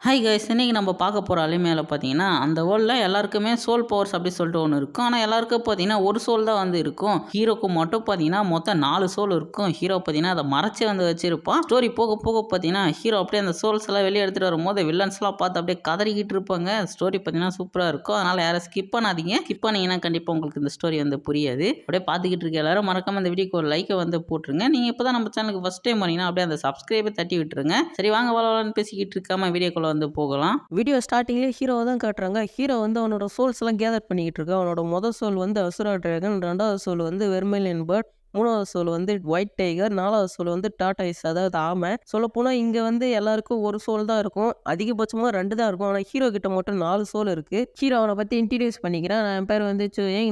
Hi guys, இன்னைக்கு நம்ம பார்க்க போகிற அலிமையில் பார்த்தீங்கன்னா, அந்த வேர்ல்டில் எல்லாருக்குமே சோல் பவர்ஸ் அப்படி சொல்லிட்டு ஒன்று இருக்கும். ஆனால் எல்லாருக்கும் பார்த்தீங்கன்னா ஒரு சோல் தான் வந்து இருக்கும். ஹீரோக்கு மட்டும் பார்த்தீங்கன்னா மொத்தம் 4 சோல் இருக்கும். ஹீரோ பார்த்தீங்கன்னா அதை மறைச்சி வந்து வச்சிருப்பான். ஸ்டோரி போக போக பார்த்தீங்கன்னா ஹீரோ அப்படியே அந்த சோல்ஸ் எல்லாம் வெளியே எடுத்துகிட்டு வரும்போது வில்லன்ஸ்லாம் பார்த்து அப்படியே கதறிக்கிட்டு இருப்பாங்க. ஸ்டோரி பார்த்தீங்கன்னா சூப்பராக இருக்கும். அதனால் யாரும் ஸ்கிப் பண்ணாதீங்க. ஸ்கிப் பண்ணீங்கன்னா கண்டிப்பாக உங்களுக்கு இந்த ஸ்டோரி வந்து புரியாது. அப்படியே பார்த்துக்கிட்டு இருக்க எல்லாரும் மறக்காம இந்த வீடியோக்கு ஒரு லைக்கை வந்து போட்டுருங்க. நீங்கள் இப்போ தான் நம்ம சேனலுக்கு ஃபஸ்ட் டைம் பண்ணீங்கன்னா அப்படியே அந்த சப்ஸ்கிரைபை தட்டி விட்டுருங்க. சரி, வாங்க வளவலன்னு பேசிக்கிட்டு இருக்காம வீடியோக்குள்ள வந்து போகலாம். வீடியோ ஸ்டார்டிங்லேயே ஹீரோவை தான் காட்டுறாங்க. ஹீரோ வந்து அவனோட சோல்ஸ் எல்லாம் கேதர் பண்ணிக்கிட்டு இருக்கான். அவனோட மொதல் சோல் வந்து அசுரா டிராகன், 2வது சோல் வந்து வெர்மிலியன் பேர்ட், 3வது சோல் வந்து ஒயிட் டைகர், 4வது சோல் வந்து டாட்டாய்ஸ், அதாவது ஆமை. சொல்லப்போனால் இங்கே வந்து எல்லாருக்கும் ஒரு சோல் தான் இருக்கும். அதிகபட்சமாக 2 தான் இருக்கும். ஆனால் ஹீரோ கிட்ட மட்டும் 4 சோல் இருக்குது. ஹீரோ அவனை பற்றி இன்ட்ரடியூஸ் பண்ணிக்கிறேன். என் பேர் வந்து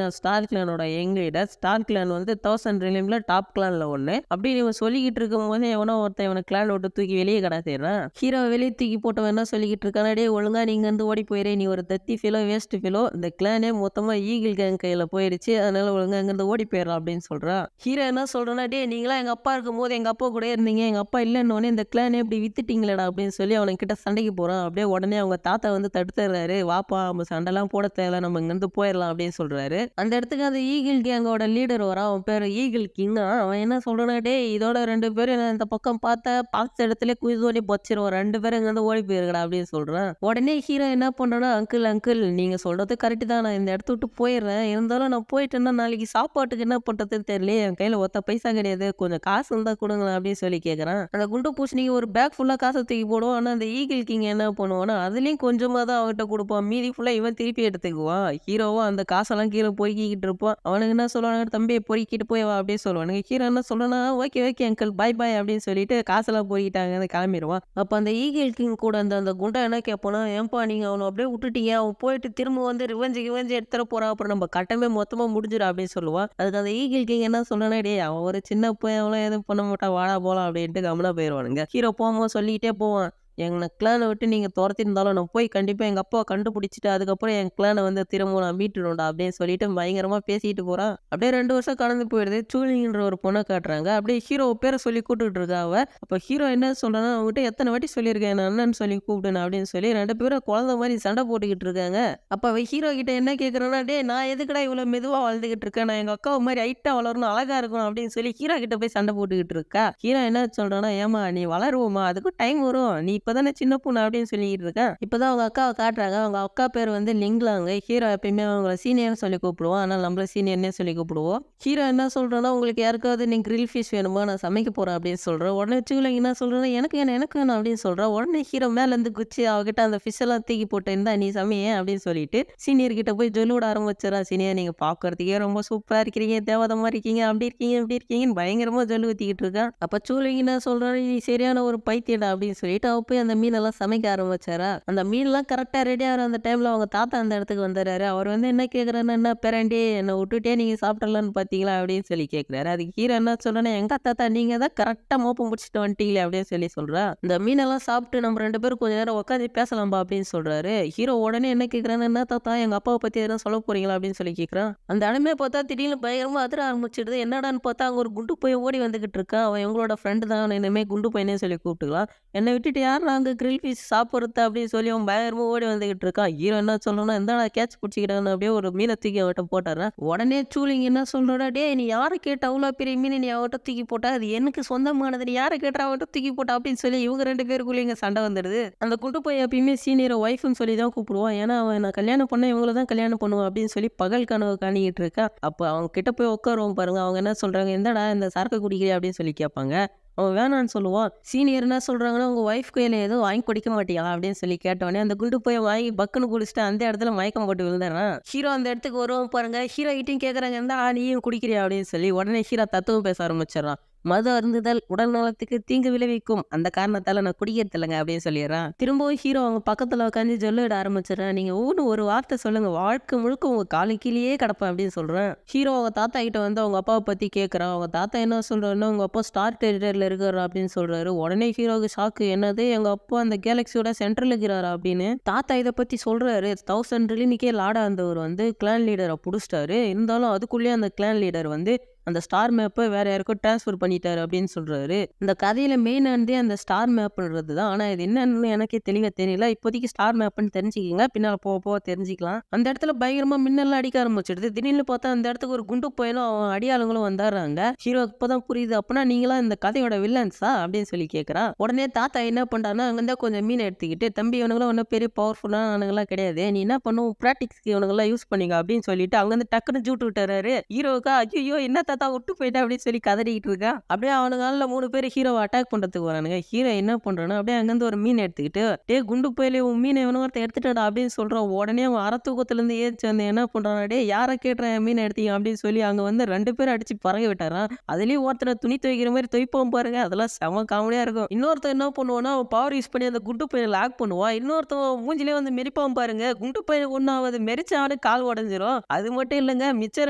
நான் ஸ்டார் கிளானோட யங் லீடர். ஸ்டார் கிளான் வந்து 1000 ரிலியமில் டாப் கிளானில் ஒன்று. அப்படி இவன் சொல்லிக்கிட்டு இருக்கும் போது எவனோ ஒருத்தன் இவனை கிளான் விட்டு தூக்கி வெளியே கடாத்திடுறான். ஹீரோ வெளியே தூக்கி போட்டவன் என்ன சொல்லிக்கிட்டு இருக்கான், டே ஒழுங்கா நீங்க வந்து ஓடி போயிரு, நீ ஒரு தத்தி ஃபிலோ வேஸ்ட் ஃபிலோ, இந்த கிளானே மொத்தமாக ஈகிள் கேங் கையில் போயிடுச்சு, அதனால ஒழுங்கா அங்கேருந்து ஓடி போயிடலாம் அப்படின்னு சொல்கிறான். ஹீரோ என்ன சொல்கிறேன்னா, டே நீங்களா எங்கள் அப்பா இருக்கும் போது எங்கள் அப்பா கூட இருந்தீங்க, எங்கள் அப்பா இல்லைன்னொடனே இந்த கிளானே இப்படி வித்துட்டீங்களேடா அப்படின்னு சொல்லி அவனுக்கிட்ட சண்டைக்கு போகிறான். அப்படியே உடனே அவங்க தாத்தா வந்து தடுத்துடுறாரு. வாப்பா நம்ம சண்டைலாம் போட தேவை, நம்ம இங்கேருந்து போயிடலாம் அப்படின்னு சொல்கிறாரு. அந்த இடத்துக்கு அந்த ஈகிள் கேங்கோட லீடர் வரான். அவன் பேர் ஈகிள் கிங்கா. அவன் என்ன சொல்கிறானா, டே இதோட 2 பேரும் நான் இந்த பக்கம் பார்த்த இடத்துல குயிசோடி பச்சிருவோம், 2 பேரும் இங்கேருந்து ஓடி போயிருக்கடா அப்படின்னு சொல்கிறான். உடனே ஹீரோ என்ன பண்ணுறான்னா, அங்கிள் அங்கிள் நீங்கள் சொல்கிறது கரெக்டு தான், நான் இந்த இடத்த விட்டு போயிடுறேன், இருந்தாலும் நான் போயிட்டேன்னா நாளைக்கு சாப்பாட்டுக்கு என்ன பண்ணுறதுன்னு தெரியல, என் கையில் ஒத்த பைசா கிடையாது, கொஞ்சம் காசு இருந்தால் கொடுங்களேன் அப்படின்னு சொல்லி கேட்குறான். அந்த குண்டு பூசணிக்கு ஒரு பேக் ஃபுல்லாக காசை தூக்கி போடுவோம். ஆனால் அந்த ஈகிள் கிங் என்ன பண்ணுவான்னா அதுலேயும் கொஞ்சமாக தான் அவன்கிட்ட கொடுப்பான், மீதி ஃபுல்லாக இவன் திருப்பி எடுத்துக்குவான். ஹீரோவும் அந்த காசெல்லாம் கீழே பொறுக்கிக்கிட்டு இருப்பான். அவனுக்கு என்ன சொல்லுவாங்க, தம்பி பொறுக்கிட்டு போய் வா அப்படின்னு சொல்லுவானுங்க. ஹீரோ என்ன சொல்லனா, ஓகே ஓகே அங்கிள் பாய் பாய் அப்படின்னு சொல்லிட்டு காசெல்லாம் பொறுக்கிட்டாங்க கிளம்பிடுவான். அப்போ அந்த ஈகிள் கிங் கூட அந்த குண்டா என்ன கேட்போனா, ஏன்பா நீங்கள் அவனை அப்படியே விட்டுட்டீங்க, அவன் போயிட்டு திரும்ப வந்து ரிவெஞ்சு எடுத்துகிட்டு போகிறான், அப்புறம் நம்ம கட்டமே மொத்தமாக முடிஞ்சிடும் அப்படின்னு சொல்லுவான். அதுக்கு அந்த ஈகிள் கிங் என்ன சொல்றானே, டே அவன் ஒரு சின்ன பையன், அவன் எதுவும் பண்ண மாட்டான், வாடா போலாம் அப்படின்ட்டு கம்முனா போயிடுவானுங்க. ஹீரோ போகும்போது சொல்லிக்கிட்டே போவான், எங்க கிளானை விட்டு நீங்கள் துரத்திருந்தாலும் நான் போய் கண்டிப்பாக எங்கள் அப்பாவை கண்டுபிடிச்சிட்டு அதுக்கப்புறம் என் கிளானை வந்து திரும்ப நான் மீட்டுடும்டா அப்படின்னு சொல்லிட்டு பயங்கரமாக பேசிட்டு போகிறான். அப்படியே 2 வருஷம் கடந்து போயிடுது. சூலிங்கிற ஒரு பொண்ணை காட்டுறாங்க. அப்படியே ஹீரோ பேரை சொல்லி கூப்பிட்டுட்டு இருக்கா அவ. அப்போ ஹீரோ என்ன சொல்கிறான்னா, அவங்ககிட்ட எத்தனை வாட்டி சொல்லியிருக்கேன் என்ன அண்ணன் சொல்லி கூப்பிடுன்னு அப்படின்னு சொல்லி 2 பேரும் குழந்தை மாதிரி சண்டை போட்டுக்கிட்டு இருக்காங்க. அப்போ அவ ஹீரோ கிட்ட என்ன கேட்குறான்னா, டே நான் எதுக்குடா இவ்வளோ மெதுவாக வளர்ந்துக்கிட்டு இருக்கேன், நான் எங்கள் அக்காவை மாதிரி ஹைட்டாக வளரணும், அழகாக இருக்கணும் அப்படின்னு சொல்லி ஹீரோ கிட்ட போய் சண்டை போட்டுக்கிட்டு இருக்கா. ஹீரோ என்ன சொல்கிறான்னா, ஏமா நீ வளருவோமா, அதுக்கும் டைம் வரும், நீ இப்பதானே சின்ன பொண்ணு அப்படின்னு சொல்லிட்டு இருக்கேன். இப்பதான் அவங்க அக்காவை காட்டுறாங்க. அவங்க அக்கா பேர் வந்து லிங்லாங்க. ஹீரோ எப்பயுமே அவங்கள சீனியர்னு சொல்லி கூப்பிடுவோம், ஆனால் நம்மள சீனியர்னே சொல்லி கூப்பிடுவோம். ஹீரோ என்ன சொல்றேன்னா, உங்களுக்கு யாருக்காவது நீ கிரில் ஃபிஷ் வேணுமா, நான் சமைக்க போறேன் அப்படின்னு சொல்றேன். உடனே சூலிங் என்ன சொல்றேன்னா, எனக்கு வேணும் அப்படின்னு சொல்றேன். உடனே ஹீரோ மேல இருந்து குச்சி அவகிட்ட அந்த ஃபிஷ் எல்லாம் தூக்கி போட்டு இருந்தா நீ சமையே அப்படின்னு சொல்லிட்டு சீனியர் கிட்ட போய் சொல்லி விட ஆரம்பிச்சிடறா. சீனியர் நீங்க பாக்குறதுக்கே ரொம்ப சூப்பரா இருக்கிறீங்க, தேவதமா இருக்கீங்க, அப்படி இருக்கீங்க இப்படி இருக்கீங்கன்னு பயங்கரமா சொல்லி ஊத்திக்கிட்டு இருக்கான். அப்ப சூலிங் என்ன சொல்றாரு, நீ சரியான ஒரு பைத்தியடா அப்படின்னு சொல்லிட்டு அவ போய் அந்த மீனெல்லாம் சமைக்க ஆரம்பிச்சாரா. அந்த மீன்லாம் கரெக்டாக ரெடி ஆகிற அந்த டைமில் அவங்க தாத்தா அந்த இடத்துக்கு வந்துடுறாரு. அவர் வந்து என்ன கேட்குறாருன்னா, என்ன பேரண்டி என்னை விட்டுட்டே நீங்கள் சாப்பிடலான்னு பார்த்தீங்களா அப்படின்னு சொல்லி கேட்குறாரு. அதுக்கு ஹீரோ என்ன சொல்கிறேன்னா, எங்க தாத்தா நீங்கள் தான் கரெக்டாக மோப்பம் முடிச்சுட்டு வந்துட்டீங்களே அப்படின்னு சொல்லி சொல்கிறா. இந்த மீனெல்லாம் சாப்பிட்டு நம்ம 2 பேரும் கொஞ்சம் நேரம் உட்காந்து பேசலாம்பா அப்படின்னு சொல்கிறாரு. ஹீரோ உடனே என்ன கேட்குறான்னு, என்ன தாத்தா எங்கள் அப்பாவை பற்றி எதாவது சொல்ல போறீங்களா அப்படின்னு சொல்லி கேட்குறான். அந்த இடமே பார்த்தா திடீர்னு பயங்கரமாக அதிர ஆரம்பிச்சிடுது. என்னடான்னு பார்த்தா அங்கே ஒரு குண்டு போய் ஓடி வந்துகிட்டு இருக்கான். அவன் எங்களோட ஃப்ரெண்டு தான், இனிமேல் குண்டு பையனே சொல்லி கூப்பிட்டுக்கலாம். என்னை விட்டுட்டு யார் நாங்கள் கிரில் ஃபிஷ் சாப்பிட்றது அப்படின்னு சொல்லி அவன் பயங்கரமா ஓடி வந்துகிட்டு இருக்கான். ஹீரோ என்ன சொல்லணும்னா, இந்தாடா கேட்ச் பிடிச்சிக்கிட்டான்னு அப்படியே ஒரு மீனை தூக்கி அவட்ட போட்டாரன். உடனே சூலிங் என்ன சொல்றா, டே நீ யாரை கேட்ட அவ்வளோ பெரிய மீனை நீ அவட்ட தூக்கி போட்டா, அது எனக்கு சொந்தமானது, நீ யாரை கேட்டா அவட்ட தூக்கி போட்டா அப்படின்னு சொல்லி இவங்க 2 பேருக்குள்ளே இங்கே சண்டை வந்துடுது. அந்த குண்டு போய் எப்பயுமே சீனியரை ஒய்ஃப்னு சொல்லி தான் கூப்பிடுவான். ஏன்னா அவன் நான் கல்யாணம் பண்ண இவங்கள தான் கல்யாணம் பண்ணுவான் அப்படின்னு சொல்லி பகல் கனவு காணிக்கிட்டு இருக்கா. அப்போ அவங்க கிட்ட போய் உட்காருவோம் பாருங்க. அவங்க என்ன சொல்றாங்க, எந்தடா இந்த சரக்கு குடிக்கிறியா அப்படின்னு சொல்லி கேட்பாங்க. அவன் வேணான்னு சொல்லுவான். சீனியர் என்ன சொல்கிறாங்கன்னா, உங்கள் ஒய்ஃப் கையில் எதுவும் வாங்கி குடிக்க மாட்டீங்களா அப்படின்னு சொல்லி கேட்டோடனே அந்த குண்டு போய் வாங்கி பக்குன்னு குடிச்சிட்டு அந்த இடத்துல மயக்கம் போட்டு விழுந்துறான். ஹீரோ அந்த இடத்துக்கு வருவோம் பாருங்க. ஹீரோ கிட்டையும் கேட்குறாங்க, இருந்தா நீயும் குடிக்கிறியா அப்படின்னு சொல்லி. உடனே ஹீரோ தத்துவம் பேச ஆரம்பிச்சிடறான். மது அருந்துதல் உடல் நலத்துக்கு தீங்கு விளைவிக்கும், அந்த காரணத்தால நான் குடிக்கிறது இல்லைங்க அப்படின்னு சொல்லிடுறான். திரும்பவும் ஹீரோ அவங்க பக்கத்துல உட்காந்து சொல்லிட ஆரம்பிச்சிடறேன். நீங்க ஒரு வார்த்தை சொல்லுங்க, வாழ்க்கை முழுக்க உங்க காலு கீழேயே கிடப்பேன் அப்படின்னு சொல்றேன். ஹீரோ அவங்க தாத்தா கிட்ட வந்து அவங்க அப்பாவை பத்தி கேட்கறான். அவங்க தாத்தா என்ன சொல்றாருன்னா, உங்க அப்பா ஸ்டார் டெரிட்டரியில் இருக்காரு அப்படின்னு சொல்றாரு. உடனே ஹீரோவுக்கு ஷாக்கு, என்னது எங்க அப்பா அந்த கேலக்சியோட சென்ட்ரல் இருக்கிறாரா அப்படின்னு. தாத்தா இதை பத்தி சொல்றாரு. 1000 ரிலினிக்கே லாடா இருந்தவர் வந்து கிளான் லீடரை புடிச்சிட்டாரு. இருந்தாலும் அதுக்குள்ளேயே அந்த கிளான் லீடர் வந்து அந்த ஸ்டார் மேப்பை வேற யாருக்கோ ட்ரான்ஸ்ஃபர் பண்ணிட்டாரு அப்படின்னு சொல்றாரு. இந்த கதையில மெயின் ஆனதே அந்த ஸ்டார் மேப்ன்றது தான். ஆனா இது என்னன்னு எனக்கே தெளிவா தெரியல. இப்போதைக்கு ஸ்டார் மேப்ன்னு தெரிஞ்சுக்கங்க. பின்னால போக போக தெரிஞ்சுக்கலாம். அந்த இடத்துல பயங்கரமா மின்னல்லாம் அடிக்க ஆரம்பிச்சிடுது. திடீர்னு பார்த்தா அந்த இடத்துக்கு ஒரு குண்டு பையனும் அவன் அடியாளுங்களும் வந்துடுறாங்க. ஹீரோக்கு இப்பதான் புரியுது. அப்பனா நீங்களாம் இந்த கதையோட வில்லன்ஸா அப்படின்னு சொல்லி கேட்கறான். உடனே தாத்தா என்ன பண்றாருன்னா அங்கிருந்தா கொஞ்சம் மீன் எடுத்துக்கிட்டு, தம்பி இவனுங்களாம் ஒன்றும் பெரிய பவர்ஃபுல்லானவனுங்களாம் கிடையாது. நீ என்ன பண்ணும் பிராக்டிக்ஸ்க்கு இவனுங்கெல்லாம் யூஸ் பண்ணிக்க அப்படின்னு சொல்லிட்டு அங்கிருந்து டக்குன்னு ஜூட்டு விட்டுறாரு. ஹீரோவுக்கா ஐயோ என்ன தாத்தா விட்டு போயிட்டா அப்படின்னு சொல்லி கதறிக்கிட்டு இருக்கா. அப்படியே அவனுங்களால 3 பேர் ஹீரோவை அட்டாக் பண்றதுக்கு வரானுங்க. ஹீரோ என்ன பண்றான்னா அப்படியே அங்கிருந்து ஒரு மீன் எடுத்துக்கிட்டு, டேய் குண்டு போயிலே உன் மீனை இவனுங்க ஒருத்தன் எடுத்துட்டாடா அப்படின்னு சொல்றான். உடனே அவன் அறத்தூக்கத்துல இருந்து ஏறிச்சு வந்து என்ன பண்றான், டேய் யாரை கேட்டுறேன் மீன் எடுத்தீங்க அப்படின்னு சொல்லி அங்க வந்து 2 பேரும் அடிச்சு பறக்க விட்டாரான். அதுலயும் ஒருத்தனை துணி துவைக்கிற மாதிரி துவைப்போம் பாருங்க, அதெல்லாம் செம காமெடியா இருக்கும். இன்னொருத்தன் என்ன பண்ணுவான்னா அவன் பவர் யூஸ் பண்ணி அந்த குண்டு பையனை லாக் பண்ணுவான். இன்னொருத்தன் மூஞ்சிலே வந்து மெரிப்பான் பாருங்க, குண்டு பையன் ஒன்னும் ஆகாது, மெரிச்சாவது கால் உடஞ்சிரும். அது மட்டும் இல்லைங்க, மிச்சம்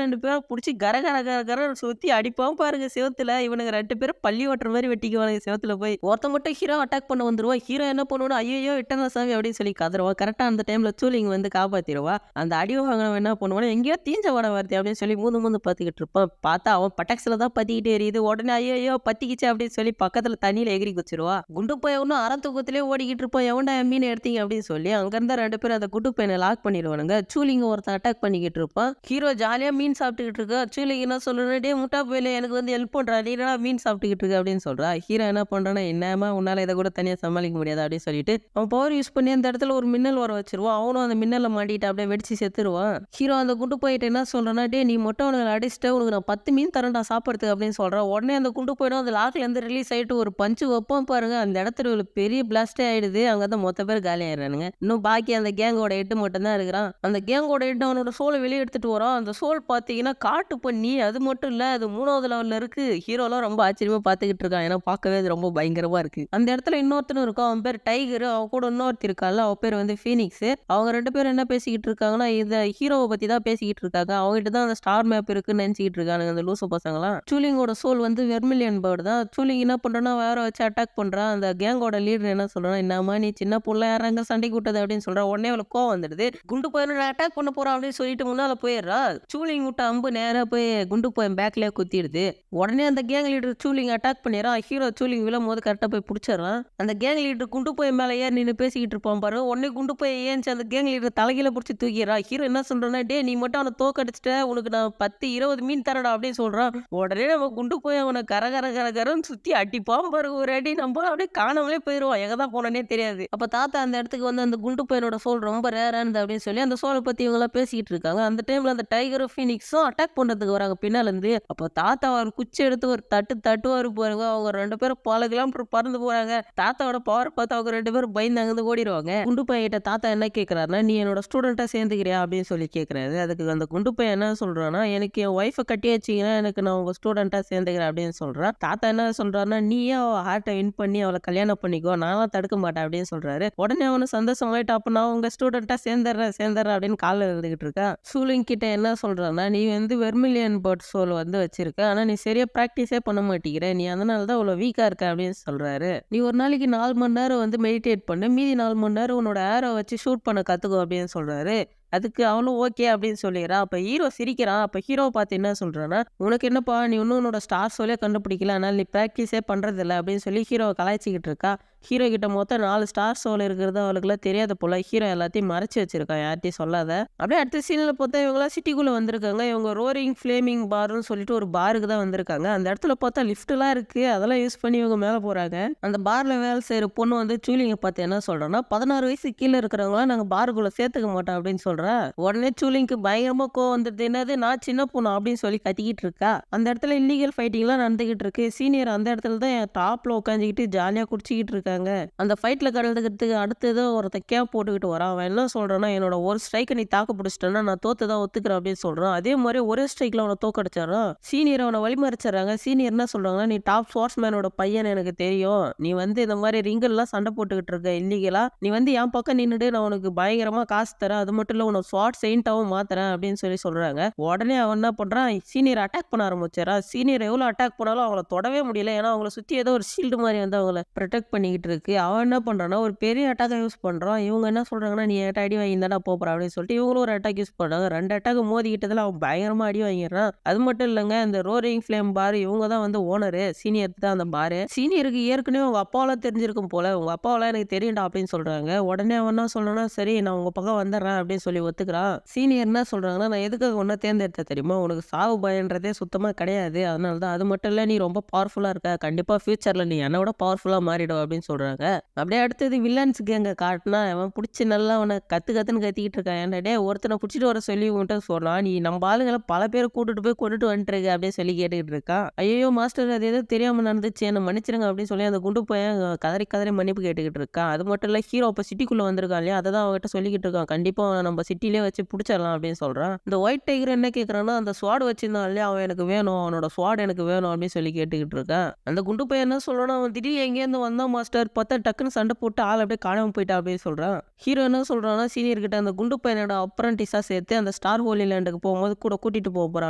2 பேரும் பிடிச்சி கர கர கர கரன்னு சுத்தி அடிப்பான் பாருங்க செவுத்துல. இவனுங்க 2 பேரும் பள்ளி ஓட்டுற மாதிரி வெட்டிக்குவானுங்க செவுத்துல போய். ஒருத்தன் மட்டும் ஹீரோ அட்டாக் பண்ண வந்துருவா. ஹீரோ என்ன பண்ணுவானா ஐயோ விட்டனா சாமி அப்படின்னு சொல்லி கதறுவான். கரெக்டா அந்த டைம்ல சூலிங் வந்து காப்பாத்திடுவா. அந்த அடி வாங்கினவன் என்ன பண்ணுவானா எங்கேயோ தீஞ்ச வட வருது அப்படின்னு சொல்லி மூந்து மூந்து பார்த்துக்கிட்டு இருப்பான். பார்த்தா அவன் பட்டாக்ஸ்ல தான் பத்திக்கிட்டே எரியுது. உடனே ஐயோ பத்திக்கிச்சு அப்படின்னு சொல்லி பக்கத்துல தண்ணியில எகிரி குச்சிருவா. குண்டு பையன் ஒன்னும் அறத்தூக்கத்திலே ஓடிக்கிட்டு இருப்பான். எவன்டா என் மீன் எடுத்தீங்க அப்படின்னு சொல்லி அங்க இருந்தா 2 பேரும் அந்த குண்டு பையனை லாக் பண்ணிடுவானுங்க. சூலிங்க ஒருத்தன் அட்டாக் பண்ணிக்கிட்டு இருப்பான். ஹீரோ ஜாலியா மீன் சாப்பிட்டுக்கிட்டு இருக்கா. சூலிங் என்ன சொல்றா, டே முட்டா போயில எனக்கு வந்து ஹெல்ப் பண்றா, நீ என்னடா மீன் சாப்பிட்டுக்கிட்டு இருக்க அப்படின்னு சொல்றா. ஹீரோ என்ன பண்றானா என்னமா உன்னால இதை கூட தனியா சமாளிக்க முடியாது அப்படின்னு சொல்லிட்டு அவன் பவர் யூஸ் பண்ணி அந்த இடத்துல ஒரு மின்னல் வர வச்சிருவான். அவனும் அந்த மின்னல மாட்டிட்டு அப்படியே வெடிச்சு செத்துருவான். ஹீரோ அந்த குண்டு போயிட்டு என்ன சொல்றானா, டே நீ மட்டும் அவனுங்களை அடிச்சுட்டு உனக்கு நான் 10 மீன் தரேன்டா சாப்பிடுறதுக்கு அப்படின்னு சொல்றான். உடனே அந்த குண்டு போயிடும் அந்த லாக்ல இருந்து ரிலீஸ் ஆயிட்டு ஒரு பஞ்சு வைப்போம் பாருங்க, அந்த இடத்துல ஒரு பெரிய பிளாஸ்டே ஆயிடுது. அங்கதான் மொத்த பேர் காலி ஆயிடுறானுங்க. இன்னும் பாக்கி அந்த கேங்கோட ஹெட் மட்டும் தான் இருக்கிறான். அந்த கேங்கோட ஹெட் அவனோட சோலை வெளியே எடுத்துட்டு வரான். அந்த சோல் பாத்தீங்கன்னா காட்டு பண்ணி, அது மட்டும் இல்ல அது 3வது லெவல்ல இருக்கு. ஹீரோலாம் ரொம்ப ஆச்சரியமா பாத்துக்கிட்டு இருக்கான். ஏன்னா பார்க்கவே அது ரொம்ப பயங்கரமா இருக்கு. அந்த இடத்துல இன்னொருத்தனும் இருக்கான். அவன் பேர் டைகர். அவன் கூட இன்னொருத்தி இருக்கான்ல, அவ பேர் வந்து ஃபீனிக்ஸ். அவங்க 2 பேரும் என்ன பேசிக்கிட்டு இருக்காங்கன்னா இந்த ஹீரோவை பத்தி தான் பேசிக்கிட்டு இருக்காங்க. அவங்ககிட்ட தான் அந்த ஸ்டார் மேப் இருக்குன்னு நினைச்சிட்டு இருக்கானுங்க அந்த லூசு பசங்களாம். சூலிங்கோட சோல் வந்து வெர்மிலியன் பேர்டு தான். சூலிங் என்ன பண்றான்னா வேற வச்சு அட்டாக் பண்றான். அந்த கேங்கோட லீடர் என்ன சொல்றான், என்னமா நீ சின்ன புள்ள யாராங்க சண்டை கூட்டது அப்படின்னு சொல்றான். உடனே அவளுக்கு கோவம் வந்துடுது. குண்டு பையனை அட்டாக் பண்ண போறான் அப்படின்னு சொல்லிட்டு முன்னால போயிடுறா. சூலிங் விட்ட அம்பு நேரா போய் குண்டு பையன் பேக்லயே குத்திடுது. உடனே அந்த கேங் லீடர் சூலிங் அட்டாக் பண்ணிடுறான். ஹீரோ சூலிங் விழும் போது கரெக்டா போய் பிடிச்சிடறான். அந்த கேங் லீடர் குண்டு பையன் மேல ஏறி நின்று பேசிக்கிட்டு இருப்பான் பாரு. உடனே குண்டு பையன் ஏன்ச்சு அந்த கேங் லீடர் தலைகீழ பிடிச்சி தூக்கிடுறான். ஹீரோ என்ன சொல்றான்னா, டே நீ மட்டும் அவனை தோக்கடிச்சிட்ட, உனக்கு நான் 10 20 மீன் தரடா அப்படின்னு சொல்றான். உடனே நம்ம குண்டு போய் அவனை கர கர கர கரன்னு சுத்தி அடிப்பான் பாரு ஒரு அடி. நம்ம அப்படியே காணாமலே போயிருவோம், எங்கதான் போனோன்னே தெரியாது. அப்ப தாத்தா அந்த இடத்துக்கு வந்து அந்த குண்டு பையனோட சோல் ரொம்ப ரேரானது அப்படின்னு சொல்லி அந்த சோலை பத்தி இவங்க எல்லாம் பேசிக்கிட்டு இருக்காங்க. அந்த டைம்ல அந்த டைகரும் ஃபீனிக்ஸும் அட்டாக் பண்றதுக்கு வராங்க பின்னால இருந்து. அப்ப தாத்தா ஒரு குச்சி எடுத்து ஒரு தட்டுவாரு பாருங்க. அவங்க 2 பேரும் பல கிலோமீட்டர் பறந்து போறாங்க. தாத்தாவோட பவர் பார்த்து அவங்க 2 பேரும் பயந்து அங்கிருந்து ஓடிடுவாங்க. குண்டு பையன்கிட்ட தாத்தா என்ன கேட்கிறாருன்னா, நீ என்னோட ஸ்டூடெண்டா சேர்ந்துக்கிறியா அப்படின்னு சொல்லி கேட்கறாரு. அதுக்கு அந்த குண்டு பையன் என்ன சொல்றான்னா, எனக்கு என் ஒய்ஃபை கட்டி வச்சீங்கன்னா எனக்கு நான் உங்க ஸ்டூடெண்டா சேர்ந்துக்கிறேன் அப்படின்னு சொல்றான். தாத்தா என்ன சொல்றாருன்னா, நீயே அவ ஹார்ட்டை வின் பண்ணி அவளை கல்யாணம் பண்ணிக்கோ, நான்லாம் தடுக்க மாட்டேன் அப்படின்னு சொல்றாரு. உடனே அவனு சந்தோஷமாயிட்டு அப்ப நான் உங்க ஸ்டூடெண்டா சேர்ந்துடுறேன் அப்படின்னு காலில் இருந்துகிட்டு இருக்கா. சூலிங் கிட்ட என்ன சொல்றான்னா, நீ வந்து வெர்மிலியன் பேர்ட் சோல் வந்து வச்சிருக்க, ஆனா நீ சரியா பிராக்டிஸே பண்ண மாட்டேங்கிற, நீ அதனால தான் அவ்வளோ வீக்கா இருக்க அப்படின்னு சொல்றாரு. நீ ஒரு நாளைக்கு 4 மணி நேரம் வந்து மெடிடேட் பண்ணு, மீதி 4 மணி நேரம் உன்னோட ஏரோ வச்சு ஷூட் பண்ண கத்துக்கோ அப்படின்னு சொல்றாரு. அதுக்கு அவனும் ஓகே அப்படின்னு சொல்லிடுறான். அப்ப ஹீரோ சிரிக்கிறான். அப்ப ஹீரோ பார்த்து என்ன சொல்றான்னா, உனக்கு என்னப்பா நீ இன்னும் உன்னோட ஸ்டார் சோலே கண்டுபிடிக்கல, அதனால நீ பிராக்டிஸே பண்றது இல்லை அப்படின்னு சொல்லி ஹீரோவை கலாய்ச்சிக்கிட்டு இருக்கா. ஹீரோ கிட்ட மொத்தம் 4 ஸ்டார் சோல் இருக்கிறது அவளுக்குலாம் தெரியாத போல. ஹீரோ எல்லாத்தையும் மறைச்சு வச்சிருக்கான், யார்ட்டையும் சொல்லாத. அப்படியே அடுத்த சீன்ல பார்த்தா இவங்களாம் சிட்டிக்குள்ள வந்திருக்காங்க. இவங்க ரோரிங் ஃபிளேமிங் பார்னு சொல்லிட்டு ஒரு பாருக்கு தான் வந்திருக்காங்க. அந்த இடத்துல பார்த்தா லிஃப்ட்லாம் இருக்கு, அதெல்லாம் யூஸ் பண்ணி இவங்க மேல போறாங்க. அந்த பார்ல வேலை செய்யற பொண்ணு வந்து சூலிங்க பார்த்து என்ன சொல்றான்னா, 16 வயசு கீழே இருக்கிறவங்களாம் நாங்க பாருக்குள்ள சேர்த்துக்க மாட்டோம் அப்படின்னு சொல்றா. உடனே சூலிங்க்கு பயங்கரமா கோவம் வந்துருது. என்னது நான் சின்ன பொண்ணு அப்படின்னு சொல்லி கத்திக்கிட்டு இருக்கா. அந்த இடத்துல இல்லீகல் ஃபைட்டிங்லாம் நடந்துகிட்டு இருக்கு. சீனியர் அந்த இடத்துல தான் டாப்ல உட்காந்துக்கிட்டு ஜாலியா குடிச்சிக்கிட்டு இருக்காங்க. அந்த ஃபைட்ல கலந்துக்கிறதுக்கு அடுத்தது ஒருத்தன் கேப் போட்டுக்கிட்டு வரான். அவன் என்ன சொல்றான்னா, என்னோட ஒரு ஸ்ட்ரைக்கை நீ தாக்கு பிடிச்சிட்டேன்னா நான் தோத்து தான் ஒத்துக்கிறேன் அப்படின்னு சொல்றான். அதே மாதிரி ஒரே ஸ்ட்ரைக்ல அவனை தோக்கடிச்சாரான். சீனியர் அவனை வழிமறிச்சாங்க. சீனியர் என்ன சொல்றாங்கன்னா, நீ டாப் ஸ்போர்ட்ஸ்மேனோட பையன் எனக்கு தெரியும், நீ வந்து இந்த மாதிரி ரிங்கெல்லாம் சண்டை போட்டுக்கிட்டு இருக்க இல்லீகலா, நீ வந்து என் பக்கம் நின்னுட்டு நான் உனக்கு பயங்கரமா காசு தரேன், அது மட்டும் இல்ல உன்னை ஸ்வாட் செயின்ட்டாவும் மாத்துறேன் அப்படின்னு சொல்லி சொல்றாங்க. உடனே அவன் என்ன பண்றான், சீனியர் அட்டாக் பண்ண ஆரம்பிச்சாரா. சீனியர் எவ்வளவு அட்டாக் பண்ணாலும் அவங்கள தொடவே முடியல. ஏன்னா அவங்கள சுத்தி ஏதோ ஒரு ஷீல்டு மாதிரி வந்து அவங்கள ப்ரொடெக்ட் பண்ணிக்கிட்டு இருக்கு. அவன் என்ன பண்றான்னா ஒரு பெரிய அட்டாக்கை யூஸ் பண்றான். இவங்க என்ன சொல்றாங்கன்னா, நீ என்கிட்ட அடி வாங்கியிருந்தாடா போற அப்படின்னு சொல்லிட்டு இவங்களும் ஒரு அட்டாக் யூஸ் பண்றாங்க. 2 அட்டாக் மோதிக்கிட்டதுல அவன் பயங்கரமா அடி வாங்கிடுறான். அது மட்டும் இல்லைங்க, இந்த ரோரிங் ஃப்ளேம் பார் இவங்க தான் வந்து ஓனரு. சீனியருக்கு தான் அந்த பாரு. சீனியருக்கு ஏற்கனவே உங்க அப்பாவெல்லாம் தெரிஞ்சிருக்கும் போல. உங்க அப்பாவெல்லாம் எனக்கு தெரியும்டா அப்படின்னு சொல்றாங்க. உடனே அவன் என்ன சொல்றான்னா, சரி நான் உங்க பக்கம் வந்துடுறேன் அப்படின்னு சொல்லி ஒத்துக்கிறான். சீனியர் என்ன சொல்றாங்கன்னா, நான் எதுக்காக உன்னை தேர்ந்தெடுத்தேன் தெரியுமா, உனக்கு சாவு பயன்றதே சுத்தமா கிடையாது. அதனால தான். அது மட்டும் இல்ல, நீ ரொம்ப பவர்ஃபுல்லா இருக்க. கண்டிப்பா ஃபியூச்சர்ல நீ என்னை விட பவர்ஃபுல்லா மாறிடுவ அப்படின்னு சொல்றாங்க. அப்படியே அடுத்தது வில்லன்ஸ் கேங்க காட்டினா அவன் பிடிச்சி நல்லா அவனை கத்துன்னு கத்திக்கிட்டு இருக்கான். ஏன்டா டேய் ஒருத்தனை பிடிச்சிட்டு வர சொல்லி உன்கிட்ட சொன்னான், நீ நம்ம ஆளுங்களை பல பேரை கூட்டிட்டு போய் கொண்டுட்டு வந்துட்டுருக்க அப்படின்னு சொல்லி கேட்டுக்கிட்டு இருக்கான். ஐயோ மாஸ்டர் அது ஏதோ தெரியாம நடந்துச்சு, என்ன மன்னிச்சிருங்க அப்படின்னு சொல்லி அந்த குண்டு பையன் கதறி கதறி மன்னிப்பு கேட்டுக்கிட்டு இருக்கான். அது மட்டும் இல்ல, ஹீரோ இப்போ சிட்டிக்குள்ள வந்திருக்கான் இல்லையா, அதை தான் அவன்கிட்ட சொல்லிக்கிட்டு இருக்கான். கண்டிப்பா அவனை நம்ம சிட்டிலே வச்சு பிடிச்சிடலாம் அப்படின்னு சொல்றான். இந்த ஒயிட் டைகர் என்ன கேட்கறான்னா, அந்த ஸ்வாட் வச்சிருந்தான் இல்லையா, அவன் எனக்கு வேணும், அவனோட ஸ்வாட் எனக்கு வேணும் அப்படின்னு சொல்லி கேட்டுக்கிட்டு இருக்கான். அந்த குண்டு பையன் என்ன சொல்றான்னா, அவன் திடீர்னு எங்கேருந்து வந்தான் மாஸ்டர், பார்த்தா டக்குன்னு சண்டை போட்டு ஆள் அப்படியே காணாம போயிட்டா அப்படின்னு சொல்றான். ஹீரோ என்ன சொல்றான்னா, சீனியர் கிட்ட அந்த குண்டு பையனோட அப்ரண்டிஸா சேர்த்து அந்த ஸ்டார் ஹோலி லேண்டுக்கு போகும்போது கூட கூட்டிட்டு போறான்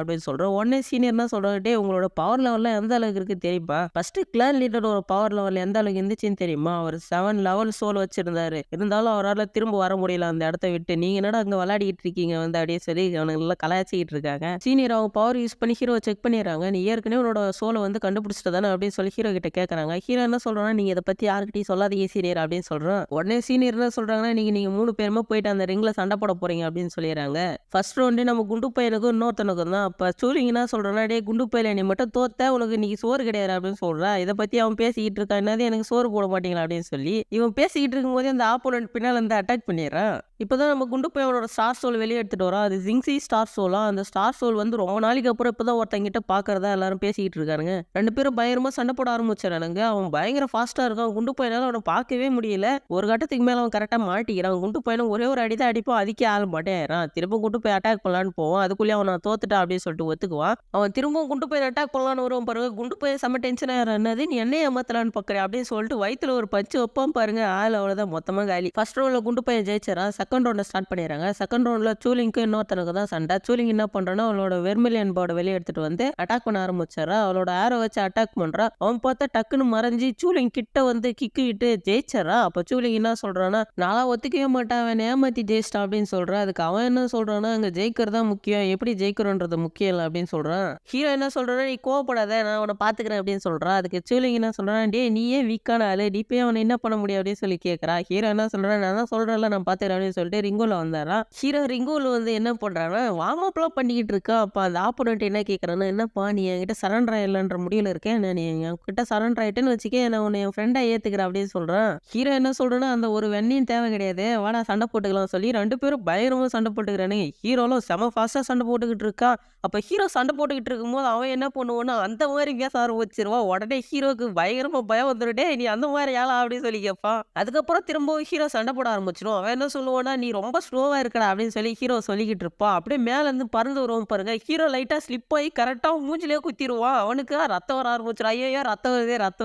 அப்படின்னு சொல்றான். உடனே சீனியர் என்ன சொல்றான், டேய் உங்களோட பவர் லெவல்லாம் எந்த அளவுக்கு இருக்கு தெரியுமா, ஃபர்ஸ்ட் கிளான் லீடரோட பவர் லெவல் எந்த அளவுக்கு இருந்துச்சுன்னு தெரியுமா, அவர் 7 லெவல் சோல் வச்சிருந்தாரு. இருந்தாலும் அவரால் திரும்ப வர முடியல அந்த இடத்த விட்டு. நீங்க என்னடா அங்க விளையாடிட்டு இருக்கீங்க வந்து அப்படின்னு சொல்லி அவனுக்கு எல்லாம் கலாய்ச்சிக்கிட்டு இருக்காங்க. சீனியர் அவங்க பவர் யூஸ் பண்ணி ஹீரோ செக் பண்ணிடுறாங்க. நீ ஏற்கனவே உன்னோட சோலை வந்து கண்டுபிடிச்சிட்டு தானே அப்படின்னு சொல்லி ஹீரோ கிட்ட கேட்கறாங்க. ஹீரோ என்ன சொல்றான்னா, நீங்க இதை பத்தி யாருக்கிட்டையும் சொல்லாதீங்க சீனியர் அப்படின்னு சொல்றான். உடனே சீனியர் என்ன சொல்றாங்கன்னா, நீங்க 3 பேருமே போயிட்டு அந்த ரிங்ல சண்டை போட போறீங்க அப்படின்னு சொல்லிடுறாங்க. ஃபர்ஸ்ட் ரவுண்டே நம்ம குண்டு பையனுக்கும் இன்னொருத்தனுக்கும் தான். அப்ப சூலிங் என்ன சொல்றான்னா, டேய் குண்டு பையல நீ மட்டும் தோத்த உனக்கு இன்னைக்கு சோறு கிடையாது அப்படின்னு சொல்றான். இதை பத்தி அவன் பேசிக்கிட்டு இருக்கான். என்னது எனக்கு சோறு போட மாட்டீங்களா அப்படின்னு சொல்லி இவன் பேசிக்கிட்டு இருக்கும்போதே அந்த ஆப்போனன்ட் பின்னால் வந்து அட்டாக் பண்ணிடுறான். இப்போதான் நம்ம குண்டு பையனோட ஸ்டார் சோல் வெளியே எடுத்துட்டு வரோம். அது ஜிங்ஸி ஸ்டார் சோலா. அந்த ஸ்டார் சோல் வந்து ரொம்ப நாளைக்கு அப்புறம் இப்பதான் ஒருத்தங்கிட்ட பாக்குறதா எல்லாரும் பேசிக்கிட்டு இருக்காருங்க. 2 பேரும் பயங்கரமா சண்டை போட ஆரம்பிச்சானுங்க. அவன் பயங்கர ஃபாஸ்டா இருக்கான். குண்டு பையனால அவனை பார்க்கவே முடியல. ஒரு கட்டத்துக்கு மேல அவன் கரெக்டா மாட்டிக்கிறான். குண்டு பையனும் ஒரே ஒரு அடி தான் அடிப்பான். அதுக்கே ஆள் மாட்டேறான். திரும்ப குண்டு போய் அட்டாக் பண்ணலான்னு போவான். அதுக்குள்ளேயே அவன் தோத்துட்டான் அப்படின்னு சொல்லிட்டு ஒத்துக்குவான். அவன் திரும்பவும் குண்டு பையன் அட்டாக் பண்ணலான்னு வருவான் பாருங்க. குண்டு பையன் செம்ம டென்ஷனா என்னது நீ என்னைய ஏமாத்தலான்னு பாக்குறேன் அப்படின்னு சொல்லிட்டு வயித்துல ஒரு பச்சு வைப்பான் பாருங்க. ஆள் அவ்வளவுதான் மொத்தமா காலி. ஃபர்ஸ்ட் ரவுண்ட்ல குண்டு பையன் ஜெயிச்சாரான். செகண்ட் ரவுண்ட்ல ஸ்டார்ட் பண்ணிடுறாங்க. செகண்ட் ரவுண்ட்ல சூலிங்க்கு இன்னொருத்தனுக்கு தான் சண்டை. சூலிங் என்ன பண்றான்னா, அவளோட வெர்மிலியன் போர்டை வெளியே எடுத்துட்டு வந்து அட்டாக் பண்ண ஆரம்பிச்சாரா. அவளோட ஆரோ வச்சு அட்டாக் பண்றா. அவன் பார்த்தா டக்குன்னு மறைஞ்சி சூலிங் கிட்ட வந்து கிக்கு இட்டு ஜெயிச்சாரா. அப்ப சூலிங் என்ன சொல்றான்னா, நான்லாம் ஒத்துக்கவே மாட்டேன், அவன் ஏமாத்தி ஜெயிச்சிட்டான் அப்படின்னு சொல்றான். அதுக்கு அவன் என்ன சொல்றான்னா, அங்க ஜெயிக்கிறது தான் முக்கியம், எப்படி ஜெயிக்கிறோன்றது முக்கியம் இல்லை அப்படின்னு சொல்றான். ஹீரோ என்ன சொல்றான்னா, நீ கோவப்படாத, நான் அவனை பாத்துக்கிறேன் அப்படின்னு சொல்றான். அதுக்கு சூலிங் என்ன சொல்றான், டே நீ ஏன் வீக்கான ஆளு, நீ போய் அவனை என்ன பண்ண முடியும் அப்படின்னு சொல்லி கேட்கறா. ஹீரோ என்ன சொல்றான், நான் தான் சொல்றேன்ல நான் பாத்துக்கிறேன் அப்படின்னு சொல்லிட்டு ரிங்கோல வந்தாராம். ஹீரோ ரிங்கோல வந்து என்ன பண்றான்னா, வார்ம் அப்லாம் பண்ணிக்கிட்டு இருக்கா. அப்ப அந்த ஆப்போனன்ட் என்ன கேட்கறான்னா, என்னப்பா நீ என்கிட்ட சரண்டர் ஆயிடலன்ற முடிவுல இருக்கேன், நான் நீ என்கிட்ட சரண்டர் ஆயிட்டேன்னு வச்சுக்க, நான் உன்னை என் ஃப்ரெண்டா ஏத்துக்கிறேன் அப்படின்னு சொல்றான். ஹீரோ என்ன சொல்றேன்னா, அந்த ஒரு வெண்ணியும் தேவை கிடையாது, வாடா சண்டை போட்டுக்கலாம் சொல்லி 2 பேரும் பயங்கரமா சண்டை போட்டுக்கிறானுங்க. ஹீரோலாம் செம ஃபாஸ்டா சண்டை போட்டுக்கிட்டு இருக்கா. அப்ப ஹீரோ சண்டை போட்டுக்கிட்டு இருக்கும்போது அவன் என்ன பண்ணுவான்னா, அந்த மாதிரி பேச ஆரம்பிச்சிருவான். உடனே ஹீரோக்கு பயங்கரமா பயம் வந்துடும். டேய் நீ அந்த மாதிரி ஆளா அப்படின்னு சொல்லி கேட்பான். அதுக்கப்புறம் திரும்பவும் ஹீரோ சண்டை போட ஆரம்பிச்சிடும். அவன் என்ன சொல்லுவான்னா, நீ ரொம்ப ஸ்லோவா இருக்கடா அப்படின்னு சொல்லி ஹீரோ சொல்லிக்கிட்டு இருப்பான். அப்படியே மேல இருந்து பறந்து வருவான் பாருங்க. ஹீரோ லைட்டா ஸ்லிப் ஆகி கரெக்டா மூஞ்சிலே குத்திடுவான். அவனுக்கு ரத்தம் வர ஆரம்பிச்சிடும். ஐயோ ரத்தம்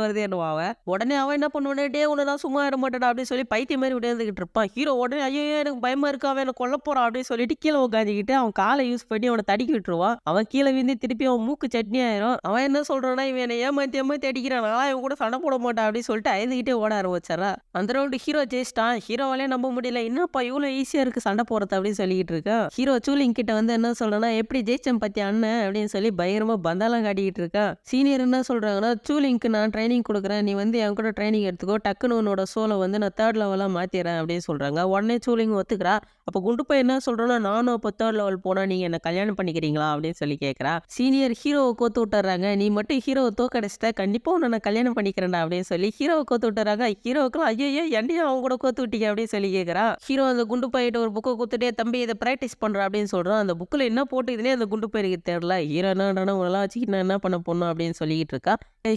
வருதேன்னுவான் அவன். உடனே அவன் என்ன பண்ணுவானே, டே உன்னை நான் சும்மா இட மாட்டேடா அப்படின்னு சொல்லி பைத்தியம் மாதிரி விடையாந்துக்கிட்டு இருப்பான். ஹீரோ உடனே ஐயோ எனக்கு பயமா இருக்கு, அவன் என்ன கொல்ல போறான் அப்படின்னு சொல்லிட்டு கீழே உட்காந்துக்கிட்டு அவன் காலை யூஸ் பண்ணி அவனை தடுக்கி விட்டுருவான். அவன் கீழே விழுந்து திருப்பி அவன் மூக்கு சட்னி ஆயிரும். அவன் என்ன சொல்றான்னா, இவன் என்னை ஏமாத்தி அடிக்கிறான், நான் இவன் கூட சண்டை போட மாட்டான் அப்படின்னு சொல்லிட்டு அயந்துக்கிட்டே ஓட ஆரம்பிச்சாரா. அந்த ரவுண்டு ஹீரோ ஜெயிச்சிட்டான். ஹீரோவாலே நம்ப முடியல, என்னப்பா இவ்வளவு ஈஸியா இருக்கு சண்டை போறது அப்படின்னு சொல்லிக்கிட்டு இருக்கான். ஹீரோ சூலிங் கிட்ட வந்து என்ன சொல்றான்னா, எப்படி ஜெயிச்சேன் பத்தி அண்ணன் அப்படின்னு சொல்லி பயங்கரமா பந்தாலாம் காட்டிக்கிட்டு இருக்கான். சீனியர் என்ன சொல்றாங்கன்னா, சூலிங்க்கு நான் ட்ரைனிங் கொடுக்குறேன், நீ வந்து என் கூட ட்ரைனிங் எடுத்துக்கோ, டக்குன்னு உன்னோட சோலை வந்து நான் 3rd லெவலா மாத்திடுறேன் அப்படின்னு சொல்றாங்க. உடனே சூலிங் ஒத்துக்கிறா. அப்ப குண்டு பையன் என்ன சொல்றான்னா, நானும் அப்ப 3rd லெவல் போனா நீங்க என்ன கல்யாணம் பண்ணிக்கிறீங்களா அப்படின்னு சொல்லி கேட்கறா. சீனியர் ஹீரோவை கோத்து விட்டுறாங்க. நீ மட்டும் ஹீரோவை தோக்கடிச்சிட்ட, கண்டிப்பா உன்னை நான் கல்யாணம் பண்ணிக்கிறேன்டா அப்படின்னு சொல்லி ஹீரோவை கோத்து விட்டுறாங்க. ஹீரோவுக்கு ஐயோ என்னையும் அவங்க கூட கோத்து விட்டீங்க அப்படின்னு சொல்லி கேட்கறா. ஹீரோ அந்த குண்டு பையிட்ட ஒரு புக்கை கொடுத்துட்டே, தம்பி இதை பிராக்டிஸ் பண்ற அப்படின்னு சொல்றான். அந்த புக்கில் என்ன போட்டுக்குதுன்னே அந்த குண்டு பையனுக்கு தெரியல. ஹீரோ என்னடா உங்களெல்லாம் வச்சுக்கிட்டு நான் என்ன பண்ண போனோம் அப்படின்னு சொல்லிக்கிட்டு இருக்கா.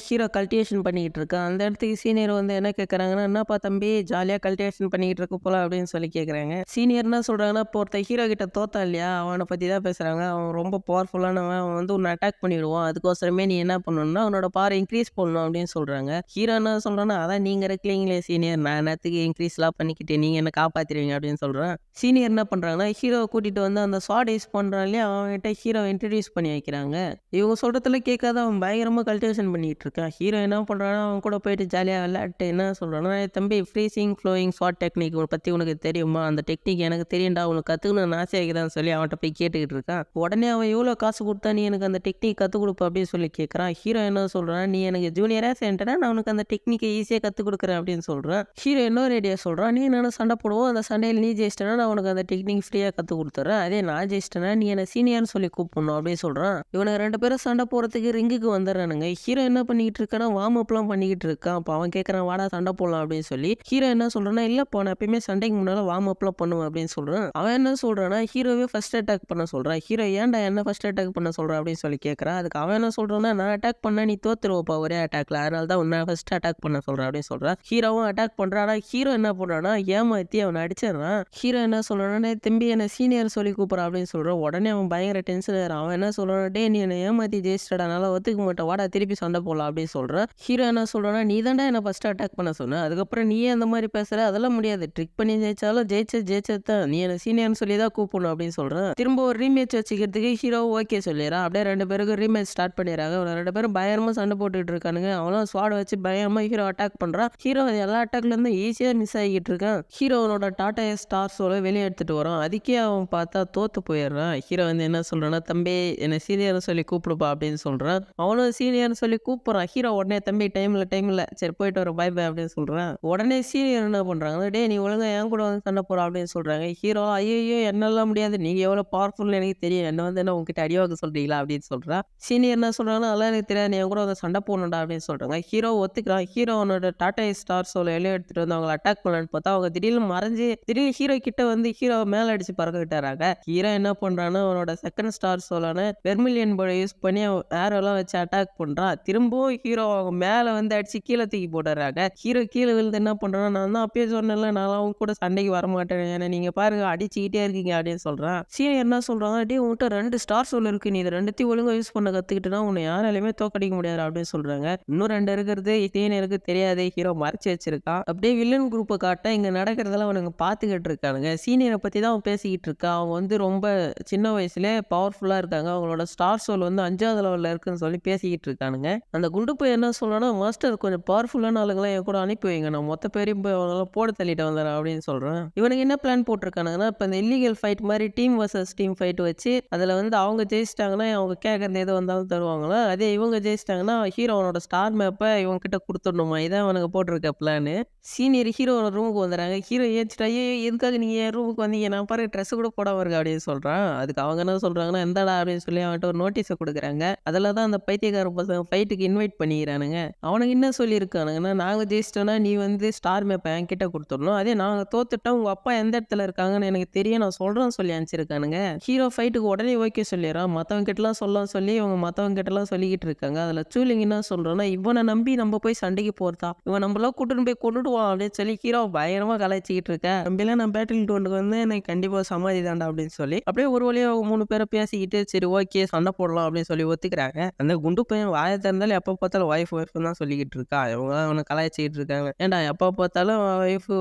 ஹீரோ கல்டிவேஷன் பண்ணிக்கிட்டு இருக்கான். அந்த இடத்துக்கு சீனியர் வந்து என்ன கேட்கறாங்கன்னா, என்னப்பா தம்பி ஜாலியா கல்டிவேஷன் பண்ணிக்கிட்டு இருக்க போல அப்படின்னு சொல்லி கேட்கறாங்க. சீனியர் என்ன சொல்றாங்கன்னா, இப்போ ஒருத்தன் ஹீரோ கிட்ட தோத்தான் இல்லையா? அவன பத்தி தான் பேசுறாங்க. அவன் ரொம்ப பவர்ஃபுல்லானவன். அவன் வந்து உன்ன அட்டாக் பண்ணிடுவான். அதுக்கோசரமே நீ என்ன பண்ணணும்னா, அவனோட பவர இன்கிரீஸ் பண்ணணும் அப்படின்னு சொல்றாங்க. ஹீரோ என்ன சொல்றான்னா, அதான் நீங்க இருக்கிறீங்களே சீனியர். நான் என்னத்துக்கு இன்கிரீஸ்லாம் பண்ணிக்கிட்டு, நீங்க என்ன காப்பாத்திருவீங்க அப்படின்னு சொல்றான். சீனியர் என்ன பண்றாங்கன்னா, ஹீரோவ கூட்டிட்டு வந்து அந்த ஸ்வாட் யூஸ் பண்றான் இல்லையா? அவன்கிட்ட ஹீரோவ இன்ட்ரோடியூஸ் பண்ணி வைக்கிறாங்க. இவங்க சொல்றதுல கேட்காத அவன் பயங்கரமா கல்டிவேஷன் பண்ணிட்டு இருக்கான். ஹீரோ என்ன பண்றான்னா, அவன் கூட போயிட்டு ஜாலியா விளையாட்டு என்ன சொல்றான்னா, தம்பி ஃப்ரீசிங், ஃப்ளோயிங் ஸ்வாட் டெக்னிக் பத்தி உனக்கு தெரியுமா? அந்த டெக்னிக் எனக்கு தெரியும்டா. உனக்கு கத்துக்கணும்னு ஆசையா இருக்குதான்னு சொல்லி அவன்கிட்ட போய் கேட்டுக்கிட்டு இருக்கான். உடனே அவன் எவ்வளோ காசு கொடுத்தா நீ எனக்கு அந்த டெக்னிக் கத்துக் கொடுப்ப அப்படின்னு சொல்லி கேட்கறான். ஹீரோ என்ன சொல்றான், நீ எனக்கு ஜூனியரா சேர்ந்துட்டா நான் உனக்கு அந்த டெக்னிக்கை ஈஸியா கத்துக் கொடுக்குறேன் அப்படின்னு சொல்றான். ஹீரோ இன்னொரு ஐடியா சொல்றான், நீ நானும் சண்டை போடுவோம். அந்த சண்டையில் நீ ஜெயிச்சிட்டனா நான் உனக்கு அந்த டெக்னிக் ஃப்ரீயா கத்துக் கொடுத்துறேன். அதே நான் ஜெயிச்சிட்டனா நீ என்ன சீனியர்னு சொல்லி கூப்பிடணும் அப்படின்னு சொல்றான். இவனுக்கு 2 பேரும் சண்டை போறதுக்கு ரிங்குக்கு வந்துடுறானுங்க. ஹீரோ என்ன பண்ணிக்கிட்டு இருக்கானா, வார்ம் அப்லாம் பண்ணிக்கிட்டு இருக்கான். அப்போ அவன் கேட்கறான், வாடா சண்டை போடலாம் அப்படின்னு சொல்லி. ஹீரோ என்ன சொல்றான்னா, இல்லப்பா நான் எப்பயுமே சண்டைக்கு முன்னால வார்ம் அப்லாம் பண்ணுவேன் அப்படின்னு சொல்றான். அவன் என்ன சொல்றான்னா, ஹீரோவே ஃபர்ஸ்ட் அட்டாக் பண்ண சொல்றான். ஹீரோ ஏன்டா என்ன ஃபர்ஸ்ட் அட்டாக் பண்ண சொல்றான் அப்படின்னு சொல்லி கேட்கறான். அதுக்கு அவன் என்ன சொல்றான்னா, நான் அட்டாக் பண்ணா நீ தோத்துருவப்பா ஒரே அட்டாக்ல. அதனால தான் உன்னை ஃபர்ஸ்ட் அட்டாக் பண்ண சொல்றேன் அப்படின்னு சொல்றான். ஹீரோவும் அட்டாக் பண்றான். ஆனா ஹீரோ என்ன பண்றான்னா, ஏமாத்தி அவனை அடிச்சிடறான். ஹீரோ என்ன சொல்றான்னா, தம்பி என்ன சீனியர் சொல்லி கூப்பிடுறான் அப்படின்னு சொல்றான். உடனே அவன் பயங்கர டென்ஷன் ஆயிடுறான். அவன் என்ன சொல்றான், டேய் நீ என்ன ஏமாத்தி ஜெயிச்சிட்டடா, அதனால ஒத்துக்க மாட்டேன், வாடா திருப்பி சண்டை போடலாம் அப்படின்னு சொல்றான். ஹீரோ என்ன சொல்றான்னா, நீ தான்டா என்ன ஃபர்ஸ்ட் அட்டாக் பண்ண சொன்ன, அதுக்கப்புறம் நீயே அந்த மாதிரி பேசுற, அதெல்லாம் முடியாது, ட்ரிக் பண்ணி ஜெயிச்சாலும் ஜெயிச்சது தான், நீ என்ன சீனியர்னு சொல்லி தான் கூப்பிடணும் அப்படின்னு சொல்றான். திரும்ப ஒரு ரீமேட்ச் வச்சுக்கிறதுக்கு ஹீரோ ஓகே சொல்லிடுறான். அப்படியே 2 பேருக்கும் ரீமேட்ச் ஸ்டார்ட் பண்ணிடுறாங்க. அவங்க 2 பேரும் பயங்கரமா சண்டை போட்டுட்டு இருக்கானுங்க. அவனும் ஸ்வாட் வச்சு பயங்கரமா ஹீரோ அட்டாக் பண்றான். ஹீரோ எல்லா அட்டாக்ல இருந்து ஈஸியா மிஸ் ஆகிட்டு இருக்கான். ஹீரோ அவனோட டாடா ஸ்டார் சோலை வெளியே எடுத்துட்டு வரான். அதுக்கே அவன் பார்த்தா தோத்து போயிடுறான். ஹீரோ வந்து என்ன சொல்றான்னா, தம்பி என்ன சீனியர்னு சொல்லி கூப்பிடுப்பா அப்படின்னு சொல்றான். அவனும் சீனியர்னு சொல்லி கூப்பிடுறான். ஹீரோ உடனே தம்பி டைம் இல்ல சரி போயிட்டு வர பை பை அப்படின்னு சொல்றான். உடனே சீனியர் என்ன பண்றாங்க, டேய் நீ ஒழுங்கா என் கூட வந்து சண்டை போற அப்படின்னு சொல்றாங்க. ஹீரோ ஐயோ என்னெல்லாம் முடியாது, நீங்க எவ்வளவு பவர்ஃபுல் எனக்கு தெரியும், என்ன வந்து என்ன உங்ககிட்ட அடிவாக்க சொல்றீங்களா அப்படின்னு சொல்றான். சீனியர் என்ன சொல்றாங்கன்னா, அதெல்லாம் எனக்கு தெரியாது, நீ என் கூட வந்து சண்டை போடணும்டா அப்படின்னு சொல்றாங்க. ஹீரோ ஒத்துக்கிறான். ஹீரோ அவனோட டாடா ஸ்டார் சோலை வெளியே எடுத்துட்டு வந்து அவங்களை அட்டாக் பண்ணலான்னு பார்த்தா அவங்க திடீர்னு ஹீரோ கிட்ட வந்து ஹீரோ மேல அடிச்சு பறக்க விட்டாராங்க. ஹீரோ என்ன பண்றான்னா, அவனோட செகண்ட் ஸ்டார் சோலான வெர்மிலியன் போர்டை யூஸ் பண்ணி ஏரோலாம் வச்சு அட்டாக் பண்றான். திரும்பவும் ஹீரோ அவங்க மேல வந்து அடிச்சு கீழே தூக்கி போட்டுறாங்க. ஹீரோ கீழே விழுந்து என்ன பண்றான்னா, நான் தான் அப்பயே சொன்னேன்ல, நான் அவங்க கூட சண்டைக்கு வர மாட்டேன், ஏன்னா நீங்க பாருங்க அடிச்சுக்கிட்டே இருக்கீங்க அப்படின்னு சொல்றான். சீனியர் என்ன சொல்றாங்க, டேய் உன்கிட்ட 2 ஸ்டார் சோல் இருக்கு, நீ இது 2த்தையும் ஒழுங்கா யூஸ் பண்ண கத்துக்கிட்டுனா உன்னை யாராலையுமே தோக்கடிக்க முடியாது அப்படின்னு சொல்றாங்க. இன்னும் 2 இருக்கிறது சீனியருக்கு தெரியாது, ஹீரோ மறைச்சு வச்சிருக்கான். அப்படியே வில்லன் குரூப்பை காட்ட இங்க நடக்கிறதெல்லாம் அவனுங்க பாத்துக்கிட்டு இருக்கானுங்க. சீனியரை பத்தி தான் அவன் பேசிக்கிட்டு இருக்கான். அவங்க வந்து ரொம்ப சின்ன வயசுல பவர்ஃபுல்லா இருக்காங்க, அவங்களோட ஸ்டார் சோல் வந்து 5வது லெவல்ல இருக்குன்னு சொல்லி பேசிக்கிட்டு இருக்கானுங்க. அந்த குண்டு போய் என்ன சொல்றான்னா, மாஸ்டர் கொஞ்சம் பவர்ஃபுல்லான ஆளுங்களாம் என் கூட அனுப்பி வைங்க, நான் மொத்த பேரையும் போய் அவங்களாம் போட தள்ளிட்டு வந்துடுறேன் அப்படின்னு சொல்றேன். இவனுக்கு என்ன பிளான் போட்டிருக்கானுங்கன்னா, இப்போ இந்த இல்லீகல் ஃபைட் மாதிரி டீம் வர்சஸ் டீம் ஃபைட் வச்சு அதில் வந்து அவங்க ஜெயிச்சிட்டாங்கன்னா அவங்க கேட்கறது எது வந்தாலும் தருவாங்களா, அதே இவங்க ஜெயிச்சிட்டாங்கன்னா ஹீரோ அவனோட ஸ்டார் மேப்பை இவங்க கிட்ட கொடுத்துடணுமா, இதான் அவனுக்கு போட்டிருக்க பிளான். சீனியர் ஹீரோவோட ரூமுக்கு வந்துடுறாங்க. ஹீரோ ஏச்சிட்டா, ஐயோ எதுக்காக நீங்கள் என் ரூமுக்கு வந்தீங்க, நான் பாரு ட்ரெஸ் கூட போடாம இருக்க அப்படின்னு சொல்கிறான். அதுக்கு அவங்க என்ன சொல்கிறாங்கன்னா, எந்தாடா அப்படின்னு சொல்லி அவன்கிட்ட ஒரு நோட்டீஸை கொடுக்குறாங்க. அதில் தான் அந்த பைத்தியக்கார பசங்க ஃபைட்டுக்கு இன்வைட் பண்ணிக்கிறானுங்க. அவனுக்கு என்ன சொல்லியிருக்கானுங்கன்னா, நாங்கள் ஜெயிச்சிட்டோன்னா நீ வந்து ஸ்டார் மேப்பை என்கிட்ட கொடுத்துடணும், அதே நாங்கள் தோத்துட்டோம் உங்கள் அப்பா எந்த இடத்துல இருக்காங்கன்னு எனக்கு தெரியும், நான் சொல்கிறேன்னு சொல்லி அனுப்பிச்சிருக்கானுங்க. ஹீரோ ஃபைட்டுக்கு உடனே ஓகே சொல்லிடுறான். மற்றவங்க கிட்டலாம் சொல்லி இவங்க மற்றவங்க கிட்டலாம் சொல்லிக்கிட்டு இருக்காங்க. அதில் சூலிங் என்ன சொல்கிறோன்னா, இவனை நம்பி நம்ம போய் சண்டைக்கு போகிறதா, இவன் நம்மளாம் கூட்டுன்னு போய் கொண்டுடுவான் அப்படின்னு சொல்லி ஹீரோ பயங்கரமாக கலாய்ச்சிக்கிட்டு இருக்க. நம்பிலாம் நான் பேட்டில் டோனுக்கு வந்து எனக்கு கண்டிப்பாக சமாதி தாண்டா அப்படின்னு சொல்லி அப்படியே ஒரு வழியாக அவங்க 3 பேரை பேசிக்கிட்டு சரி ஓகே சண்டை போடலாம் அப்படின்னு சொல்லி ஒத்துக்கிறாங்க. அந்த குண்டு பையன் வாயை திறந்தாலும் எப்போ பார்த்தாலும் ஒய்ஃப் தான் சொல்லிக்கிட்டு இருக்கா. இவங்க தான் அவனை கலாய்ச்சிக்கிட்டு இருக்காங்க. ஏன்டா எப்போ பார்த்தாலும்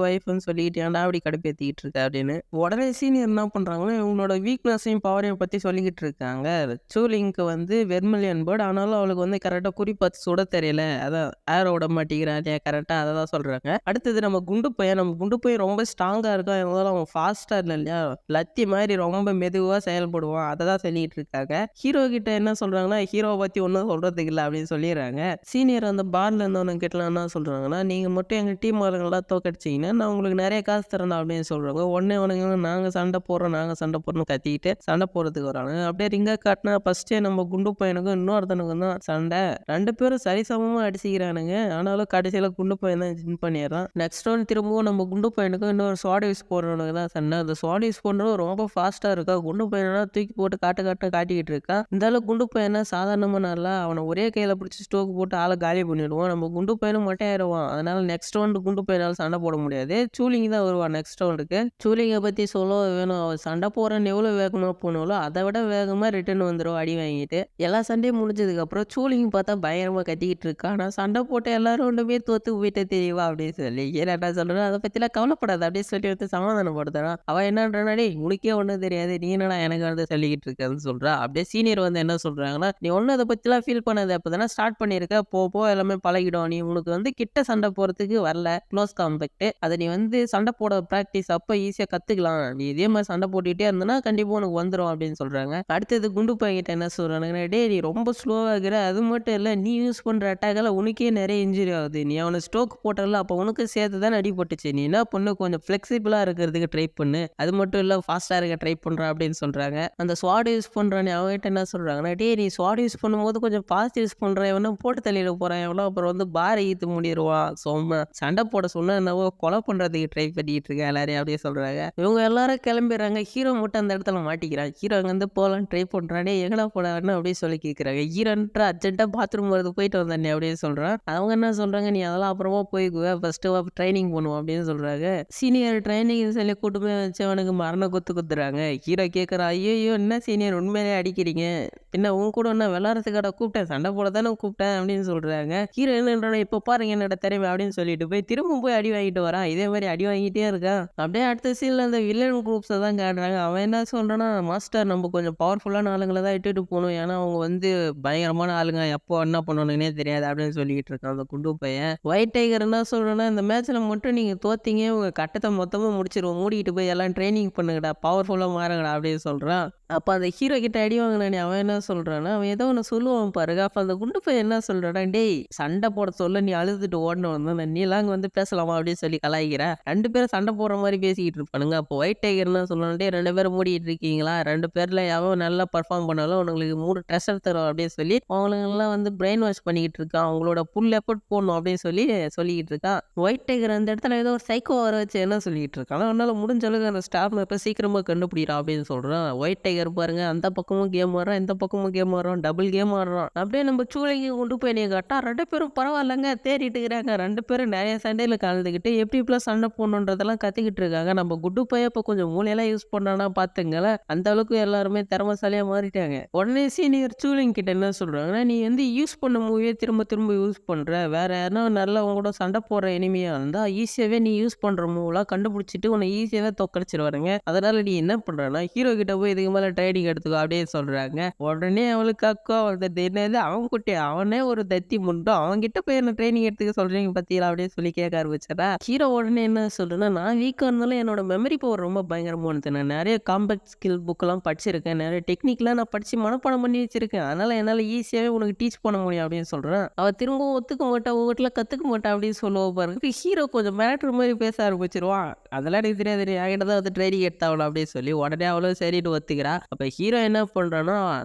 ஒய்ஃப்னு சொல்லிக்கிட்டு ஏன்டா அப்படி கடுப்பேற்றிக்கிட்டு இருக்க அப்படின்னு. உடனே சீனியர் என்ன பண்ணுறாங்கன்னா, இவங்களோட வீக்னஸையும் பவரையும் பற்றி சொல்லிக்கிட்டு இருக்காங்க. சூலிங்க்கு வந்து வெர்மிலியன் பேர்ட், ஆனாலும் அவளுக்கு வந்து கரெக்டாக குறிப்பாத்து சுட தெரியல, அதான் ஏரோ விட மாட்டேங்கிறான் இல்லையா, கரெக்டாக அதை தான் சொல்கிறாங்க. அடுத்தது நம்ம குண்டு பையன் ரொம்ப ஸ்ட்ராங்காக இருக்கான், இருந்தாலும் அவன் ஃபாஸ்ட்டாக இல்லை இல்லையா, லத்தி மாதிரி ரொம்ப மெதுவாக செயல்படுவான், அதை தான் சொல்லிட்டு இருக்காங்க. ஹீரோ கிட்ட என்ன சொல்கிறாங்கன்னா, ஹீரோவை பற்றி ஒன்றும் சொல்கிறதுக்கு இல்லை அப்படின்னு சொல்லிடுறாங்க. சீனியர் அந்த பார்ல இருந்தவனுக்கு கிட்டலாம் என்ன சொல்கிறாங்கன்னா, நீங்கள் மட்டும் எங்கள் டீம் ஆளுங்களாம் தோக்கடிச்சிங்கன்னா நான் உங்களுக்கு நிறைய காசு தரேன் அப்படின்னு சொல்கிறாங்க. உடனே அவனுங்க நாங்கள் சண்டை போடுறோம்னு கத்திக்கிட்டு சண்டை போடுறதுக்கு வராங்க. அப்படியே ரிங்கா காட்டினா ஃபர்ஸ்டே நம்ம குண்டு பையனுக்கும் இன்னொருத்தனுக்கும் தான் சண்டை. 2 பேரும் சரிசமமாக அடிச்சுக்கிறானுங்க. ஆனாலும் கடைசியில் குண்டு பையன் தான் வின் பண்ணிடுறான். நெக்ஸ்ட் ரவுண்ட் திரும்பவும் நம்ம குண்டு பையனுக்கும் இன்னொரு ஸ்வாட் யூஸ் போடுறவனுக்கு தான் சண்டை. அந்த ஸ்வாட் யூஸ் பண்ணுறது ரொம்ப ஃபாஸ்ட்டாக இருக்கா. குண்டு பையனா தூக்கி போட்டு காட்டிக்கிட்டு இருக்கா. இந்த அளவுக்கு குண்டு பையனா சாதாரணமாக நல்லா அவனை ஒரே கையில் பிடிச்சி ஸ்டோக் போட்டு ஆளை காலி பண்ணிடுவான். நம்ம குண்டு பையனும் மொட்டையாயிடுவான். அதனால நெக்ஸ்ட் ரவுண்டு குண்டு பையனால் சண்டை போட முடியாது. சூலிங் தான் வருவான் நெக்ஸ்ட் ரவுண்டுக்கு. சூலிங் சூலிங்க பத்தி சொல்லவே வேணும். அவ சண்டை போடுறேன்னு எவ்வளோ வேகமா போனாலும், அத விட வேகமா ரிட்டர்ன் வந்துரும் அடி வாங்கிட்டு. எல்லா சண்டையும் முடிஞ்சதுக்கப்புறம் சூலிங்க பார்த்தா பயங்கரமா கத்திக்கிட்டு இருக்கா. நான் சண்டை போட்ட எல்லாரும் ஒண்ணுமே தோத்து போயிட்டேன் தெரியுமா அப்படின்னு சொல்லி. ஏன்னா என்ன சொல்றேன், அத பத்திலாம் கவலைப்படாத அப்படின்னு சொல்லி வந்து சமாதானப்படுத்துறான். அவ என்னன்றான்னா, டேய் உனக்கே ஒண்ணும் தெரியாது. நீ என்னடா எனக்கு வந்து சொல்லிக்கிட்டு இருக்கன்னு சொல்றா. அப்படியே சீனியர் வந்து என்ன சொல்றாங்கன்னா, நீ ஒண்ணும் அத பத்திலாம் ஃபீல் பண்ணாத. இப்பதானே ஸ்டார்ட் பண்ணியிருக்க. போக எல்லாமே பழகிடும். நீ உனக்கு வந்து கிட்ட சண்டை போறதுக்கு வரல. Close compact. அத நீ வந்து சண்டை போட பிராக்டிஸ் அப்ப ஈஸியா கத்துக்கலாம். நீ இதே மாரி சண்டை போட்டுக்கிட்டே இருந்தனா கண்டிப்பா உனக்கு வந்துரும் அப்படின்னு சொல்றாங்க. அடுத்தது குண்டு பையன்கிட்ட என்ன சொல்றானுங்கன்னா, டேய் நீ ரொம்ப ஸ்லோவா இருக்கிற. அது மட்டும் இல்ல நீ யூஸ் பண்ற அட்டாக்கால உனக்கே நெறைய இன்ஜுரி ஆகுது. நீ அவன ஸ்ட்ரோக் போட்டல்ல அப்ப உனக்கு சேர்த்து தானே அடிபட்டுச்சு. நீ என்ன பண்ணு கொஞ்சம் ஃப்ளெக்சிபிளா இருக்கிறதுக்கு ட்ரை பண்ணு. அது மட்டும் இல்ல ஃபாஸ்ட்டா இருக்க ட்ரை பண்றா அப்படின்னு சொல்றாங்க. அந்த ஸ்வாட் யூஸ் பண்றானே அவன்கிட்ட என்ன சொல்றாங்கன்னா, டேய் நீ ஸ்வாட் யூஸ் பண்ணும்போது கொஞ்சம் ஃபாஸ்ட் யூஸ் பண்ற. எவனோ போட்டு தள்ளிட போறான். எவனோ அப்புறம் வந்து பார இழுத்து மூடிருவான். சும்மா சண்டை போட சொன்னா என்னவோ கொலை பண்றதுக்கு ட்ரை பண்ணிட்டு இருக்க எல்லாரையும் அப்படியே சொல்றாங்க. இவங்க எல்லாரும் கிளம்பிடுறாங்க. ஹீரோ மட்டும் அந்த இடத்துல மாட்டிக்கிறான். ஹீரோ அங்கேருந்து போலான்னு ட்ரை பண்றான். டேய் எங்கடா போடான்னு அப்படின்னு சொல்லி கேட்குறாங்க. ஹீரோன்ற அர்ஜென்ட்டா பாத்ரூம் வருது போயிட்டு வந்தானே அப்படின்னு சொல்றான். அவங்க என்ன சொல்றாங்க, நீ அதெல்லாம் அப்புறமா போய்க்குவ. ஃபர்ஸ்ட்டு ட்ரைனிங் பண்ணுவோம் அப்படின்னு சொல்றாங்க. சீனியர் ட்ரைனிங் சொல்லி கூட்டு போய் வச்சு அவனுக்கு மரண குத்து குத்துறாங்க. ஹீரோ கேட்குறான், ஐயோ என்ன சீனியர் உண்மையிலே அடிக்கிறீங்க? பின்ன உன் கூட என்ன விளாட்றதுக்காட கூப்பிட்டேன். சண்டை போட தானே கூப்பிட்டேன் அப்படின்னு சொல்றாங்க. ஹீரோ என்னன்றானே இப்போ பாருங்க என்னோட திறமை அப்படின்னு சொல்லிட்டு போய் திரும்ப போய் அடி வாங்கிட்டு வரான். இதே மாதிரி அடி வாங்கிட்டே இருக்கான். அப்படியே அடுத்த சீன்ல அந்த வில்லன் குரூப்ஸை தான் காட்டுறாங்க. அவன் என்ன சொல்றான்னா, மாஸ்டர் நம்ம கொஞ்சம் பவர்ஃபுல்லான ஆளுங்களை தான் இட்டுட்டு போகணும். ஏன்னா அவங்க வந்து பயங்கரமான ஆளுங்க. எப்போ என்ன பண்ணணும்னே தெரியாது அப்படின்னு சொல்லிக்கிட்டு இருக்கான் அந்த குண்டு பையன். ஒயிட் டைகர் என்ன சொல்றேன்னா, இந்த மேட்ச்ல மட்டும் நீங்க தோத்தீங்க உங்க கட்டத்தை மொத்தமா முடிச்சிருவோம். மூடிக்கிட்டு போய் எல்லாம் ட்ரைனிங் பண்ணுங்கடா, பவர்ஃபுல்லா மாறுங்கடா அப்படின்னு சொல்றான். அப்ப அந்த ஹீரோ கிட்ட அடி வாங்கினானே அவன் என்ன சொல்றான்னா, அவன் ஏதோ ஒன்று சொல்லுவான் பாருங்க. அப்ப அந்த குண்டு பையன் என்ன சொல்றானா, டேய் சண்டை போட சொல்ல நீ அழுதுட்டு ஓடணும் தான் நீலாம் அங்க வந்து பேசலாமா அப்படின்னு சொல்லி கலாய்க்கிற. 2 பேரும் சண்டை போடுற மாதிரி பேசிக்கிட்டு இருப்பானுங்க. அப்போ ஒயிட் டைகர் என்ன சொல்லணும், டேய் 2 பேரும் மூடிட்டு இருக்கீங்களா? 2 பேர்ல எவன் நல்லா பெர்ஃபார்ம் பண்ணாலும் உங்களுக்கு 3 ட்ரெஷர் தரும் அப்படின்னு சொல்லி அவங்களுங்கெல்லாம் வந்து பிரெயின் வாஷ் பண்ணிக்கிட்டு இருக்கான். அவங்களோட புல் எஃபர்ட் போடணும் அப்படின்னு சொல்லி சொல்லிக்கிட்டு இருக்கான். ஒயிட் டைகர் அந்த இடத்துல ஏதோ ஒரு சைக்கோ வர வச்சு என்ன சொல்லிட்டு இருக்கான், அவனால முடிஞ்ச அளவுக்கு அந்த ஸ்டார் மேப்பை சீக்கிரமா கண்டுபிடிக்கிறான் அப்படின்னு சொல்றான். ஒயிட் டைகர் பாருங்க அந்த பக்கமும் கேம் ஆடுறான், இந்த பக்கமும் கேம் ஆடுறான், டபுள் கேம் ஆடுறான். அப்படியே நம்ம சூளைக்கு கொண்டு போய் நீ கட்டா 2 பேரும் பரவாயில்லங்க தேடிட்டு இருக்கிறாங்க. 2 பேரும் நிறைய சண்டையில கலந்துக்கிட்டு எப்படி இப்பெல்லாம் சண்டை போடணுன்றதெல்லாம் கத்துக்கிட்டு இருக்காங்க. நம்ம குட்டு பையன் இப்போ கொஞ்சம் மூளையெல்லாம் யூஸ் பண்ணானா பாத்துங்களேன். அந்த அளவுக்கு எல்லாருமே திறமைசாலியா மாறிட்டாங்க. உடனே சீனியர் சூலிங் கிட்ட என்ன சொல்றாங்கன்னா, நீ வந்து யூஸ் பண்ண மூவியை திரும்ப திரும்ப யூஸ் பண்ற. வேற யாருன்னா நல்லவங்க கூட சண்டை போடுற எனிமியா இருந்தா ஈஸியாவே நீ யூஸ் பண்ற மூவ்லாம் கண்டுபிடிச்சிட்டு உன்னை ஈஸியாவே தோக்கடிச்சிருவாருங்க. அதனால நீ என்ன பண்றனா ஹீரோ கிட்ட போய் இதுக்கு மேல ட்ரைனிங் எடுத்துக்கோ அப்படியே சொல்றாங்க. உடனே அவளுக்கு அக்கா வந்தது என்னது அவன் குட்டி அவனே ஒரு தத்தி முண்டும் அவன்கிட்ட போய் என்ன ட்ரைனிங் எடுத்துக்க சொல்றீங்க பத்தியா அப்படின்னு சொல்லி கேட்க ஆரம்பிச்சடா. ஹீரோ உடனே என்ன சொல்றேன்னா, நான் வீக்கா இருந்தாலும் என்னோட மெமரி பவர் ரொம்ப பயங்கரமானது. நான் நிறைய காம்பேக்ட் ஸ்கில் புக்கெல்லாம் படிச்சிருக்கேன். நிறைய டெக்னிக்லாம் நான் படிச்சு மனப்பாடம் பண்ணி வச்சிருக்கேன். அதனால என்னால ஈஸியாவே உனக்கு டீச் பண்ண முடியும் அப்படின்னு சொல்றேன். அவ திரும்பவும் ஒத்துக்க மாட்டா, உங்ககிட்ட கத்துக்க மாட்டா அப்படின்னு சொல்லுவோம் பாருங்க. ஹீரோ கொஞ்சம் மிரட்டுற மாதிரி பேச ஆரம்பிச்சிருவான். அதெல்லாம் எனக்கு தெரியாது, என்கிட்ட தான் வந்து ட்ரைனிங் எடுத்தாவலாம் அப்படின்னு சொல்லி உடனே அவளும் சரின்னு ஒத்துக்கிறா. அப்ப ஹீரோ என்ன பண்றான்னா,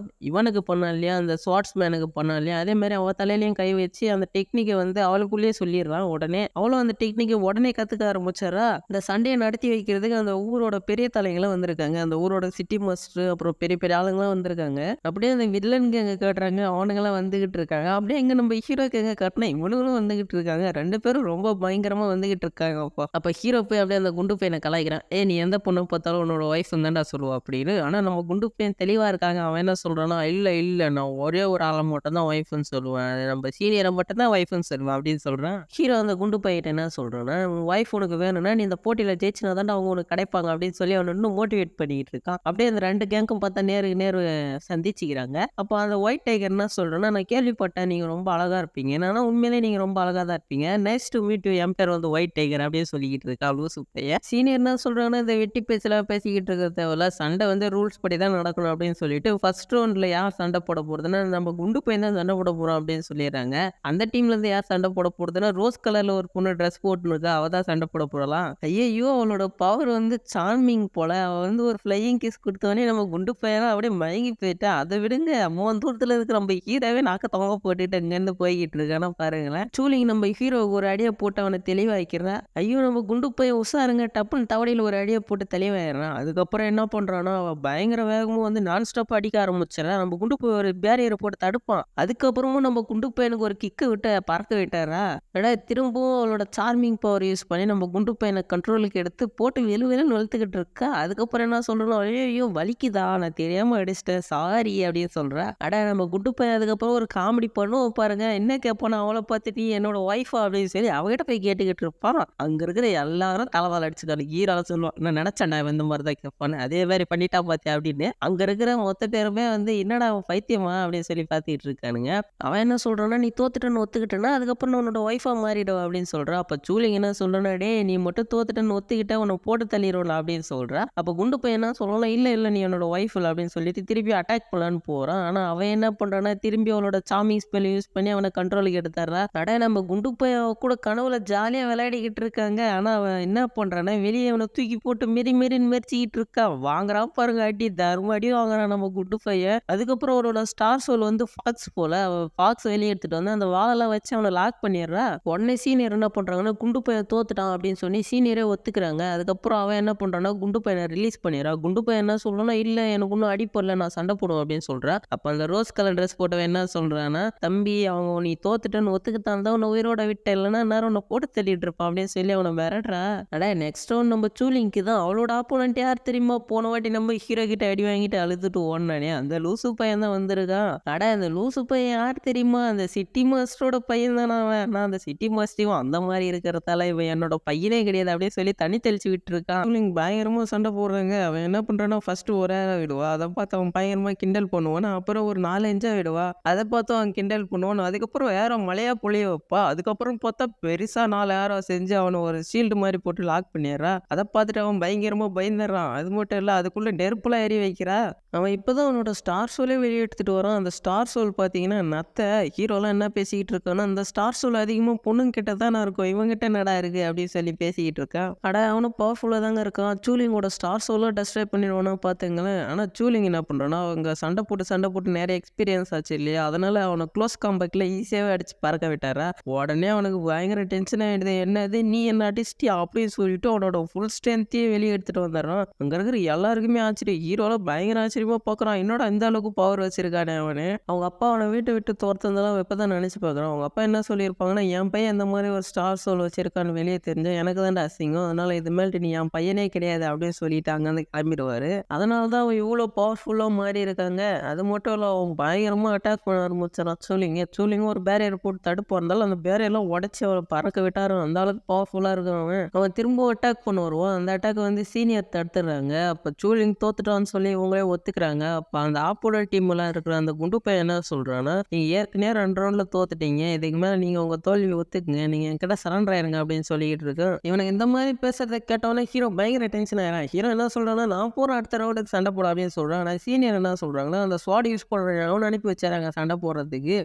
இவனுக்கு பண்ணான் இல்லையா அந்த ஸ்வாட்ஸ்மேனுக்கு பண்ணான் இல்லையா அதே மாதிரி அவ தலையிலையும் கை வச்சு அந்த டெக்னிக்கை வந்து அவளுக்குள்ளேயே சொல்லிடுறான். உடனே அவளும் அந்த டெக்னிக்கை உடனே கத்துக்க ஆரம்பிச்சாரா. இந்த சண்டையை நடத்தி வைக்கிறதுக்கு அந்த ஊரோட பெரிய தலைங்களும் வந்திருக்காங்க. அந்த ஊரோட சிட்டி மாஸ்டர் அப்புறம் பெரிய பெரிய ஆளுங்களாம் வந்திருக்காங்க. அப்படியே அந்த வில்லனுக்கு எங்க காட்டுறாங்க, அவனுங்கெல்லாம் வந்துகிட்டு இருக்காங்க. அப்படியே எங்க நம்ம ஹீரோக்கு எங்க காட்டினா இவனுங்களும் வந்துகிட்டு இருக்காங்க. 2 பேரும் ரொம்ப பயங்கரமா வந்துகிட்டு இருக்காங்க. அப்ப ஹீரோ போய் அப்படியே அந்த குண்டு பையனை கலாய்க்கிறான். நீ எந்த பொண்ணை பார்த்தாலும் உன்னோட ஒய்ஃப் தான்டா சொல்லுவா அப்படின்னு. ஆனா நம்ம குண்டு பையன் தெளிவா இருக்காங்க. அவன் என்ன சொல்றான்னா, இல்ல நான் ஒரே ஒரு ஆளை மட்டும் தான் ஒய்ஃப்னு சொல்லுவேன். அது நம்ம சீனியரை மட்டும் தான் ஒய்ஃப்னு சொல்லுவேன் அப்படின்னு சொல்றான். ஹீரோ அந்த குண்டு பையன் என்ன சொல்றான்னா, ஒய்ஃப் உனக்கு வேணும்னா நீ இந்த போட்டியில ஜெயிச்சினா தான் அவங்க உனக்கு கிடைப்பாங்க அப்படின்னு சொல்லி அவனை இன்னும் மோட்டிவேட் பண்ணிட்டு இருக்கான். அப்படியே அந்த 2 கேங்கும் பார்த்தா நேருக்கு நேரு சந்திச்சுக்கிறாங்க. அப்போ அந்த ஒயிட் டைகர் என்ன சொல்றேன்னா, நான் கேள்விப்பட்டேன் நீங்க ரொம்ப அழகா இருப்பீங்க. என்னன்னா உண்மையிலேயே நீங்க ரொம்ப அழகா தான் இருப்பீங்க. நைஸ் டு மீட் யூ என் பேர் வந்து ஒயிட் டைகர் அப்படின்னு சொல்லிக்கிட்டு இருக்கா லூசு பையன். சீனியர் என்ன சொல்றாங்கன்னா, இந்த வெட்டி பேச்செல்லாம் பேசிக்கிட்டு இருக்க தேவையில்ல, சண்டை வந்து ரூல்ஸ் படி தான் நடக்கணும் அப்படின்னு சொல்லிட்டு ஃபர்ஸ்ட் ரவுண்ட்ல யார் சண்டை போட போறதுன்னா நம்ம குண்டு பையன் தான் சண்டை போட போறோம் அப்படின்னு சொல்லிடுறாங்க. அந்த டீம்ல இருந்து யார் சண்டை போட போறதுன்னா ரோஸ் கலர்ல ஒரு பொண்ணு ட்ரெஸ் போட்டுன்னு இருக்கா, அவ தான் சண்டை போட போறலாம். ஐயோ அவளோட பவர் வந்து சார்மிங் போல. அவ வந்து ஒரு ஃப்ளையிங் கிஸ் கொடுத்தவொடனே நம்ம குண்டு பையனா அப்படியே மயங்கி போயிட்டா. அதை விடுங்க, 3 தூரத்துல இருக்கிற நம்ம ஹீரோவே நாக்க தொங்க போட்டுட்டு அங்கேருந்து போய்கிட்டு இருக்கானா பாருங்களேன். சூலிங் நம்ம ஹீரோவுக்கு ஒரு அடியை போட்டு அவனை தெளிவாய்க்கிறான். ஐயோ நம்ம குண்டு பையன் உஷாருங்க டப்புன்னு தவடையில் ஒரு அடியை போட்டு தெளிவாயிடுறான். அதுக்கப்புறம் என்ன பண்றானோ அவன் பயங்கர பயங்கர வேகமா வந்து நான் ஸ்டாப்பா அடிக்க ஆரம்பிச்சுடுறான். நம்ம குண்டு பையன் ஒரு பேரியர போட்டு தடுப்பான். அதுக்கப்புறமும் நம்ம குண்டு பையனுக்கு ஒரு கிக்கு விட்டு பறக்க விட்டாரா, திரும்பவும் அவளோட சார்மிங் பவர் யூஸ் பண்ணி நம்ம குண்டு பையனை கண்ட்ரோலுக்கு எடுத்து போட்டு வெளுன்னு வெளுத்துக்கிட்டு இருக்கா. அதுக்கப்புறம் என்ன சொல்றோம், ஐயோ வலிக்குதா, நான் தெரியாம அடிச்சிட்டேன் சாரி அப்படின்னு சொல்றா. நம்ம குண்டு பையன் அதுக்கப்புறம் ஒரு காமெடி பண்ணுவோம் பாருங்க. என்ன கேட்பானா, அவளை பார்த்துட்டு என்னோட ஒய்ஃபா அப்படின்னு சொல்லி அவகிட்ட போய் கேட்டுக்கிட்டு இருப்பான். அங்க இருக்கிற எல்லாரும் தலைவால் அடிச்சுட்டாங்க. ஹீரோல சொல்லுவான், நான் நினைச்சேன்டா இவன் இந்த மாதிரி தான் கேட்பான்னு, அதே மாதிரி பண்ணிட்டா பாத்தியா அப்படின்னு. அங்க இருக்கிற மொத்த பேருமே வந்து என்னடா அவன் பைத்தியமா அப்படின்னு சொல்லி பார்த்துக்கிட்டு இருக்கானுங்க. அவன் என்ன சொல்றான்னா, நீ தோத்துட்டேன்னு ஒத்துக்கிட்டேன்னா அதுக்கப்புறம் நான் உன்னோட ஒய்ஃபா மாறிடுவா அப்படின்னு சொல்றா. அப்ப சூலிங் என்ன சொல்றானா, டே நீ மட்டும் தோத்துட்டேன்னு ஒத்துக்கிட்ட உன்னை போட்டு தள்ளிடுவோம் அப்படின்னு சொல்றா. அப்ப குண்டு பையன் என்ன சொல்லலாம், இல்ல இல்ல நீ என்னோட ஒய்ஃப் இல்லை அப்படின்னு சொல்லிட்டு திருப்பி அட்டாக் பண்ணலான்னு போறான். ஆனா அவன் என்ன பண்றான்னா, திரும்பி அவனோட சாமிங் ஸ்பெல் யூஸ் பண்ணி அவனை கண்ட்ரோலுக்கு எடுத்துறா. நம்ம குண்டு பையன் அவ கூட கனவுல ஜாலியா விளையாடிக்கிட்டு இருக்காங்க. ஆனா அவன் என்ன பண்றான்னா, வெளியே அவனை தூக்கி போட்டு மிரின்னு மெரிச்சிக்கிட்டு இருக்கான். வாங்குறான் பாருங்க அடி, தர்ம அடி வாங்குறான் நம்ம குண்டு பையன். அதுக்கப்புறம் அவரோட ஸ்டார் சோல் வந்து ஃபாக்ஸ் போல, ஃபாக்ஸ் வெளியே எடுத்துட்டு வந்து அந்த வாலெல்லாம் வச்சு அவனை லாக் பண்ணிடுறா. உடனே சீனியர் என்ன பண்றாங்கன்னா, குண்டு பையன் தோத்துட்டான் அப்படின்னு சொல்லி சீனியரே ஒத்துக்கிறாங்க. அதுக்கப்புறம் அவன் என்ன பண்றான்னா, குண்டு பையனை ரிலீஸ் பண்ணிடுறா. குண்டு பையன் என்ன சொல்றான்னா, இல்ல எனக்கு ஒன்றும் அடி போடல, நான் சண்டை போடுவேன் அப்படின்னு சொல்றா. அப்ப அந்த ரோஸ் கலர் ட்ரெஸ் போட்டவன் என்ன சொல்றான்னா, தம்பி அவங்க நீ தோத்துட்டேன்னு ஒத்துக்கிட்டான் தான் உன்னை உயிரோட விட்ட, இல்லைன்னா நேரம் உன்னை போட்டு தள்ளிட்டு இருப்பான் அப்படின்னு சொல்லி அவனை மிரட்டுறா. நெக்ஸ்ட் ரவுண்ட் நம்ம சூலிங்க்கு தான். அவளோட ஆப்போனன்ட் யார் தெரியுமா, போன வாட்டி நம்ம ஹீரோ கிட்ட அடி வாங்கிட்டு அழுதுட்டு ஓடினானே அந்த லூசு பையன் தான் வந்திருக்கான். அந்த லூசு பையன் யார் தெரியுமா, அந்த சிட்டி மாஸ்டரோட பையன் தான். நான் அந்த சிட்டி மாஸ்டரும் அந்த மாதிரி இருக்கிறதால இவன் என்னோட பையனே கிடையாது அப்படின்னு சொல்லி தண்ணி தெளிச்சு விட்டு இருக்கான். சூலிங் பயங்கரமா சண்டை போடுறாங்க. அவன் என்ன பண்றான்னா, ஃபர்ஸ்ட் ஒரு ஏரா விடுவா, அதை பார்த்து அவன் பயங்கரமா கிண்டல் பண்ணுவான். அப்புறம் ஒரு 4 விடுவா, அதை பார்த்து அவன் கிண்டல் பண்ணுவான். அதுக்கப்புறம் ஏரோ மழையா பொழிய வைப்பா. அதுக்கப்புறம் பார்த்தா பெருசா 4 ஏரோ செஞ்சு அவனை ஒரு ஷீல்டு மாதிரி போட்டு லாக் பண்ணிடுறா. அதை பார்த்துட்டு அவன் பயங்கரமா பயந்துடுறான். அது மட்டும் இல்ல, அதுக்குள்ள நெருப்புலாம் எரி வைக்கிறா. அவன் இப்பதான் அவனோட ஸ்டார் சோலே வெளியே எடுத்துட்டு வரான். அந்த ஸ்டார் சோல் பார்த்தீங்கன்னா நத்த ஹீரோலாம் என்ன பேசிக்கிட்டு இருக்கான்னா, அந்த ஸ்டார் சோல் அதிகமாக பொண்ணுங்க கிட்ட தானே இருக்கும், இவங்கிட்ட என்னடா இருக்கு அப்படின்னு சொல்லி பேசிக்கிட்டு இருக்கான். அவனும் பவர்ஃபுல்லாக தாங்க இருக்கான். சூலிங்கோட ஸ்டார் சோலை டெஸ்ட்ராய் பண்ணிடுவானா பார்த்துங்களேன். ஆனால் சூலிங் என்ன பண்ணுறான்னா, அவங்க சண்டை போட்டு நிறைய எக்ஸ்பீரியன்ஸ் ஆச்சு இல்லையா, அதனால அவனை க்ளோஸ் காம்பேக்ட்ல ஈஸியாகவே அடிச்சு பறக்க விட்டாரா. உடனே அவனுக்கு பயங்கர டென்ஷன் ஆகிடுது. என்னது நீ என்ன அடிச்சிட்டியா அப்படின்னு சொல்லிட்டு அவனோட ஃபுல் ஸ்ட்ரென்த்தையே வெளியே எடுத்துட்டு வந்துடுறான். அங்கே இருக்கிற எல்லாருக்குமே ஆச்சரியம். ஹீரோல பயங்கர ஆச்சரியமா பார்க்குறான், என்னோட இந்த அளவுக்கு பவர் வச்சிருக்கானே அவனு. அவங்க அப்பா அவனை வீட்டை விட்டு துரத்துனதெல்லாம் இப்பதான் நினைச்சு பார்க்குறான். அவங்க அப்பா என்ன சொல்லியிருப்பாங்கன்னா, என் பையன் இந்த மாதிரி ஒரு ஸ்டார் சோல் வச்சிருக்கான்னு வெளியே தெரிஞ்சா எனக்கு தான் அசிங்கம், அதனால இது மேலே நீ என் பையனே கிடையாது அப்படின்னு சொல்லிட்டு அங்கேருந்து கிளம்பிடுவாரு. அதனால தான் அவன் இவ்வளோ பவர்ஃபுல்லாக மாறி இருக்காங்க. அது மட்டும் இல்லை, அவன் பயங்கரமாக அட்டாக் பண்ண ஆரம்பிச்சான். சூலிங்க ஒரு பேரியர் போட்டு தடுப்பு இருந்தாலும் அந்த பேரியெல்லாம் உடச்சி அவரை பறக்க விட்டாரு. அந்த அளவுக்கு பவர்ஃபுல்லாக இருக்கான் அவன் திரும்ப அட்டாக் பண்ண வருவான். அந்த அட்டாக் வந்து சீனியர் தடுத்துடுறாங்க. அப்போ சூலிங் தோத்துட்டான்னு சொல்லி இவங்களே ஒத்துக்கிறாங்க. அப்போ அந்த ஆப்போட டீம்லாம் இருக்கிற அந்த குண்டு பையன் என்ன சொல்றான்னா, நீங்க ஏற்கனவே 2 ரவுண்ட்ல தோத்துட்டீங்க, இதுக்கு மேல நீங்க உங்க தோல்வி ஒத்துக்குங்க, நீங்க என்கிட்ட சரண்டர் ஆயிருங்க அப்படின்னு சொல்லிட்டு இருக்கு. இவனுக்கு இந்த மாதிரி பேசுறதை கேட்டவொடனே ஹீரோ பயங்கர டென்ஷன் ஆயிரான். ஹீரோ என்ன சொல்றான்னா, நான் போற அடுத்த ரவுண்டுக்கு சண்டை போட அப்படின்னு சொல்றான். ஆனா சீனியர் என்ன சொல்றாங்கன்னா, அந்த ஸ்வாட் யூஸ் பண்ற அவனை அனுப்பி வச்சாராங்க சண்டை போடுறதுக்கு.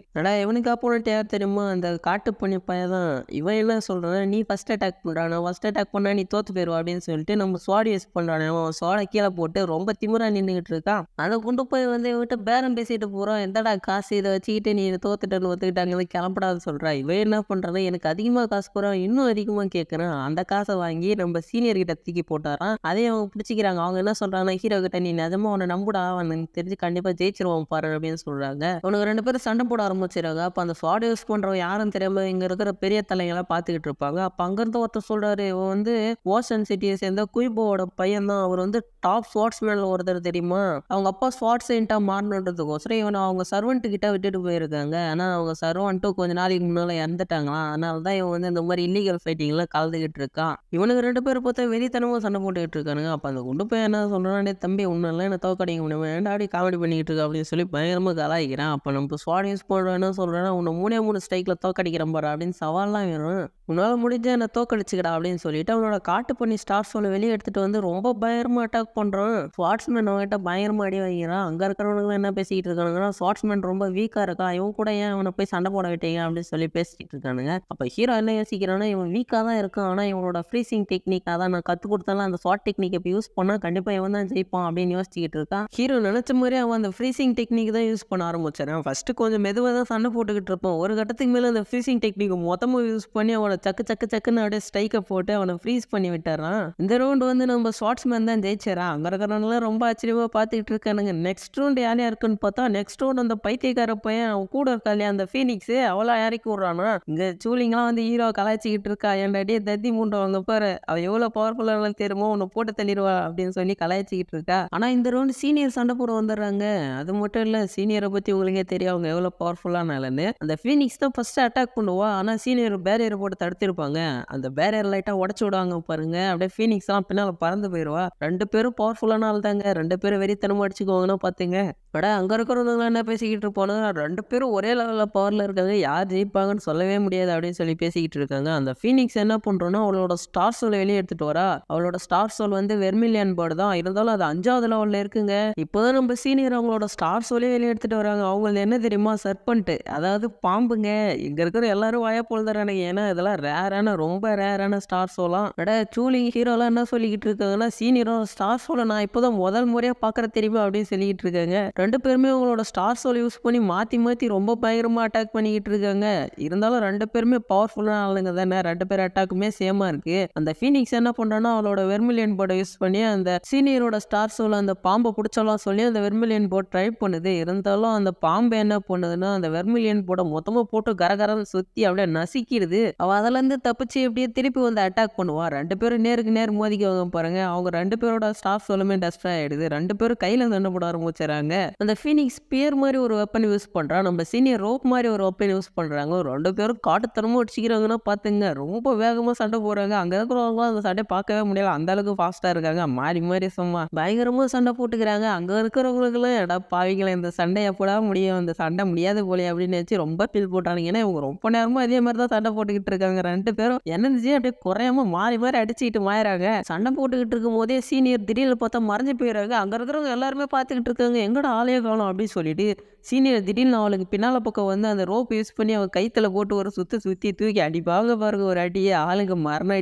இவனுக்கு அப்போனன்ட் யார் தெரியுமா, அந்த காட்டு பண்ணி பையன் தான். இவன் என்ன சொல்றான், நீ ஃபர்ஸ்ட் அட்டாக் பண்றான், ஃபர்ஸ்ட் அட்டாக் பண்ணா நீ தோத்து போயிருவா அப்படின்னு சொல்லிட்டு நம்ம ஸ்வாட் யூஸ் பண்றான். அவன் ஸ்வாடை கீழே போட்டு ரொம்ப திமிரா நின்றுகிட்டு இருக்கான். அதை கொண்டு போய் வந்து இவன்கிட்ட பேரம் பேசிட்டு போறான். எந்தடா காசு, இதை வச்சுக்கிட்டு நீ தோத்துட்டேன்னு ஒத்துக்கிட்டாங்க கிளம்படாது சொல்றா. இவன் என்ன பண்றான், எனக்கு அதிகமாக காசு போறான், இன்னும் அதிகமாக கேட்கறான். அந்த காசை வாங்கி நம்ம சீனியர் கிட்ட தூக்கி போட்டாரான். அதே அவங்க பிடிச்சிக்கிறாங்க. அவங்க என்ன சொல்றாங்கன்னா, ஹீரோ கிட்ட நீ நிஜமா அவனை நம்புடா, அவனுக்கு தெரிஞ்சு கண்டிப்பா ஜெயிச்சிருவான் பாரு அப்படின்னு சொல்றாங்க. அவனுக்கு 2 பேரும் சண்டை போட ஆரம்பிச்சிருக்காங்க. அப்ப அந்த ஸ்வாட் யூஸ் பண்றவன் யாரும் தெரியாம இங்க இருக்கிற பெரிய தலைங்கெல்லாம் பார்த்துக்கிட்டு இருப்பாங்க. அப்ப அங்கிருந்து ஒருத்தர் சொல்றாரு, இவன் வந்து ஓஷன் சிட்டியை சேர்ந்த குயிபோவோட பையன் தான், அவர் வந்து டாப் ஸ்வாட்ஸ்மேன் ஒருத்தர் தெரியுமா, அவங்க அப்பா ஸ்வாட் செயின்ட்டா மாறணுன்றதுக்கோசரம் இவனை அவங்க சர்வெண்ட் கிட்ட விட்டுட்டு போயிருக்காங்க. ஆனா அவங்க சர்வெண்ட்டும் கொஞ்ச நாளைக்கு முன்னால இறந்துட்டாங்களாம். அதனால தான் இவன் வந்து இந்த மாதிரி இல்லீகல் ஃபைட்டிங்ல கலந்துகிட்டு இருக்கான். இவனுக்கு 2 பேரும் பார்த்தா வெறித்தனமா சண்டை போட்டுக்கிட்டு இருக்கானுங்க. அப்ப அந்த குண்டு பையன் என்ன சொல்றானே, தம்பி உன்னெல்லாம் என்ன தோக்கடிக்க முடியும், ஏன்டாடி காமெடி பண்ணிக்கிட்டு இருக்க அப்படின்னு சொல்லி பயங்கரமா கலாய்க்கிறான். அப்ப நம்ம ஸ்வாட் யூஸ் பண்றோம் என்ன சொல்றான்னா, உன்னை 3 ஸ்ட்ரைக்ல தோக்கடிக்கிறேன் பாரு அப்படின்னு சவால்லாம் வரும். உன்னால முடிஞ்ச என்ன தோக்கடிச்சுக்கடா அப்படின்னு சொல்லிட்டு அவனோட காட்டு பண்ணி ஸ்டார் சோலை வெளியே எடுத்துட்டு வந்து ரொம்ப பயங்கரமா அட்டாக் பண்றான். ஸ்வாட்ஸ்மேன் அவன்கிட்ட பயங்கரமா அடி வாங்கிறான். அங்க இருக்கிறவனுங்க என்ன பேசிக்கிட்டு இருக்கானுங்கன்னா, ஸ்வாட்ஸ்மேன் ரொம்ப வீக்கா இருக்கா, இவன் கூட ஏன் அவனை போய் சண்டை போட விட்டீங்க அப்படின்னு சொல்லி பேசிக்கிட்டு இருக்கானுங்க. அப்ப ஹீரோ என்ன யோசிக்கிறான்னா, இவன் வீக்கா தான் இருக்கான், ஆனா இவனோட ஃப்ரீசிங் டெக்னிக், அதான் நான் கத்து கொடுத்தாலும் அந்த ஸ்வாட் டெக்னிக் இப்போ யூஸ் பண்ணா கண்டிப்பா இவன் தான் ஜெயிப்பான் அப்படின்னு யோசிச்சுக்கிட்டு இருக்கான். ஹீரோ நினைச்ச மாதிரி அவன் அந்த ஃப்ரீசிங் டெக்னிக் தான் யூஸ் பண்ண ஆரம்பிச்சான். ஃபர்ஸ்ட் கொஞ்சம் மெதுவாக தான் சண்டை போட்டுக்கிட்டு இருப்பான். ஒரு கட்டத்துக்கு மேல அந்த ஃப்ரீசிங் டெக்னிக் மொத்தமும் யூஸ் பண்ணி அவனை சக்குன்னு அப்படியே ஸ்ட்ரைக்கை போட்டு அவனை ஃப்ரீஸ் பண்ணி விட்டுறான். இந்த ரவுண்ட் வந்து நம்ம ஸ்வாட்ஸ்மேன் தான் ஜெயிச்சாரான். அங்க இருக்கிறவங்களாம் ரொம்ப ரொம்ப ஆச்சரியமா பார்த்துக்கிட்டு இருக்கானுங்க. நெக்ஸ்ட் ரவுண்ட் யார் யாருக்குன்னு பார்த்தா, நெக்ஸ்ட் ரவுண்ட் அந்த பைத்தியக்கார பையன் அவன் கூட இருக்கா இல்லையா அந்த ஃபீனிக்ஸு அவள இறக்கி விட்றானா. இங்க சூலிங்கலாம் வந்து ஹீரோவ கலாய்ச்சிக்கிட்டு இருக்கா. "ஏன்டா டேய் தத்தி முண்டை அங்க பாரு. அவ எவ்வளோ பவர்ஃபுல்லானவன்னு தெரியுமா? உன்ன போட்டு தள்ளிருவா" அப்படின்னு சொல்லி கலாய்ச்சிக்கிட்டு இருக்கா. ஆனா இந்த ரவுண்ட் சீனியர் சண்டை போட வந்துடுறாங்க. அது மட்டும் இல்ல சீனியர பத்தி உங்களுக்கே தெரியும். அவங்க எவ்வளோ பவர்ஃபுல்லான ஆளுன்னு. அந்த ஃபீனிக்ஸ் தான் ஃபர்ஸ்ட் அட்டாக் பண்ணுவா. ஆனா சீனியர் பேரியர போட்டு தடுத்திருப்பாங்க. அந்த பேரியர் லைட்டா உடைச்சு விடுவாங்க பாருங்க. அப்படியே ஃபீனிக்ஸ்லாம் பின்னால பறந்து போயிருவா. 2 பேரும் பவர்ஃபுல்லான ஆள் தாங்க. 2 பேரும் வெறித்தனமா அடிச்சுக்குவாங்கன்னா பாத்துங்க. அட அங்க இருக்கிறவனுங்கலாம் என்ன பேசிக்கிட்டு இருப்பானுங்க, 2 பேரும் ஒரே லெவல்ல பவர்ல இருக்காங்க. யார் ஜெயிப்பாங்கன்னு சொல்லவே முடியாது அப்படின்னு சொல்லி பேசிக்கிட்டு இருக்காங்க. அந்த ஃபீனிக்ஸ் என்ன பண்றோம்னா, அவளோட ஸ்டார் சோல வெளிய எடுத்துட்டு வரா. அவளோட ஸ்டார் சோல் வந்து வெர்மிலியன் பேர்டு தான். இருந்தாலும் அது 5வது லெவல்ல இருக்குங்க. இப்போதான் நம்ம சீனியர் அவங்களோட ஸ்டார் சோலே வெளிய எடுத்துட்டு வராங்க. அவங்களது என்ன தெரியுமா? சர்பன்ட். அதாவது பாம்புங்க. இங்க இருக்கிற எல்லாரும் வாய பொளந்துறானுங்க. ஏன்னா இதெல்லாம் ரேரான ரொம்ப ரேரான ஸ்டார் சோலாம். அட சூலிங் ஹீரோலாம் என்ன சொல்லிக்கிட்டு இருக்காங்கன்னா, சீனியரோட ஸ்டார் சோல நான் இப்போதான் முதல் முறையா பார்க்குறேன் தெரியுமா அப்படின்னு சொல்லிக்கிட்டு இருக்காங்க. 2 பேருமே அவங்களோட ஸ்டார் சோல் யூஸ் பண்ணி மாத்தி மாத்தி ரொம்ப பயங்கரமா அட்டாக் பண்ணிக்கிட்டு இருக்காங்க. இருந்தாலும் 2 பேருமே பவர்ஃபுல்லான ஆளுங்க தானே. 2 பேர் அட்டாக்குமே சேமா இருக்கு. அந்த ஃபீனிக்ஸ் என்ன பண்றான்னா, அவளோட வெர்மிலியன் போர்டை யூஸ் பண்ணி அந்த சீனியரோட ஸ்டார் சோல் அந்த பாம்பை பிடிச்சலாம் சொல்லி அந்த வெர்மிலியன் போர்ட் ட்ரை பண்ணுது. இருந்தாலும் அந்த பாம்பு என்ன பண்ணுதுன்னா, அந்த வெர்மிலியன் போர்டை மொத்தமா போட்டு கரகரன்னு சுத்தி அப்படியே நசுக்கிடுது. அவ அதுல இருந்து தப்பிச்சு அப்படியே திருப்பி வந்து அட்டாக் பண்ணுவா. 2 பேரும் நேருக்கு நேர் மோதிக்குவாங்க பாருங்க. அவங்க 2 பேரோட ஸ்டார் சோலுமே டெஸ்ட்ராய் ஆயிடுது. 2 பேரும் கையில சண்டை போட ஆரம்பிச்சுறாங்க. அந்த ஃபீனிக்ஸ் ஸ்பியர் மாதிரி ஒரு வெப்பன் யூஸ் பண்றா. நம்ம சீனியர் ரோப் மாதிரி ஒரு வெப்பன் யூஸ் பண்றாங்க. 2 பேரும் காட்டுத்தனமா அடிச்சுக்கிறாங்கன்னா பாத்துங்க. ரொம்ப வேகமா சண்டை போடுறாங்க. அங்க இருக்கிறவங்க அந்த சண்டை பார்க்கவே முடியல. அந்த அளவுக்கு ஃபாஸ்டா இருக்காங்க. மாறி மாறி சும்மா பயங்கரமா சண்டை போட்டுக்கிறாங்க. அங்க இருக்கிறவங்களுக்குலாம் எடா பாவிங்களா இந்த சண்டை எப்படா முடியும்? இந்த சண்டை முடியாது போலே அப்படின்னு நினைச்சு ரொம்ப ஃபீல் போட்டானுங்க. ஏன்னா இவங்க ரொம்ப நேரமா அதே மாதிரி தான் சண்டை போட்டுக்கிட்டு இருக்காங்க. 2 பேரும் எனர்ஜி அப்படியே குறையாம மாறி மாறி அடிச்சுக்கிட்டு மாயறாங்க. சண்டை போட்டுக்கிட்டு இருக்கும் போதே சீனியர் திடீர்னு பார்த்தா மறைஞ்சு போயிடுறாங்க. அங்க இருக்கிறவங்க எல்லாருமே பார்த்துக்கிட்டு இருக்காங்க. எங்கடா ஆளே காணோம் அப்படின்னு சொல்லிட்டு சீனியர் திடீர்னு அவளுக்கு பின்னால பக்கம் வந்து அந்த ரோப் யூஸ் பண்ணி அவ கைத்துல போட்டு ஒரு சுத்தி தூக்கி அடிப்பாங்க பாருங்க ஒரு அடியே. ஆளுங்க மரண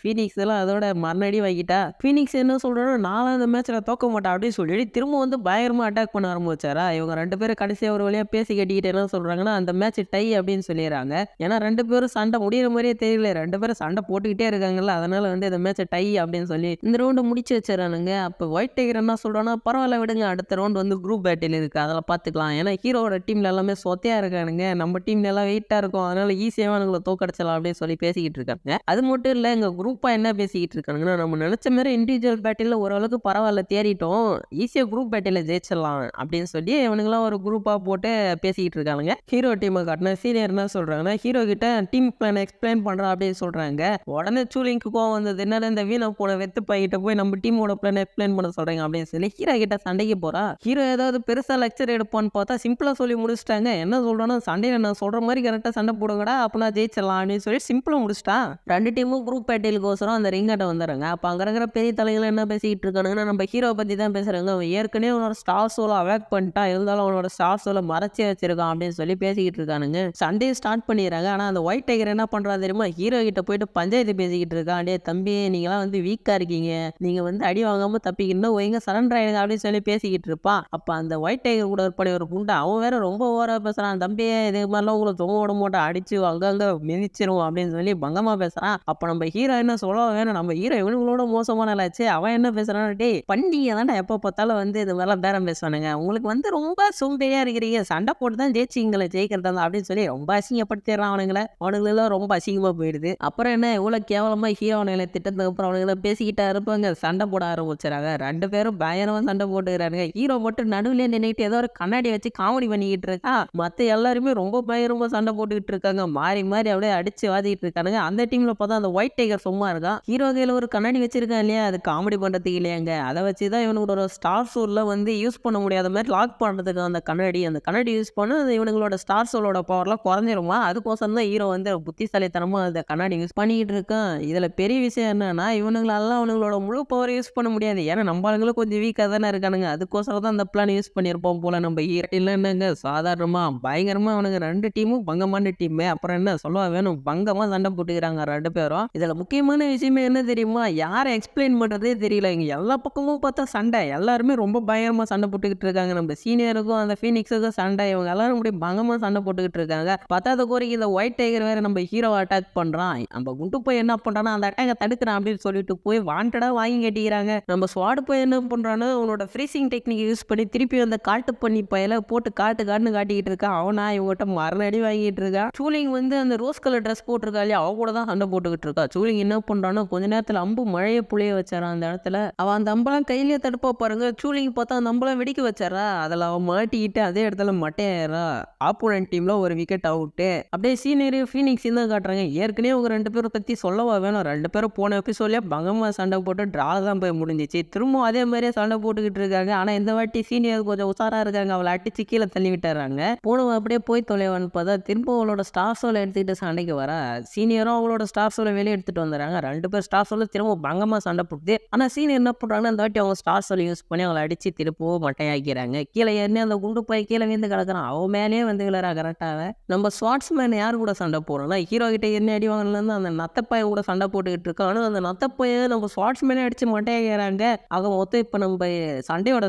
ஃபீனிக்ஸ் எல்லாம் அதோட மரண வாங்கிட்டா. ஃபீனிக்ஸ் என்ன சொல்றாரு, நானும் அந்த மேட்ச்ல தோக்க மாட்டேன் அப்படின்னு சொல்லிட்டு திரும்ப வந்து பயங்கரமா அட்டாக் பண்ண ஆரம்பிச்சாரா. இவங்க 2 பேரும் கடைசியா ஒரு வழியா பேசி கட்டிக்கிட்டு என்ன சொல்றாங்கன்னா, அந்த மேட்ச் டை அப்படின்னு சொல்லிடுறாங்க. ஏன்னா 2 பேரும் சண்டை முடியிற மாதிரியே தெரியல. 2 பேரும் சண்டை போட்டுக்கிட்டே இருக்காங்கல்ல. அதனால வந்து இந்த மேட்ச் டை அப்படின்னு சொல்லி இந்த ரவுண்டை முடிச்சு வச்சிடறானுங்க. அப்ப ஒயிட் டைகர் என்ன சொல்றான்னா, பரவாயில்ல விடுங்க, அடுத்த ரவுண்ட் வந்து குரூப் பேட்டில் இருக்கு, அதெல்லாம் பாத்துக்கலாம். ஏன்னா ஹீரோவோட டீம்ல எல்லாமே சொத்தையா இருக்கானுங்க. நம்ம டீம்ல எல்லாம் வெயிட்டா இருக்கும். அதனால ஈஸியாவே அவனுங்களை தோக்கடிச்சலாம் அப்படின்னு சொல்லி பேசிக்கிட்டு இருக்காங்க. அது மட்டும் இல்ல, இங்க குரூப்பா என்ன பேசிக்கிட்டு இருக்கானுங்கன்னா, நம்ம நினைச்ச மாதிரி இண்டிவிஜுவல் பேட்டில் ஓரளவுக்கு பரவாயில்ல தேறிட்டோம், ஈஸியா குரூப் பேட்டில ஜெயிச்சிடலாம் அப்படின்னு சொல்லி இவனுங்களாம் ஒரு குரூப்பா போட்டு பேசிக்கிட்டு இருக்கானுங்க. ஹீரோ டீமை காட்டின சீனியர் என்ன சொல்றாங்கன்னா, ஹீரோ கிட்ட டீம் பிளான் எக்ஸ்பிளைன் பண்றா அப்படின்னு சொல்றாங்க. உடனே சூலிங்க்கு கோவம் வந்தது. என்னடா இந்த வீணா போன வெத்து பையிட்ட போய் நம்ம டீமோட பிளான் எக்ஸ்பிளைன் பண்ண சொல்றீங்க அப்படின்னு சொல்லி ஹீரோ கிட்ட சண்டைக்கு போறா. ஹீரோ ஏதாவது பெருசா லெக்சர் எடுப்பான்னு பார்த்தா சிம்பிளா சொல்லி முடிச்சிட்டாங்க. என்ன சொல்றான்னா, சண்டையில நான் சொல்ற மாதிரி கரெக்டா சண்டை போடுங்கடா, அப்ப நான் ஜெயிச்சிடலாம் அப்படின்னு சொல்லி சிம்பிளா முடிச்சிட்டா. 2 டீமும் குரூப் பேட்டிலுக்கோசரம் அந்த ரிங்காட்ட வந்துடுறாங்க. அப்ப அங்க இருக்கிற பெரிய தலைகள் என்ன பேசிக்கிட்டு இருக்கானுங்கன்னா, நம்ம ஹீரோ பத்தி தான் பேசுறாங்க. அவன் ஏற்கனவே அவனோட ஸ்டார் சோல அவேக் பண்ணிட்டான், இருந்தாலும் அவனோட ஸ்டார் சோல மறைச்சே வச்சிருக்கான் அப்படின்னு சொல்லி பேசிக்கிட்டு இருக்கானுங்க. சண்டையை ஸ்டார்ட் பண்ணிடுறாங்க. ஆனா அந்த ஒயிட் டைகர் என்ன பண்றா தெரியுமா, ஹீரோ கிட்ட போயிட்டு பஞ்சாயத்து பேசிக்கிட்டு இருக்கான். டேய் தம்பி, நீங்களாம் வந்து வீக்கா இருக்கீங்க, நீங்க வந்து அடி வாங்காம தப்பிக்கணும், ஒய்ங்க சரண்டர் ஆயிடுங்க அப்படின்னு சொல்லி பேசிக்கிட்டு இருப்பான். அப்ப அந்த ஒயிட் டைகர் கூட இருப்பானே ஒரு குண்டா, அவன் வேற ரொம்ப ஓவரா பேசுறான். தம்பி இது மாதிரிலாம் உங்களை தொங்க விட மாட்டோம், அடிச்சு அங்கங்க மிதிச்சிரும் அப்படின்னு சொல்லி பங்கமா பேசுறான். அப்ப நம்ம ஹீரோ என்ன சொல்ல வேணும், நம்ம ஹீரோ இவனுங்களோட மோசமான ஆளாச்சு. அவன் என்ன பேசுறான், டேய் பண்டிகை தான்டா எப்ப பார்த்தாலும் வந்து இது மாதிரிலாம் பேரம் பேசுவானுங்க, உங்களுக்கு வந்து ரொம்ப சோம்பேறியா இருக்கிறீங்க, சண்டை போட்டு தான் ஜெயிச்சிங்களை ஜெயிக்கிறதா அப்படின்னு சொல்லி ரொம்ப அசிங்கப்படுத்திடுறான். அவனுங்களெல்லாம் ரொம்ப அசிங்கமா போயிடுது. அப்புறம் என்ன இவ்வளவு கேவலமா ஹீரோ திட்டத்துக்கு அப்புறம் அவனுங்களை பேசிக்கிட்டா இருப்பாங்க, சண்டை போட ஆரம்பிச்சுறாங்க. 2 பேரும் பயங்கரமா சண்டை போட்டுக்கிறானுங்க. ஹீரோ மட்டும் நடுவுல நின்னுட்டு ஏதோ ஒரு கண்ணாடி வச்சு காமெடி பண்ணிக்கிட்டு இருக்கா. மத்த எல்லாருமே ரொம்ப பயங்கரமா சண்டை போட்டுக்கிட்டு இருக்காங்க. மாறி மாறி அப்படியே அடிச்சு வாதிக்கிட்டு இருக்கானுங்க. அந்த டீம்ல பார்த்தா அந்த ஒயிட் டைகர் சும்மா இருக்கான். ஹீரோ கையில ஒரு கண்ணாடி வச்சிருக்கான் இல்லையா, அது காமெடி பண்றதுக்கு இல்லையாங்க, அதை வச்சுதான் இவனோட ஸ்டார் சோல்ல வந்து யூஸ் பண்ண முடியாத மாதிரி லாக் பண்றதுக்கு அந்த கண்ணாடி யூஸ் பண்ண இவனுங்களோட ஸ்டார் சோலோட பவர்லாம் குறைஞ்சிருமா. அதுக்கோசரம் தான் ஹீரோ வந்து புத்திசாலித்தனமா அந்த கண்ணாடி யூஸ் பண்ணிக்கிட்டு இருக்கான். இதுல பெரிய விஷயம் என்னன்னா, இவனுங்களால அவனுங்களோட முழு பவர் யூஸ் பண்ண முடியாது. ஏன்னா நம்ம ஆளுங்களும் கொஞ்சம் வீக்கா தானே இருக்கானுங்க. அதுக்கோசரம் தான் அந்த பிளான் யூஸ் பண்ணியிருப்போம் போல நம்ம ஹீரோ. இல்ல என்னங்க சாதாரணமா பயங்கரமா அவனுங்க 2 டீமும் பங்கமான டீமு. அப்புறம் என்ன சொல்லவா வேணும்? பங்கமா சண்டை போட்டுக்கிறாங்க 2 பேரும். இதுல முக்கியமான விஷயமே என்ன தெரியுமா? யார எக்ஸ்பிளைன் பண்றதே தெரியல. இங்க எல்லா பக்கமும் பார்த்தா சண்டை. எல்லாருமே ரொம்ப பயங்கரமா சண்டை போட்டுக்கிட்டு இருக்காங்க. நம்ம சீனியருக்கும் அந்த ஃபீனிக்ஸுக்கும் சண்டை. இவங்க எல்லாரும் இப்படி பங்கமா சண்டை போட்டுக்கிட்டு இருக்காங்க. பத்தாத குறைக்கு இந்த ஒயிட் டைகர் வேற நம்ம ஹீரோவ அட்டாக் பண்றான். நம்ம குண்டு போய் என்ன பண்றான்னா அந்த அட்டாக்க தடுக்கிறான் அப்படின்னு சொல்லிட்டு போய் வாண்டடா வாங்கி கட்டிக்கிறாங்க. நம்ம ஸ்வாட் போய் என்ன பண்றான்னு அவனோட ஃப்ரீசிங் டெக்னிக் யூஸ் பண்ணி திருப்பி அந்த காட்டு பண்ணி பயல போட்டு காட்டுன்னு காட்டிக்கிட்டு இருக்கான். அவனா இவங்ககிட்ட மரணடி வாங்கிட்டு இருக்கான். சூலிங் வந்து அந்த ரோஸ் கலர் ட்ரெஸ் போட்டிருக்கா இல்லையா, அவ கூட தான் சண்டை போட்டுக்கிட்டு இருக்கா. சூலிங் என்ன பண்றானோ கொஞ்ச நேரத்துல அம்பு மழைய புளிய வச்சாரான் அந்த இடத்துல. அவன் அந்த அம்பெல்லாம் கையிலேயே தடுப்பா பாருங்க. சூலிங் பார்த்தா அந்த அம்பெல்லாம் வெடிக்க வச்சாரா. அதில் அவன் மாட்டிக்கிட்டு அதே இடத்துல மட்டையாயிரா. ஆப்போனன்ட் டீம்ல ஒரு விக்கெட் அவுட்டு. அப்படியே சீனியர் ஃபீனிக்ஸ் தான் காட்டுறாங்க. ஏற்கனவே அவங்க 2 பேரை பத்தி சொல்லவா வேணும். 2 பேரும் போன எபிசோட்லயே பங்கமா சண்டை போட்டு டிரா தான் போய் முடிஞ்சிச்சு. திரும்ப அதே மாதிரியே சண்டை போட்டுக்கிட்டு இருக்காங்க. ஆனா இந்த வாட்டி சீனியர் கொஞ்சம் உசாரா இருக்காங்க. அவளை அடிச்சு கீழே தள்ளி விட்டுறாங்க. போனவன் அப்படியே போய் தொலைவான்னு பார்த்தா திரும்ப அவளோட ஸ்டார் சோலை எடுத்துக்கிட்டு சண்டைக்கு வர சீனியரும் அவங்களோட ஸ்டார் சோலை வெளியே எடுத்துட்டு வந்துடுறாங்க. 2 பேர் ஸ்டார் சோலை திரும்ப பங்கமா சண்டை போட்டு. ஆனா சீனியர் என்ன பண்றாங்கன்னா இந்த வாட்டி அவங்க ஸ்டார் சோலை யூஸ் பண்ணி அவங்களை அடிச்சு திருப்பவும் மட்டையாக்கிறாங்க. கீழே ஏறி அந்த குண்டு போய் கீழே விழுந்து கிடக்குறான். அவன் மேலேயே வந்து விழுறா கரெக்டாக. நம்ம ஸ்வாட்ஸ்மேன் யார் கூட சண்டை போடுறோம்னா ஹீரோ கிட்ட என்ன அடி வாங்கலன்னு அந்த நத்தப்பாய கூட சண்டை போட்டுக்கிட்டு இருக்கான். ஆனால் அந்த நத்தப்பாய நம்ம ஸ்வாட்ஸ்மேனே அடிச்சு மட்டையாகிறாங்க. ஆக மொத்தம் இப்போ நம்ம சண்டையோட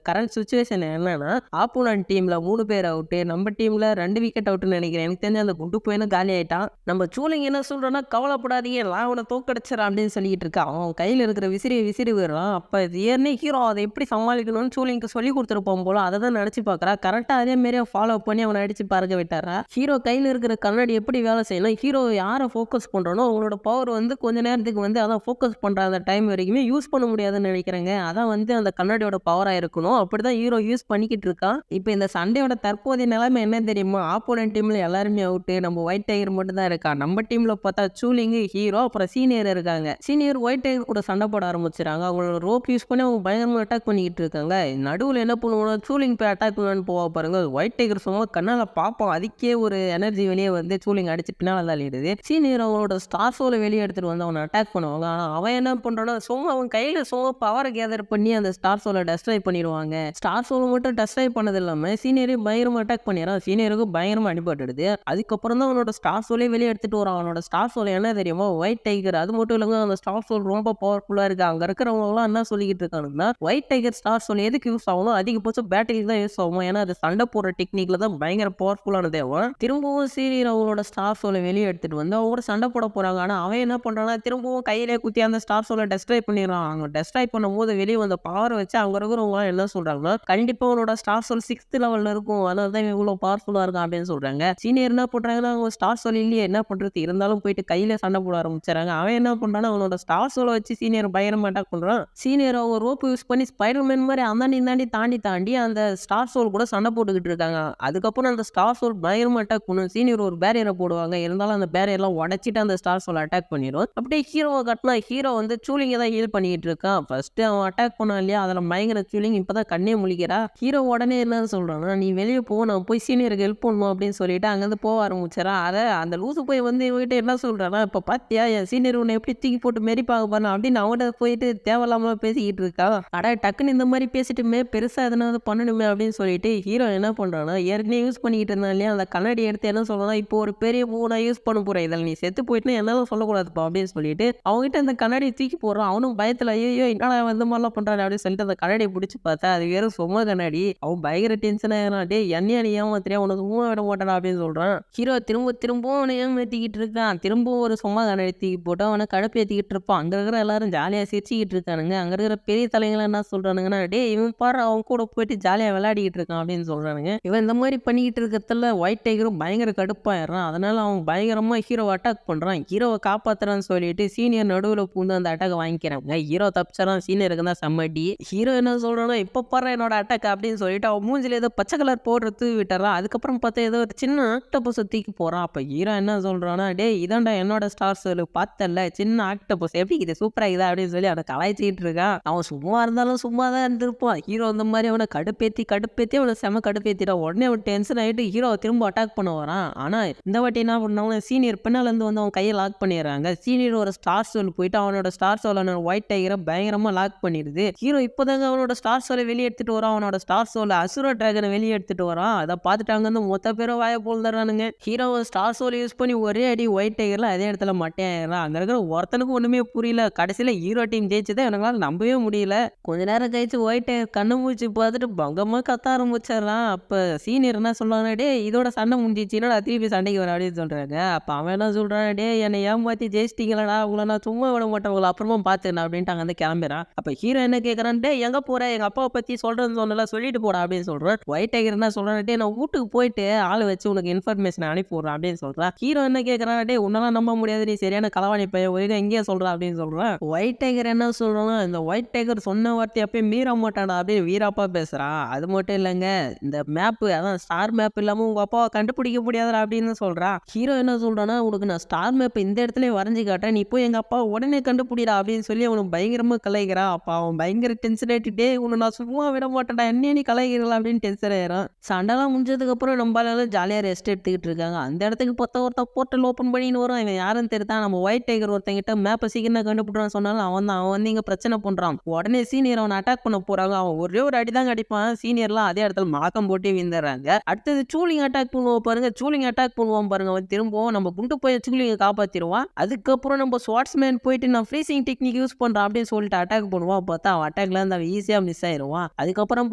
கரண்ட் சுச்சுவேஷன் என்னன்னா ஆப்போனன்ட் டீம்ல 3 பேர் அவுட்டு, நம்ம டீம்ல 2 விக்கெட் அவுட்னு நினைக்கிறேன். எனக்கு தெரிஞ்ச அந்த குண்டு போயினும் காலி ஆயிட்டான். நம்ம சூலிங் என்ன சொல்றோன்னா கவலைப்படாதீங்க நான் அவனை தோக்கடிச்சிடறேன் அப்படின்னு சொல்லிட்டு இருக்கான். அவன் கையில் இருக்கிற விசிறி விடுறான். அப்போ ஏற்கனவே ஹீரோ அதை எப்படி சமாளிக்கணும்னு சூலிங்க்கு சொல்லி கொடுத்துருப்போம் போல. அதை தான் நினச்சி பார்க்குறா. கரெக்டாக அதே மாரி ஃபாலோ பண்ணி அவனை அடிச்சு பறக்க விட்டாரா. ஹீரோ கையில் இருக்கிற கண்ணாடி எப்படி வேலை செய்யணும், ஹீரோ யாரை ஃபோக்கஸ் பண்ணுறனோ அவங்களோட பவர் வந்து கொஞ்ச நேரத்துக்கு வந்து அதான் ஃபோக்கஸ் பண்ணுற அந்த டைம் வரைக்குமே யூஸ் பண்ண முடியாதுன்னு நினைக்கிறேங்க. அதான் வந்து அந்த கண்ணாடியோட பவராக இருக்கணும். அப்படி தான் ஹீரோ யூஸ் பண்ணிக்கிட்டு இருக்கான். இப்போ இந்த சண்டையோட தற்போதைய நிலைமை என்ன தெரியுமா? ஆப்போனன்ட் டீம்ல எல்லாருமே அவுட்டு. நம்ம ஒயிட் டைகர் மட்டும் தான் இருக்கா. நம்ம டீம்ல பார்த்தா சூலிங், ஹீரோ, அப்புறம் சீனியர் இருக்காங்க. சீனியர் ஒயிட் டைகர் கூட சண்டை போட ஆரம்பிச்சிடறாங்க. அவங்களோட ரோப் யூஸ் பண்ணி அவங்க பயங்கரமாக அட்டாக் பண்ணிக்கிட்டு இருக்காங்க. நடுவில் என்ன பண்ணுவோம், சூலிங் போய் அட்டாக் பண்ணலான்னு போவா பாருங்க. ஒயிட் டைகர் சும்மா கண்ணால் பார்ப்போம். அதுக்கே ஒரு எனர்ஜி வெளியே வந்து சூலிங் அடிச்சு பின்னால் தள்ளிடுது. சீனியர் அவங்களோட ஸ்டார் சோலை வெளியே எடுத்துட்டு வந்து அவனை அட்டாக் பண்ணுவாங்க. ஆனால் அவன் என்ன பண்றான்னா சும்மா அவன் கையில் சும்மா பவரை கேதர் பண்ணி அந்த ஸ்டார் சோலை டெஸ்ட்ராய் பண்ணிடுவாங்க. ஸ்டார் சோலை மட்டும் டெஸ்ட்ராய் பண்ணது இல்லாமல் சீனியரையும் பயங்கரமாக அட்டாக் பண்ணிடுறான். சீனியருக்கு பயங்கரமாக அடிபட்டுடுது. அதுக்கப்புறம் தான் அவனோட ஸ்டார் சோலை வெளியே எடுத்துட்டு வரான். அவனோட ஸ்டார் சோலை என்ன தெரியுமா, ஒயிட் டைகர். அது மட்டும் இல்லைங்க அந்த ஸ்டார் சோல் ரொம்ப பவர்ஃபுல்லாக இருக்கு. அங்கே இருக்கிறவங்களாம் என்ன சொல்லிக்கிட்டு இருக்கானுங்கன்னா ஒயிட் டைகர் ஸ்டார் சோல் எதுக்கு யூஸ் ஆகணும், அதிகபட்சம் பேட்டரிக்கு தான் யூஸ் ஆகும். ஏன்னா அது சண்டை போடுற டெக்னிக்ல தான் பயங்கர பவர்ஃபுல்லான தேவன். திரும்பவும் சீனியர் அவங்களோட ஸ்டார் சோலை வெளியே எடுத்துட்டு வந்து அவங்க சண்டை போட போறாங்க. ஆனால் அவன் என்ன பண்றான்னா திரும்பவும் கையிலே குத்தி அந்த ஸ்டார் சோலை டெஸ்ட்ராய் பண்ணிடுறான். அவங்க டெஸ்ட்ராய் பண்ணும்போது வெளியே வந்த பவரை வச்சு அவங்க இருக்கிறவங்க என்ன சொல்றாங்கன்னா கண்டிப்பா அவனோட ஸ்டார் சோல் 6th லெவல்ல இருக்கும். அதனால தான் இவ்வளோ பவர்ஃபுல்லா இருக்கான் அப்படின்னு சொல்றாங்க. சீனியர் என்ன பண்றாங்கன்னா அவங்க ஸ்டார் சோல் இல்லையே என்ன பண்றது, இருந்தாலும் போயிட்டு கையில சண்டை போட ஆரம்பிச்சாங்க. அவன் என்ன பண்றான்னா அவனோட ஸ்டார் சோலை வச்சு சீனியர் பயங்கரமா அட்டாக் பண்றான். சீனியர் அவங்க ரோப் யூஸ் பண்ணி ஸ்பைடர்மேன் மாதிரி அந்தாண்டி தாண்டி அந்த ஸ்டார் சோல் கூட சண்டை போட்டுக்கிட்டு இருக்காங்க. அதுக்கப்புறம் அந்த ஸ்டார் சோல் பயங்கரமா அட்டாக் பண்ணும். சீனியர் ஒரு பேரியரை போடுவாங்க. இருந்தாலும் அந்த பேரியர்லாம் உடைச்சிட்டு அந்த ஸ்டார் சோல் அட்டாக் பண்ணிடும். அப்படியே ஹீரோவை கட்டினா ஹீரோ வந்து சூலிங்க தான் ஹீல் பண்ணிட்டு இருக்கான். ஃபர்ஸ்ட் அவன் அட்டாக் பண்ணான் இல்லையா, அதில் பயங்கர சூலிங் இப்பதான் கண்ணே முழிக்கிறா. ஹீரோ உடனே என்ன சொல்றான்னா நீ வெளியே போ, நான் போய் சீனியருக்கு ஹெல்ப் பண்ணணும் அப்படின்னு சொல்லிட்டு அங்கேருந்து போக ஆரம்பிச்சாரா. அதை அந்த லூசு போய் வந்து இவங்ககிட்ட என்ன சொல்றான்னா இப்போ பாத்தியா என் சீனியர் உன்னை எப்படி தூக்கி போட்டு மெரிப்பாக பாரு அப்படின்னு அவன்கிட்ட போயிட்டு தேவையில்லாம பேசிக்கிட்டு இருக்கான். அட டக்குன்னு இந்த மாதிரி பேசிட்டுமே பெருசா எதனாவது பண்ணணுமே அப்படின்னு சொல்லிட்டு ஹீரோ என்ன பண்றான்னா ஏற்கனவே யூஸ் பண்ணிக்கிட்டு இருந்தான் இல்லையா அந்த கண்ணாடி எடுத்து என்ன சொல்றான்னா இப்போ ஒரு பெரிய மூவ் நான் யூஸ் பண்ண போறேன், இதில் நீ செத்து போயிட்டுனா என்னால சொல்லக்கூடாதுப்பா அப்படின்னு சொல்லிட்டு அவங்ககிட்ட அந்த கண்ணாடியை தூக்கி போடுறான். அவனும் பயத்துல ஐயோ என்னடா இந்த மாதிரிலாம் பண்றாரு அப்படின்னு சொல்லிட்டு அந்த கண்ணாடியை பிடிச்சி பார்த்தா அது வேற சும்மா கண்ணாடி. அவன் பயங்கர டென்ஷன் ஆகிறான். டே என்னையா நீ ஏமாத்திரியா, உனக்கு சும்மா விட மாட்டானா அப்படின்னு சொல்றான். ஹீரோ திரும்பவும் அவனை ஏமாத்திக்கிட்டு இருக்கான். திரும்பவும் ஒரு சும்மா கண்ணாடி தூக்கி போட்டு அவனை கடுப்பேற்றிக்கிட்டு இருப்பான். அங்க இருக்கிற எல்லாரும் ஜாலியா சிரிச்சுக்கிட்டு இருக்கானுங்க. அங்க இருக்கிற பெரிய தலைங்களை என்ன சொல்றானுங்கன்னா டே இவன் பாரு அவன் கூட போயிட்டு ஜாலியா விளையாடிக்கிட்டு இருக்கான் அப்படின்னு சொல்றானுங்க. இவன் இந்த மாதிரி பண்ணிக்கிட்டு இருக்கிறதுல ஒயிட் டைகரும் பயங்கர கடுப்பாயிடுறான். அதனால அவன் பயங்கரமா ஹீரோவை அட்டாக் பண்றான். ஹீரோவை காப்பாத்துறான்னு சொல்லிட்டு சீனியர் நடுவில் பூந்து அந்த அட்டாக் வாங்கிக்கிறாங்க. ஹீரோ தப்பிச்சாரான். சீனியருக்கு தான் செம்மடி. ஹீரோ என்ன சொல்றானோ இப்ப பாரு என்னோட அட்டாக் அப்படின்னு சொல்லிட்டு அவன் மூஞ்சில ஏதோ பச்சை கலர் பவுடர் தூவி விட்டுறான். அதுக்கப்புறம் பார்த்தா ஏதோ ஒரு சின்ன ஆக்டோபஸ் தூக்கி போறான். அப்ப ஹீரோ என்ன சொல்றானா டே இதாண்டா என்னோட ஸ்டார் சோல் பார்த்தல சின்ன ஆக்டோபஸ் எப்படி இது சூப்பரா இதா அப்படின்னு சொல்லி அவனை கலாய்ச்சிட்டு இருக்கான். அவன் சும்மா இருந்தாலும் சும்மா தான் இருந்திருப்பான். ஹீரோ இந்த மாதிரி அவனை கடுப்பேத்தி அவனை செம கடுப்பேத்திட்டான். உடனே அவன் டென்ஷன் ஆகிட்டு ஹீரோ திரும்ப அட்டாக் பண்ண வரான். ஆனா இந்த வாட்டி என்ன பண்ணாங்க சீனியர் பின்னால இருந்து வந்து அவன் கையை லாக் பண்ணிடுறாங்க. சீனியர் ஒரு ஸ்டார் சோல் போயிட்டு அவனோட ஸ்டார் சோல் ஒயிட் டைகரை பயங்கரமா லாக் பண்ணிடுது. ஹீரோ இப்போதாங்க அவனோட ஸ்டார் சோலை வெளியே எடுத்துட்டு வரான். அவனோட ஸ்டார் சோல் அசுர டிராகனை வெளியே எடுத்துட்டு வரான். அதை பார்த்துட்டு அங்கேருந்து மொத்த பேரும் வாயை பொளந்துடுறானுங்க. ஹீரோவை ஸ்டார் சோல் யூஸ் பண்ணி ஒரே அடி ஒயிட் டைகர்ல அதே இடத்துல மட்டையாயிடுறான். அங்க இருக்கிற ஒருத்தனுக்கும் ஒண்ணுமே புரியல. கடைசியில ஹீரோ டீம் ஜெயிச்சதை எங்களால நம்பவே முடியல. கொஞ்ச நேரம் கழிச்சு ஒயிட் டைகர் கண்ணு மூச்சு பார்த்துட்டு பங்கமா கத்த ஆரம்பிச்சிடறான். அப்ப சீனியர் என்ன சொல்றாங்க, டே இதோட சண்டை முடிஞ்சிச்சுன்னா திருப்பி சண்டைக்கு வர அப்படின்னு சொல்றாங்க. அப்ப அவன் என்ன சொல்றான், டே என்னை ஏமாத்தி ஜெயிச்சிட்டீங்களா, உங்களை நான் சும்மா விட மாட்டேன், உங்களை அப்புறமா பார்த்துக்கிறேன் அப்படின்ட்டு அங்க வந்து கிளம்புறான். அப்ப ஹீரோ என்ன கேட்கறான், டே எங்க போற, எங்க அப்பாவை பத்தி சொல்றேன்னு சொன்னல சொல்லிட்டு போடா அப்படின்னு சொல்றான். ஒயிட் டைகர் என்ன சொல்றான், டே நான் வீட்டுக்கு போயிட்டு ஆள் வச்சு உனக்கு இன்ஃபர்மேஷன் அனுப்பி விடுறேன் அப்படின்னு சொல்றான். ஹீரோ என்ன கேட்கறான், டே உன்னெல்லாம் நம்ப முடியாது, நீ சரியான களவாணி பையன், ஒழுங்கா எங்கேயே சொல்றான் அப்படின்னு சொல்றான். ஒயிட் டைகர் என்ன சொல்றான், இந்த ஒயிட் டைகர் சொன்ன வார்த்தை அப்பயே மீற மாட்டாடா அப்படின்னு வீராப்பா பேசுறான். அது மட்டும் இல்லைங்க, இந்த மேப்பு அதான் ஸ்டார் மேப் இல்லாம உங்க அப்பாவை கண்டுபிடிக்க முடியாதுடா அப்படின்னு சொல்றான். ஹீரோ என்ன சொல்றான்னா, உனக்கு நான் ஸ்டார் மேப் இந்த இடத்துல வரைஞ்சு காட்டேன், நீ போய் எங்க அப்பா உடனே கண்டுபிடிடா அப்படின்னு சொல்லி அவனுக்கு பயங்கரமா கலாய்க்கிறான். அப்ப அவன் பயங்கர டென்ஷன் ஆயிட்டு, உன்னை நான் சும்மா விட மாட்டேன்டா, என்ன நீ கலாய்க்கிறா அப்படின்னு டென்ஷன் ஆயிடும். சண்டைலாம் முடிஞ்சதுக்கு அப்புறம் நம்மளால ஜாலியா ரெஸ்ட் எடுத்துக்கிட்டு இருக்காங்க. அந்த இடத்துக்கு பார்த்தா ஒருத்தன் போர்ட்டல் ஓப்பன் பண்ணின்னு வரும். இவன் யாருன்னு தெரியுதான், நம்ம ஒயிட் டைகர் ஒருத்தங்கிட்ட மேப்பை சீக்கிரம் கண்டுபிடிறான்னு சொன்னாலும் அவன் வந்து இங்க பிரச்சனை பண்றான். உடனே சீனியர் அவனை அட்டாக் பண்ண போறாங்க. அவன் ஒரே ஒரு அடி தான் அடிப்பான். சீனியர்லாம் அதே இடத்துல மலக்கம் போட்டு விழுந்துடுறாங்க. அடுத்தது சூலிங் அட்டாக் பண்ணுவோம் பாருங்க. சூலிங் அட்டாக் பண்ணுவான் பாருங்க. அவன் திரும்பவும் நம்ம குண்டு போய் சூலிங்கை காப்பாத்திடுவான். அதுக்கப்புறம் நம்ம ஸ்வாட்ஸ்மேன் போயிட்டு நான் ஃப்ரீசிங் டெக்னிக் யூஸ் பண்றேன் அப்படின்னு சொல்லிட்டு அட்டாக் பண்ணுவான். பார்த்தா அவன் அட்டாக்ல இருந்து அவன் ஈஸியா மிஸ் ஆயிடுவான். அதுக்கப்புறம்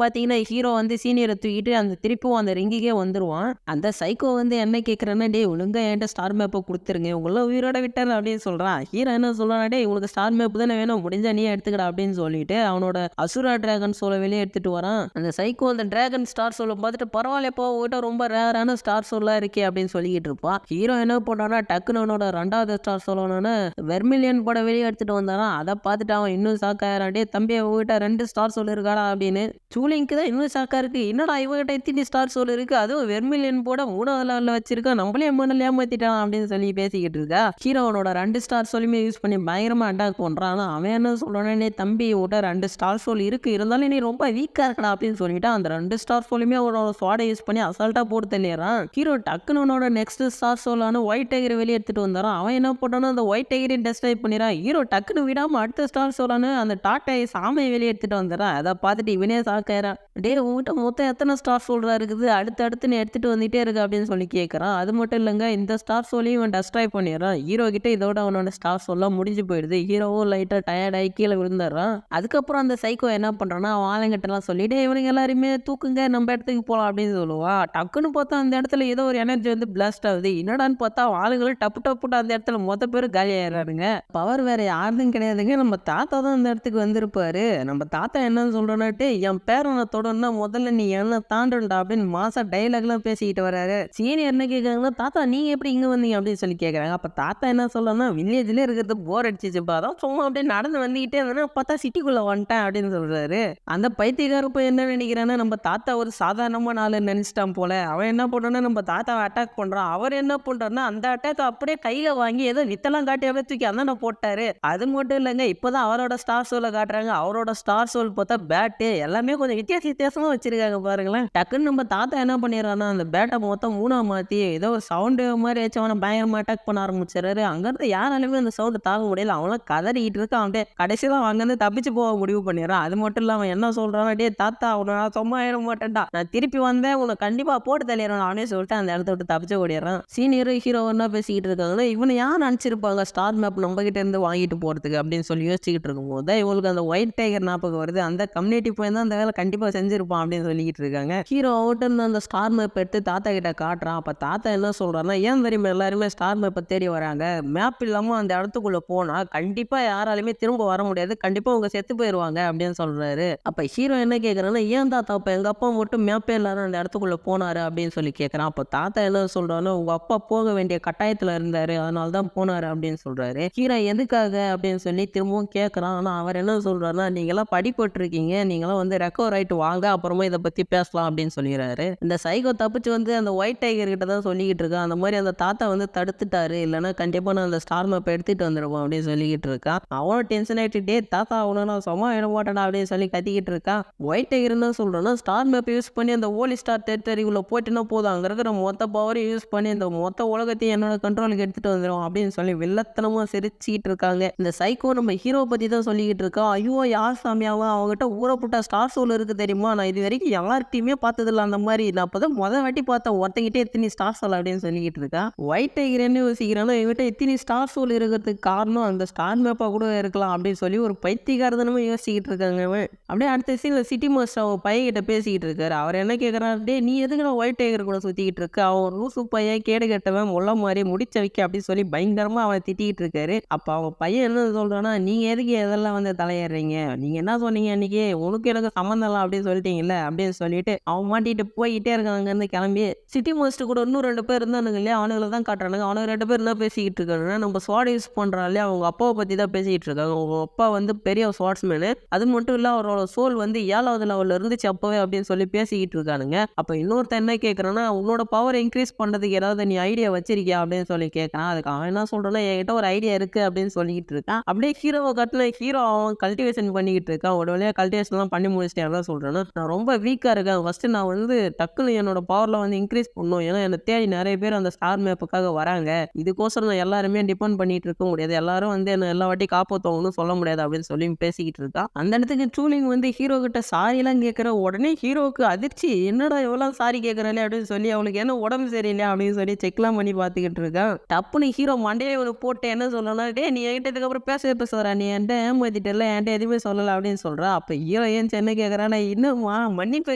பாத்தீங்கன்னா ஹீரோ வந்து சீனியரை தூக்கிட்டு அந்த திருப்பியும் அந்த ரிங்குக்கே வந்துருவான். அந்த சைக்கோ வந்து என்ன கேட்கறேன்னா, டே ஒழுங்கா என்கிட்ட ஸ்டார் மேப்பை கொடுத்துருங்க, உங்கள உயிரோட விட்டாரு அப்படின்னு சொல்றான். ஹீரோ என்ன சொல்றான், டே உனக்கு ஸ்டார் மேப் தானே வேணும், முடிஞ்சா நீ எடுத்துக்கடா அப்படின்னு சொல்லிட்டு அவனோட அசுரா டிராகன் சோலை வெளியே எடுத்துட்டு வரான். அந்த சைக்கோ அந்த டிராகன் ஸ்டார் சோலை பார்த்துட்டு பரவாயில்லப்பா உங்ககிட்ட ரொம்ப ரேரான ஸ்டார் சோலா இருக்கே அப்படின்னு சொல்லிக்கிட்டு இருப்பான். ஹீரோ என்ன பண்ணானா, டக்குன்னு அவனோட 2வது ஸ்டார் சோலோன்னு வெர்மிலியன் படம் வெளியே எடுத்துட்டு வந்தாரான். அதை பார்த்துட்டு அவன் இன்னும் ஷாக்காயிரான். டே தம்பி உங்ககிட்ட 2 ஸ்டார் சோல் இருக்காடா அப்படின்னு. சூலிங்க்கு தான் இன்னும் ஷாக்கா இருக்கு, என்னடா இவகிட்ட எத்தனை ஸ்டார் சோல் இருக்கு, அதுவும் வெர்மிலியன் போட 3வது லெவலில் வச்சிருக்கான், நம்மளே மண்ணில் ஏமாத்திட்டான் அப்படின்னு சொல்லி பேசிக்கிட்டு இருக்கா. ஹீரோனோட 2 ஸ்டார் சோலுமே யூஸ் பண்ணி பயங்கரமா அட்டாக் பண்றான். அவன் என்ன சொல்றானே, தம்பி உட 2 ஸ்டார் சோல் இருக்கு, இருந்தாலும் நீ ரொம்ப வீக்கா இருக்கடா அப்படின்னு சொல்லிட்டு அந்த 2 ஸ்டார் சோலுமே அவனோட ஸ்வாடை யூஸ் பண்ணி அசால்ட்டா போட்டு தள்ளிடுறான். ஹீரோ டக்குன்னு அவனோட நெக்ஸ்ட் ஸ்டார் சோலான ஒயிட் டைகரை வெளியே எடுத்துட்டு வந்தாரான். அவன் என்ன பண்ணானோ அந்த ஒயிட் டைகரையும் டெஸ்ட்ராய் பண்ணிடுறான். ஹீரோ டக்குன்னு விடாம அடுத்த ஸ்டார் சோலான அந்த டாட்டா சாமையை வெளியே எடுத்துட்டு வந்துடுறான். அதை பார்த்துட்டு இவனே சாக்காயிரான். டே உங்ககிட்ட மொத்தம் எத்தனை ஸ்டார் சோல்ரா இருக்குது, அடுத்து நீ எடுத்துட்டு வந்துட்டே இருக்கு அப்படின்னு சொல்லி கேட்கறான். அது மட்டும் இல்லைங்க, இந்த ஸ்டார் சோலையும் இவன் டெஸ்ட்ராய் பண்ணிடுறான். ஹீரோ கிட்ட இதோட அவனோட ஸ்டார் சோல்லாம் முடிஞ்சு போயிடுது. ஹீரோவும் லைட்டா டயர்டாகி கீழே விழுந்துடுறான். அதுக்கப்புறம் அந்த சைக்கோ என்ன பண்றான்னா, அவன் ஆளுங்கிட்டலாம் சொல்லிட்டு இவனுங்க எல்லாருமே தூக்குங்க நம்ம இடத்துக்கு போகலாம் அப்படின்னு சொல்லுவான். டக்குன்னு பார்த்தா அந்த இடத்துல ஏதோ ஒரு எனர்ஜி வந்து பிளாஸ்ட் ஆகுது. என்னடான்னு பார்த்தா ஆளுங்களும் டப்பு டப்புட்டு அந்த இடத்துல மொத்த பேரும் காலி ஆயிடுறாருங்க. பவர் வேற யாருக்கும் கிடையாதுங்க, நம்ம தாத்தா தான் அந்த இடத்துக்கு வந்திருப்பாரு. நம்ம தாத்தா என்ன சொல்றோன்னாட்டு, என் பேரனை தொடர்னா முதல்ல நீ என்ன தாண்டா அப்படின்னு மாசா டைலாக்லாம் பேசிக்கிட்டு வராரு. சீனியர் என்ன கேட்கறாங்கன்னா, தாத்தா நீங்க எப்படி இங்க வந்தீங்க அப்படின்னு சொல்லி கேட்கறாங்க. அப்ப தாத்தா என்ன சொல்றேன்னா, வில்லேஜ்ல இருக்கிறது போர் அடிச்சிச்சுப்பா, அதான் சும்மா அப்படியே நடந்து வந்துகிட்டே இருந்தேன்னா பார்த்தா சிட்டிக்குள்ள வந்துட்டேன் அப்படின்னு சொல்றாரு. அந்த பைத்தியக்கார போய் என்ன நினைக்கிறான்னா, நம்ம தாத்தா ஒரு சாதாரணமான ஆளு நினைச்சிட்டான் போல. அவன் என்ன பண்றான்னா, நம்ம தாத்தாவை அட்டாக் பண்றான். அவர் என்ன பண்றாருன்னா, அந்த அட்டாக் அப்படியே கையில வாங்கி ஏதோ வித்தெல்லாம் காட்டி அப்படியே தூக்கி அந்தாண்ட போட்டாரு. அது மட்டும் இல்லைங்க, இப்பதான் அவரோட ஸ்டார் சோலை காட்டுறாங்க. அவரோட ஸ்டார் சோல் பார்த்தா பேட்டு எல்லாமே கொஞ்சம் வித்தியாசமா வச்சிருக்காங்க பாருங்களேன். டக்குன்னு நம்ம தாத்தா என்ன பண்ணிடுறான்னா, அந்த பேட்டை மொத்தம் 3ஆ மாத்தி ஏதோ ஒரு சவுண்டு மாதிரி வச்சு அவனை பயங்கரமா அட்டாக் பண்ண ஆரம்பிச்சிடறாரு. அங்கிருந்து யாராலுமே அந்த சவுண்ட் தாங்க முடியல. அவனும் கதறிக்கிட்டு இருக்கான். அவன்கிட்ட கடைசியில அங்கிருந்து தப்பிச்சு போக முடிவு பண்ணிடுறான். அது மட்டும் இல்லாம என்ன சொல்றான், டே தாத்தா அவனை நான் சும்மா ஆயிட மாட்டேன்டா, நான் திருப்பி வந்தேன் உன்னை கண்டிப்பா போட்டு தள்ளிடுறேன் அவனே சொல்லிட்டு அந்த இடத்த விட்டு தப்பிச்சு ஓடிடுறான். சீனியர் ஹீரோ என்ன பேசிக்கிட்டு இருக்காங்கன்னா, இவனை யார் நினைச்சிருப்பாங்க ஸ்டார் மேப் நம்ம கிட்ட இருந்து வாங்கிட்டு போறதுக்கு அப்படின்னு சொல்லி யோசிச்சுக்கிட்டு இருக்கும்போது இவங்களுக்கு அந்த ஒயிட் டைகர் ஞாபகம் வருது. அந்த கம்யூனிட்டி போய் தான் அந்த வேலை கண்டிப்பா செஞ்சிருப்பான் அப்படின்னு சொல்லிக்கிட்டு இருக்காங்க. ஹீரோ அவுட் இருந்து அந்த ஸ்டார் மேப் எடுத்து தாத்தா கிட்ட காட்டுறான். அப்ப தாத்தா என்ன சொல்றாருன்னா, ஏன் தெரியுமா எல்லாருமே ஸ்டார் மேப்பை தேடி வராங்க, மேப் இல்லாம அந்த இடத்துக்குள்ள போனா கண்டிப்பா யாராலுமே திரும்ப வர முடியாது, கண்டிப்பா அவங்க செத்து போயிருவாங்க அப்படின்னு சொல்றாரு. அப்ப ஹீரோ என்ன கேக்குறாங்கன்னா, ஏன் தாத்தா அப்ப எங்க அப்பா மட்டும் மேப்பே இல்லாத அந்த இடத்துக்குள்ள போனாரு அப்படின்னு சொல்லி கேட்கறான். அப்ப தாத்தா என்ன சொல்றாருன்னா, உங்க அப்பா போக வேண்டிய கட்டாயத்துல இருந்தாரு, அதனால தான் போனாரு அப்படின்னு சொல்றாரு. ஹீரோ எதுக்காக அப்படின்னு சொல்லி திரும்பவும் கேட்கறான். ஆனா அவர் என்ன சொல்றாருன்னா, நீங்க எல்லாம் படிப்பட்டு இருக்கீங்க, நீங்களாம் வந்து ரெக்கவர் ஆயிட்டு வாங்க, அப்புறமா இதை பத்தி பேசலாம் அப்படின்னு சொல்லிடுறாரு. இந்த சைக்கோ தப்பிச்சு வந்து அந்த ஒயிட் டைகர் கிட்ட தான் சொல்லிக்கிட்டு இருக்கான். அந்த மாதிரி அந்த தாத்தா வந்து தடுத்துட்டாரு, இல்லைன்னா கண்டிப்பா நான் அந்த ஸ்டார் மேப் எடுத்துட்டு வந்துடுவோம் அப்படின்னு சொல்லிக்கிட்டு இருக்கான். அவனும் டென்ஷன் ஆயிட்டு, டே தாத்தா அவனை நான் சும்மா விட மாட்டேன் அப்படின்னு சொல்லி கத்திக்கிட்டு இருக்கான். ஒயிட் டைகர் என்ன சொல்றேன்னா, ஸ்டார் மேப் யூஸ் பண்ணி அந்த ஓலி ஸ்டார் டெரிட்டரிக்குள்ள போயிட்டுனா போதும், அங்க இருக்கிற மொத்த பவரையும் யூஸ் பண்ணி இந்த மொத்த உலகத்தையும் என்னோட கண்ட்ரோலுக்கு எடுத்துட்டு வந்துடும் அப்படின்னு சொல்லி வில்லத்தனமா சிரிச்சுக்கிட்டு இருக்காங்க. இந்த சைக்கோ நம்ம ஹீரோ பத்தி தான் சொல்லிக்கிட்டு இருக்கா. ஐயோ யார் சாமியாவும் அவங்ககிட்ட ஊறப்பட்ட ஸ்டார் சோல் இருக்கு தெரியுமா? நான் இது வரைக்கும் யார்கிட்டயுமே பார்த்ததில்ல அந்த மாரி. நான் அப்பதான் வாட்டி பார்த்தேன். ஒருத்தன்கிட்ட எத்தனை ஸ்டார் சோல் அப்படின்னு சொல்லிக்கிட்டு இருக்கான். ஒயிட் டைகர் என்ன யோசிக்கிறான்னா, இவன்கிட்ட இத்தனை ஸ்டார் சோல் இருக்கிறதுக்கு காரணம் அந்த ஸ்டார் மேப்பா கூட இருக்கலாம் அப்படின்னு சொல்லி ஒரு பைத்தியக்காரத்தனமா யோசிச்சுக்கிட்டு இருக்காங்க இவன். அப்படியே அடுத்த சீன்ல சிட்டி மாஸ்டர் அவன் பையன்கிட்ட பேசிக்கிட்டு இருக்காரு. அவர் என்ன கேட்குறாரு, "டேய் நீ எதுக்குடா ஒயிட் டைகர் கூட சுத்திக்கிட்டு இருக்க? அவன் லூசு பையன், கேடு கெட்டவன், முள்ள மாரி முடிச்ச வைக்க" அப்படின்னு சொல்லி பயங்கரமா அவன் திட்டிக்கிட்டு இருக்காரு. அப்ப அவன் பையன் என்ன சொல்றான்னா, "நீங்க எதுக்கு இதெல்லாம் வந்து தலையிடுறீங்க? நீங்க என்ன சொன்னீங்க அன்னைக்கு? உனக்கு எனக்கு சம்மந்தம் இல்ல அப்படின்னு சொல்லிட்டீங்கல்ல" அப்படின்னு சொல்லிட்டு அவன் மாட்டிட்டு போய்கிட்டே இருக்கான் அங்கேருந்து கிளம்பி. சிட்டி மாஸ்டர் கூட இன்னும் 2 பேர் இருந்தானுங்க இல்லையா, அவனுங்களை தான் காட்டுறானுங்க. அவனுங்க 2 பேர் என்ன பேசிக்கிட்டு இருக்கானுங்க, நம்ம ஸ்வாட் யூஸ் பண்றான் இல்லையா, அவங்க அப்பாவை பத்தி தான் பேசிக்கிட்டு இருக்காங்க. அவங்க அப்பா வந்து பெரிய ஸ்வாட்ஸ்மேனு. அது மட்டும் இல்ல அவரோட சோல் வந்து 7வது லெவல்ல இருந்துச்சு அப்பவே அப்படின்னு சொல்லி பேசிக்கிட்டு இருக்கானுங்க. அப்ப இன்னொருத்தன் என்ன கேட்கறான்னா, உன்னோட பவர் இன்க்ரீஸ் பண்றதுக்கு ஏதாவது நீ ஐடியா வச்சிருக்கியா அப்படின்னு சொல்லி கேட்கறான். அதுக்கு அவன் என்ன சொல்றான்னா, என்கிட்ட ஒரு ஐடியா இருக்கு அப்படின்னு சொல்லிக்கிட்டு இருக்கான். அப்படியே ஹீரோவை கட்டின ஹீரோ அவன் கல்டிவேஷன் பண்ணிக்கிட்டு இருக்கான். ஒரு வழியா கல்டிவேஷன்லாம் பண்ணி முடிச்சுட்டு என்ன சொல்றான்னா, நான் ரொம்ப வீக்கா இருக்கேன். ஃபர்ஸ்ட் நான் வந்து டக்குன்னு என்னோட பவர்ல வந்து இன்க்ரீஸ் பண்ணணும். ஏன்னா என்னை தேடி நிறைய பேர் அந்த ஸ்டார் மேப்புக்காக வராங்க. இதுக்கோசரம் நான் எல்லாருமே டிபெண்ட் பண்ணிட்டு இருக்க முடியாது. எல்லாரும் வந்து என்ன எல்லா வாட்டி காப்பாற்றுவாங்கன்னு சொல்ல முடியாது அப்படின்னு சொல்லி பேசிக்கிட்டு இருக்கான். அந்த இடத்துக்கு சூலிங் வந்து ஹீரோ கிட்ட சாரி எல்லாம் கேட்கிற உடனே ஹீரோவுக்கு அதிர்ச்சி. என்னடா எவ்வளவு சாரி கேட்கறாளே அப்படின்னு சொல்லி அவனுக்கு என்ன உடம்பு சரியில்லையா அப்படின்னு சொல்லி செக்லாம் பண்ணி பார்த்துக்கிட்டு இருக்கான். டப்புன்னு ஹீரோ மண்டையே இவனுக்கு போட்டு என்ன சொல்லணும்னா, டேய் நீ என்கிட்ட இதுக்கப்புறம் பேசுறா, நீ என்கிட்ட ஏமாத்திட்டல, என்கிட்ட எதுவுமே சொல்லலை அப்படின்னு சொல்றா. அப்ப ஹீரோ ஏன் சென்னை கேட்கறான், நான் இன்னுமா மன்னிப்பு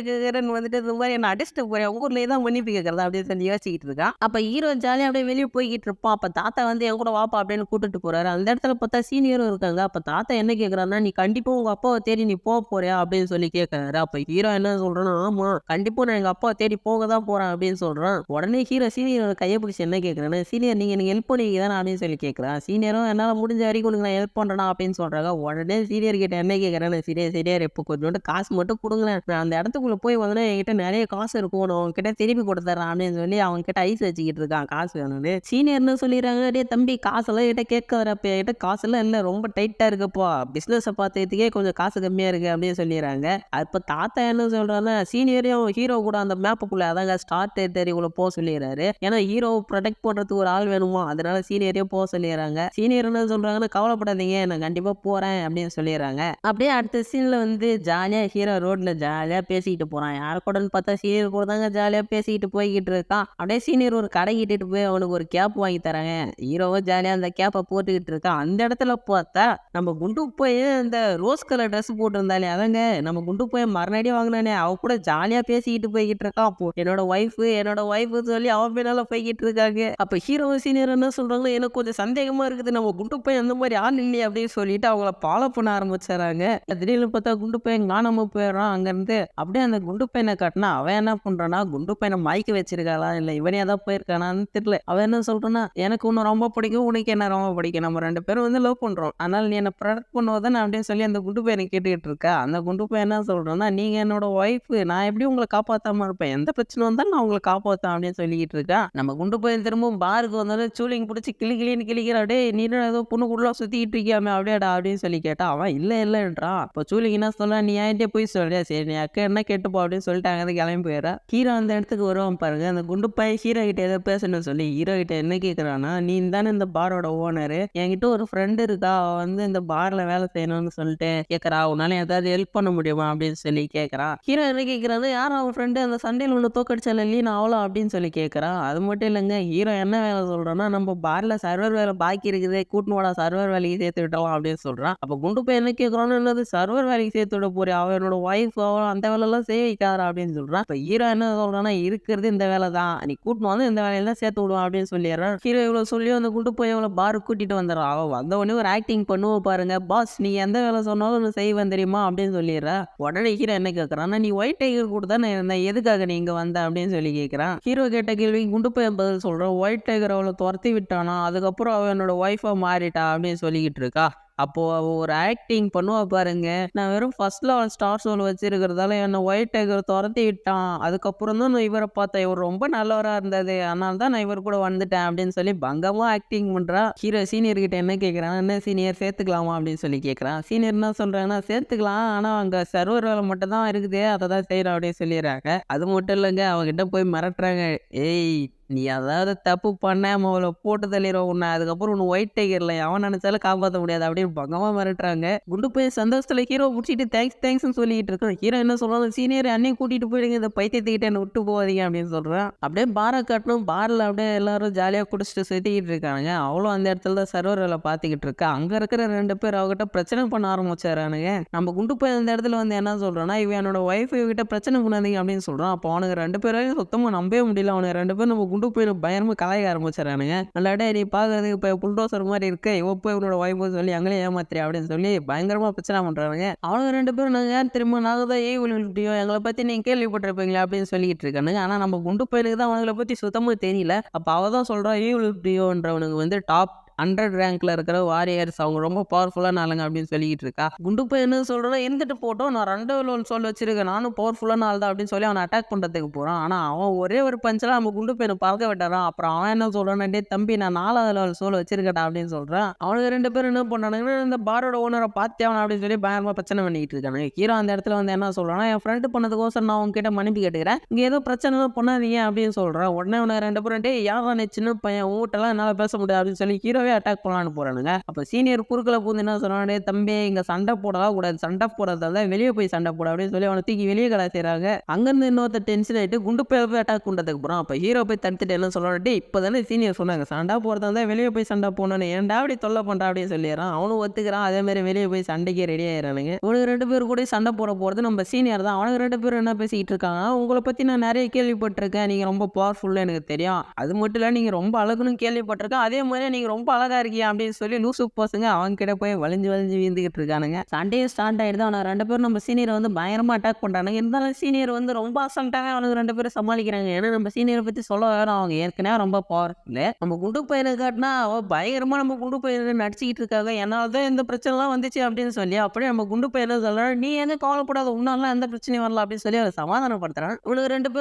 கேட்கறேன்னு வந்துட்டு இந்த மாதிரி என்ன அடிச்சுட்டு போறேன், உங்க ஊர்லயே தான் மன்னிப்பு கேட்கறதா அப்படின்னு சொல்லி யோசிச்சுக்கிட்டு இருக்கான். அப்ப ஹீரோ ஜாலியா அப்படியே வெளியே போய்கிட்டு இருப்பான். அப்ப தாத்தா வந்து என் கூட வாப்பா அப்படின்னு கூட்டிட்டு போறாரு. அந்த இடத்துல பார்த்தா சீனியரும் இருக்காங்க. அப்ப தாத்தா என்ன கேட்கறாருன்னா, நீ கண்டிப்பா உங்க அப்பாவை தேடி நீ போறியா அப்படின்னு சொல்லி கேட்கறாரு. அப்ப ஹீரோ என்ன சொல்றான்னா, ஆமா கண்டிப்பா நான் எங்க அப்பாவை தேடி போக தான் போறேன் அப்படின்னு சொல்றான். உடனே ஹீரோ சீனியரோட கையை பிடிச்சி என்ன கேட்கறான்னு, சீனியர் நீங்க எனக்கு ஹெல்ப் பண்ணுவீங்க தானே அப்படின்னு சொல்லி கேட்கறான். சீனியரும் என்னால முடிஞ்ச வரைக்கும் உனக்கு நான் ஹெல்ப் பண்றேனா அப்படின்னு சொல்றாங்க. உடனே சீனியர் கிட்ட என்ன கேட்கறான்னு, சீனியர் இப்போ கொஞ்சோண்டு காசு மட்டும் கொடுங்களேன், நான் அந்த இடத்துக்குள்ள போய் வந்தோடனே என்கிட்ட நிறைய காசு இருக்கும், நான் உங்ககிட்ட திருப்பி கொடுத்துட்றேன் அப்படின்னு சொல்லி அவங்க கிட்ட ஐஸ் வச்சுக்கிட்டு இருக்கான் காசு வேணும்னு. சீனியர்னு சொல்லிடுறாங்க, டேய் தம்பி காசெல்லாம் என்கிட்ட கேட்க வரப்ப என்கிட்ட காசெல்லாம் இல்லை, ரொம்ப டைட்டா இருக்குப்பா, பிசினஸை பார்த்துக்கிறதுக்கே கொஞ்சம் காசு கம்மியா இருக்கு அப்படின்னு சொல்லிடுறாங்க. அப்ப தாத்தா என்ன சொல்றாருன்னா, சீனியரையும் ஹீரோ கூட அந்த மேப்புக்குள்ள அதாங்க ஸ்டார் டெரிட்டரிக்குள்ள போக சொல்லிடுறாரு. ஏன்னா ஹீரோவை ப்ரொடெக்ட் பண்றதுக்கு ஒரு ஆள் வேணுமா, அதனால சீனியரையும் போக சொல்லிடுறாங்க. சீனியர் என்ன சொல்றாங்கன்னா, கவலைப்படாதீங்க நான் கண்டிப்பா போறேன் அப்படின்னு சொல்லிடுறாங்க. அப்படியே அடுத்த சீன்ல வந்து ஜாலியா ஹீரோ ரோட்ல ஜாலியா பேசிக்கிட்டு போறான். யார் கூடன்னு பார்த்தா சீனியர் கூட தாங்க ஜாலியா பேசிக்கிட்டு போய்கிட்டு இருக்கான். அப்படியே சீனியர் ஒரு கடை கிட்டிட்டு போய் அவனுக்கு ஒரு கேப் வாங்கி தராங்க. ஹீரோவும் ஜாலியா அந்த கேப்பை போட்டுக்கிட்டு இருக்கான். அந்த இடத்துல பார்த்தா நம்ம குண்டு போய் அந்த ரோஸ் கலர் ட்ரெஸ் போட்டிருந்தாலே அதங்க நம்ம குண்டு போய் மறுநாடியே வாங்கினானே அவ கூட ஜாலியா பேசிக்கிட்டு போய்கிட்டு இருக்கான். அப்போ என்னோட ஒய்ஃபு சொல்லி அவன் பின்னால போய்கிட்டு இருக்காங்க. அப்ப ஹீரோவும் சீனியர் என்ன சொல்றாங்கன்னா, எனக்கு கொஞ்சம் சந்தேகமா இருக்குது, நம்ம குண்டு போய் அந்த மாதிரி ஆள் இல்லையே அப்படின்னு சொல்லிட்டு அவங்கள ஃபாலோ பண்ண ஆரம்பிச்சாராங்க. திடீர்னு பார்த்தா குண்டு பையன் காணாம போயிடுறான் அங்கிருந்து. அப்படியே அந்த குண்டு பையனை காட்டினா அவன் என்ன பண்றான்னா, குண்டு பையனை மயக்க வச்சிருக்காளா இல்ல இவனே தான் போயிருக்கானான்னு தெரியல. அவன் என்ன சொல்றான்னா, எனக்கு உன்னை ரொம்ப பிடிக்கும், உனக்கு என்ன ரொம்ப பிடிக்கும், நம்ம 2 பேரும் வந்து லவ் பண்றோம், அதனால நீ என்ன ப்ரொடெக்ட் பண்ணுவதானே அப்படின்னு சொல்லி அந்த குண்டு பையனை கேட்டுக்கிட்டு இருக்கா. அந்த குண்டு பையன் என்ன சொல்றான்னா, நீங்க என்னோட ஒய்ஃபு, நான் எப்படி உங்களை காப்பாத்தாம இருப்பேன், எந்த பிரச்சனை வந்தாலும் நான் உங்களை காப்பாத்தேன் அப்படின்னு சொல்லிக்கிட்டு இருக்கா. நம்ம குண்டு பையன் திரும்பவும் பாருக்கு வந்தாலும் சூலிங் பிடிச்சி கிளின்னு கிளிக்கிறா. டேய் நீ ஏதோ பொண்ணுக்குள்ள சுத்திக்கிட்டு இருக்கியாமே அப்படியாடா அப்படின்னு சொல்லி கேட்டா அவன் இல்லைன்றான். இப்போ சூலிங் என்ன சொல்றா, நீ என்கிட்ட போய் சொல்றியா, சரி நீ அக்கா என்ன கேட்டுப்போ அப்படின்னு சொல்லிட்டு அங்கே கிளம்பி போயிடறா. ஹீரோ அந்த இடத்துக்கு வருவான் பாருங்க. அந்த குண்டு பையன் ஹீரோ கிட்ட ஏதோ பேசணும்னு சொல்லி ஹீரோ கிட்ட என்ன கேட்கறான்னா, நீ தானே இந்த பாரோட ஓனரு, என்கிட்ட ஒரு ஃப்ரெண்டு இருக்கா, அவ வந்து இந்த பார்ல வேலை செய்யணும்னு சொல்லிட்டு கேட்கறா, உன்னால ஏதாவது ஹெல்ப் பண்ண முடியுமா அப்படின்னு சொல்லி கேட்கறான். ஹீரோ என்ன கேட்கறாரு, யாரும் அவன் ஃப்ரெண்டு அந்த சண்டையில் ஒன்று தோக்கடிச்சால இல்லையா நான் அவ்வளோ அப்படின்னு சொல்லி கேட்கறான். அது மட்டும் இல்லைங்க, ஹீரோ என்ன வேலை சொல்றான்னா, நம்ம பார்ல சர்வர் வேலை பாக்கி இருக்குது, கூட்டனோட சர்வர் வேலைக்கு சேர்த்து விட்டலாம் அப்படின்னு சொல்றான். அப்ப குண்டு பையன் என்ன கேட்கறான்னு, என்னது சர்வர் வேலைக்கு சேர்த்து விட போறியா, அவன் என்னோட ஒய்ஃப், அவன் அந்த வேலையெல்லாம் செய்ய வைக்காதா அப்படின்னு சொல்றான். இப்ப ஹீரோ என்ன சொல்றான்னா, இருக்கிறது இந்த வேலை தான், நீ கூட்டணும் வந்து இந்த வேலையில தான் சேர்த்து விடுவான் அப்படின்னு சொல்லிடுறான். ஹீரோ இவ்வளவு சொல்லி அந்த குண்டு போய் அவளை பாருக்கு கூட்டிட்டு வந்துடுறான். அவன் வந்த உடனே ஒரு ஆக்டிங் பண்ணுவோம் பாருங்க, பாஸ் நீ எந்த வேலை சொன்னாலும் நான் செய்வேன் தெரியுமா அப்படின்னு சொல்லிடுறா. உடனே ஹீரோ என்ன கேட்கறான்னா, நீ ஒயிட் டைகர் கூட தான் இருந்தேன், எதுக்காக நீ இங்க வந்த அப்படின்னு சொல்லி கேட்கறான். ஹீரோ கேட்ட கேள்வி குண்டு பையன் பதில் சொல்றான், ஒயிட் டைகர் அவளை துரத்தி விட்டானா, அதுக்கப்புறம் அவன் என்னோட ஒய்ஃபா மாறிட்டா அப்படின்னு சொல்லிக்கிட்டு இருக்கா. அப்போ அவ ஒரு ஆக்டிங் பண்ணுவா பாருங்க, நான் வெறும் ஃபர்ஸ்ட் லெவல் ஸ்டார் சோல் வச்சிருக்கிறதால என்ன ஒயிட் டைகர் துரத்தி விட்டான், அதுக்கப்புறம் தான் நான் இவரை பார்த்தேன், இவர் ரொம்ப நல்லவரா இருந்தது, அதனால தான் நான் இவர் கூட வந்துட்டேன் அப்படின்னு சொல்லி பங்கமா ஆக்டிங் பண்றா. ஹீரோ சீனியர் கிட்ட என்ன கேட்கறான், என்ன சீனியர் சேர்த்துக்கலாமா அப்படின்னு சொல்லி கேட்கறான். சீனியர் என்ன சொல்றாங்கன்னா, சேர்த்துக்கலாம், ஆனா அங்க சர்வர் வேலை மட்டும் தான் இருக்குது, அதை தான் செய்யறோம் அப்படின்னு சொல்லிடுறாங்க. அது மட்டும் இல்லைங்க, அவங்ககிட்ட போய் மிரட்டுறாங்க, ஏய் நீ அதாவது தப்பு பண்ணாம அவள போட்டு தள்ளிருவோம் உன்னை. அதுக்கப்புறம் உன்னை ஒயிட் டைகர்ல எவன் நினைச்சாலும் காப்பாற்ற முடியாது அப்படின்னு பங்கமா மிரட்டுறாங்க. குண்டு பையன் சந்தோஷத்துல ஹீரோ பிடிச்சிட்டு தேங்க்ஸ்ன்னு சொல்லிட்டு இருக்கோம். ஹீரோ என்ன சொல்றாங்க, சீனியர் அன்னையும் கூட்டிட்டு போயிடுங்க, இந்த பைத்தியத்துக்கிட்ட என்ன விட்டு போவாதீங்க அப்படின்னு சொல்றான். அப்படியே பாரை காட்டணும். பார்ல அப்படியே எல்லாரும் ஜாலியா குடிச்சிட்டு சுத்திக்கிட்டு இருக்கானுங்க. அவளும் அந்த இடத்துல தான் சர்வர் வேலை பார்த்துக்கிட்டு இருக்கா. அங்க இருக்கிற 2 பேர் அவகிட்ட பிரச்சனை பண்ண ஆரம்பிச்சாரானுங்க. நம்ம குண்டு பையன் இந்த இடத்துல வந்து என்ன சொல்றான்னா, இவன் என்னோட ஒய்ஃப் இவகிட்ட பிரச்சனை பண்ணாதீங்க அப்படின்னு சொல்றான். அப்போ அவனுக்கு 2 பேரையும் சுத்தமா நம்பவே முடியல. அவனுக்கு 2 பேரும் நம்ம குண்டு பையனை பயங்கரமா கலாய்க்க ஆரம்பிச்சாரானுங்க. நல்லாடே நீ பாக்குறதுக்கு இப்ப புல்டோசர் மாதிரி இருக்க, இவ போய் இவனோட ஒய்ஃப் சொல்லி அங்கேயே ஏமாத்திரியா அப்படின்னு சொல்லி பயங்கரமா பிரச்சனை பண்றானுங்க. அவனுக்கு 2 பேரும் நாங்க யார் தெரியுமா, நாங்க தான் விழுந்துட்டியோ, எங்களை பத்தி நீங்க கேள்விப்பட்டிருப்பீங்களா அப்படின்னு சொல்லிட்டு இருக்கானுங்க. ஆனா நம்ம குண்டு பையனுக்கு தான் அவங்களை பத்தி சுத்தமா தெரியல. அப்ப அவ தான் சொல்றா, விழுந்துட்டியோன்றவனுக்கு வந்து டாப் 100 ரேங்க்ல இருக்கிற வாரியர்ஸ், அவங்க ரொம்ப பவர்ஃபுல்லான ஆளுங்க அப்படின்னு சொல்லிட்டு இருக்கா. குண்டு பையன் என்ன சொல்றான், இருந்துட்டு போட்டோம், நான் 2 சொல் வச்சிருக்கேன், நானும் பவர்ஃபுல்லான ஆள் தான் அப்படின்னு சொல்லி அவனை அட்டாக் பண்றதுக்கு போறான். ஆனா அவன் ஒரே ஒரு பஞ்சில நம்ம குண்டு பையனை பறக்க விட்டாரான். அப்புறம் அவன் என்ன சொல்றான், டேய் தம்பி நான் 4வது லெவல் சோல் வச்சிருக்கேன் அப்படின்னு சொல்றான். அவனுக்கு 2 பேரும் என்ன பண்ணானுங்கன்னா, இந்த பாரோட ஓனரை பார்த்தேன் அப்படின்னு சொல்லி பயங்கரமா பிரச்சனை பண்ணிட்டு இருக்காங்க. ஹீரோ அந்த இடத்துல வந்து என்ன சொல்றான்னா, என் ஃப்ரெண்டு பண்ணதுக்கோசரம் நான் உங்ககிட்ட மன்னிப்பு கேட்டுக்கிறேன், இங்க ஏதோ பிரச்சனை பண்ணாதீங்க அப்படின்னு சொல்றான். உடனே அவனை 2 பேரும், டேய் யாரா நீ சின்ன பையன், ஊட்டெல்லாம் என்னால பேச முடியாது அப்படின்னு சொல்லி ஹீரோவே அட்டாக் பண்ணலான்னு போறானுங்க. அப்ப சீனியர் குறுக்கல பூந்து என்ன சொல்றானே, தம்பி இங்க சண்டை போடலாம் கூடாது, சண்டை போடுறதால வெளியே போய் சண்டை போட அப்படின்னு சொல்லி அவனை தூக்கி வெளியே கடை செய்யறாங்க. அங்கிருந்து இன்னொருத்த டென்ஷன் ஆயிட்டு குண்டு போய் அட்டாக் பண்றதுக்கு போறான். அப்ப ஹீரோ போய் தடுத்துட்டு என்ன சொல்றான், டே இப்பதானே சீனியர் சொன்னாங்க சண்டை போறதா வெளியே போய் சண்டை போடணும், ஏன்டா அப்படி தொல்லை பண்றா அப்படின்னு சொல்லிடுறான். அவனும் ஒத்துக்கிறான். அதே மாதிரி வெளியே போய் சண்டைக்கு ரெடி ஆயிடுறானுங்க. இவனுக்கு 2 பேர் கூட சண்டை போட போறது நம்ம சீனியர் தான். அவனுக்கு 2 பேரும் என்ன பேசிக்கிட்டு இருக்காங்க, உங்களை பத்தி நான் நிறைய கேள்விப்பட்டிருக்கேன், நீங்க ரொம்ப பவர்ஃபுல்லா எனக்கு தெரியும், அது மட்டும் இல்ல நீங்க ரொம்ப அழகுன்னு கேள்விப்பட்டிருக்கேன், அதே மாதிரி நீங்க ரொம்ப அழகா இருக்கீங்க அப்படின்னு சொல்லி லூசு பசங்க அவங்க கிட்ட போய் வளைஞ்சு வீந்துகிட்டு இருக்கானுங்க. சண்டையே ஸ்டார்ட் ஆயிடுது. அவனை 2 பேரும் நம்ம சீனியரை வந்து பயங்கரமா அட்டாக் பண்றானுங்க. இருந்தாலும் சீனியர் வந்து ரொம்ப அசல்ட்டாவே அவனுக்கு 2 பேரும் சமாளிக்கிறாங்க. ஏன்னா நம்ம சீனியரை பத்தி சொல்ல வேணும், அவங்க ஏற்கனவே ரொம்ப பவர்ஃபுல். நம்ம குண்டு பையனை காட்டினா அவ பயங்கரமா நம்ம குண்டு பையனை நடிச்சுக்கிட்டு இருக்காங்க. என்னால்தான் இந்த பிரச்சனை எல்லாம் வந்துச்சு அப்படின்னு சொல்லி அப்படியே நம்ம குண்டு பையனை சொல்றான், நீ எங்க கவலைப்படாத, உன்னாலாம் எந்த பிரச்சனையும் வரல அப்படின்னு சொல்லி அவரை சமாதானப்படுத்துறான். இவனுக்கு 2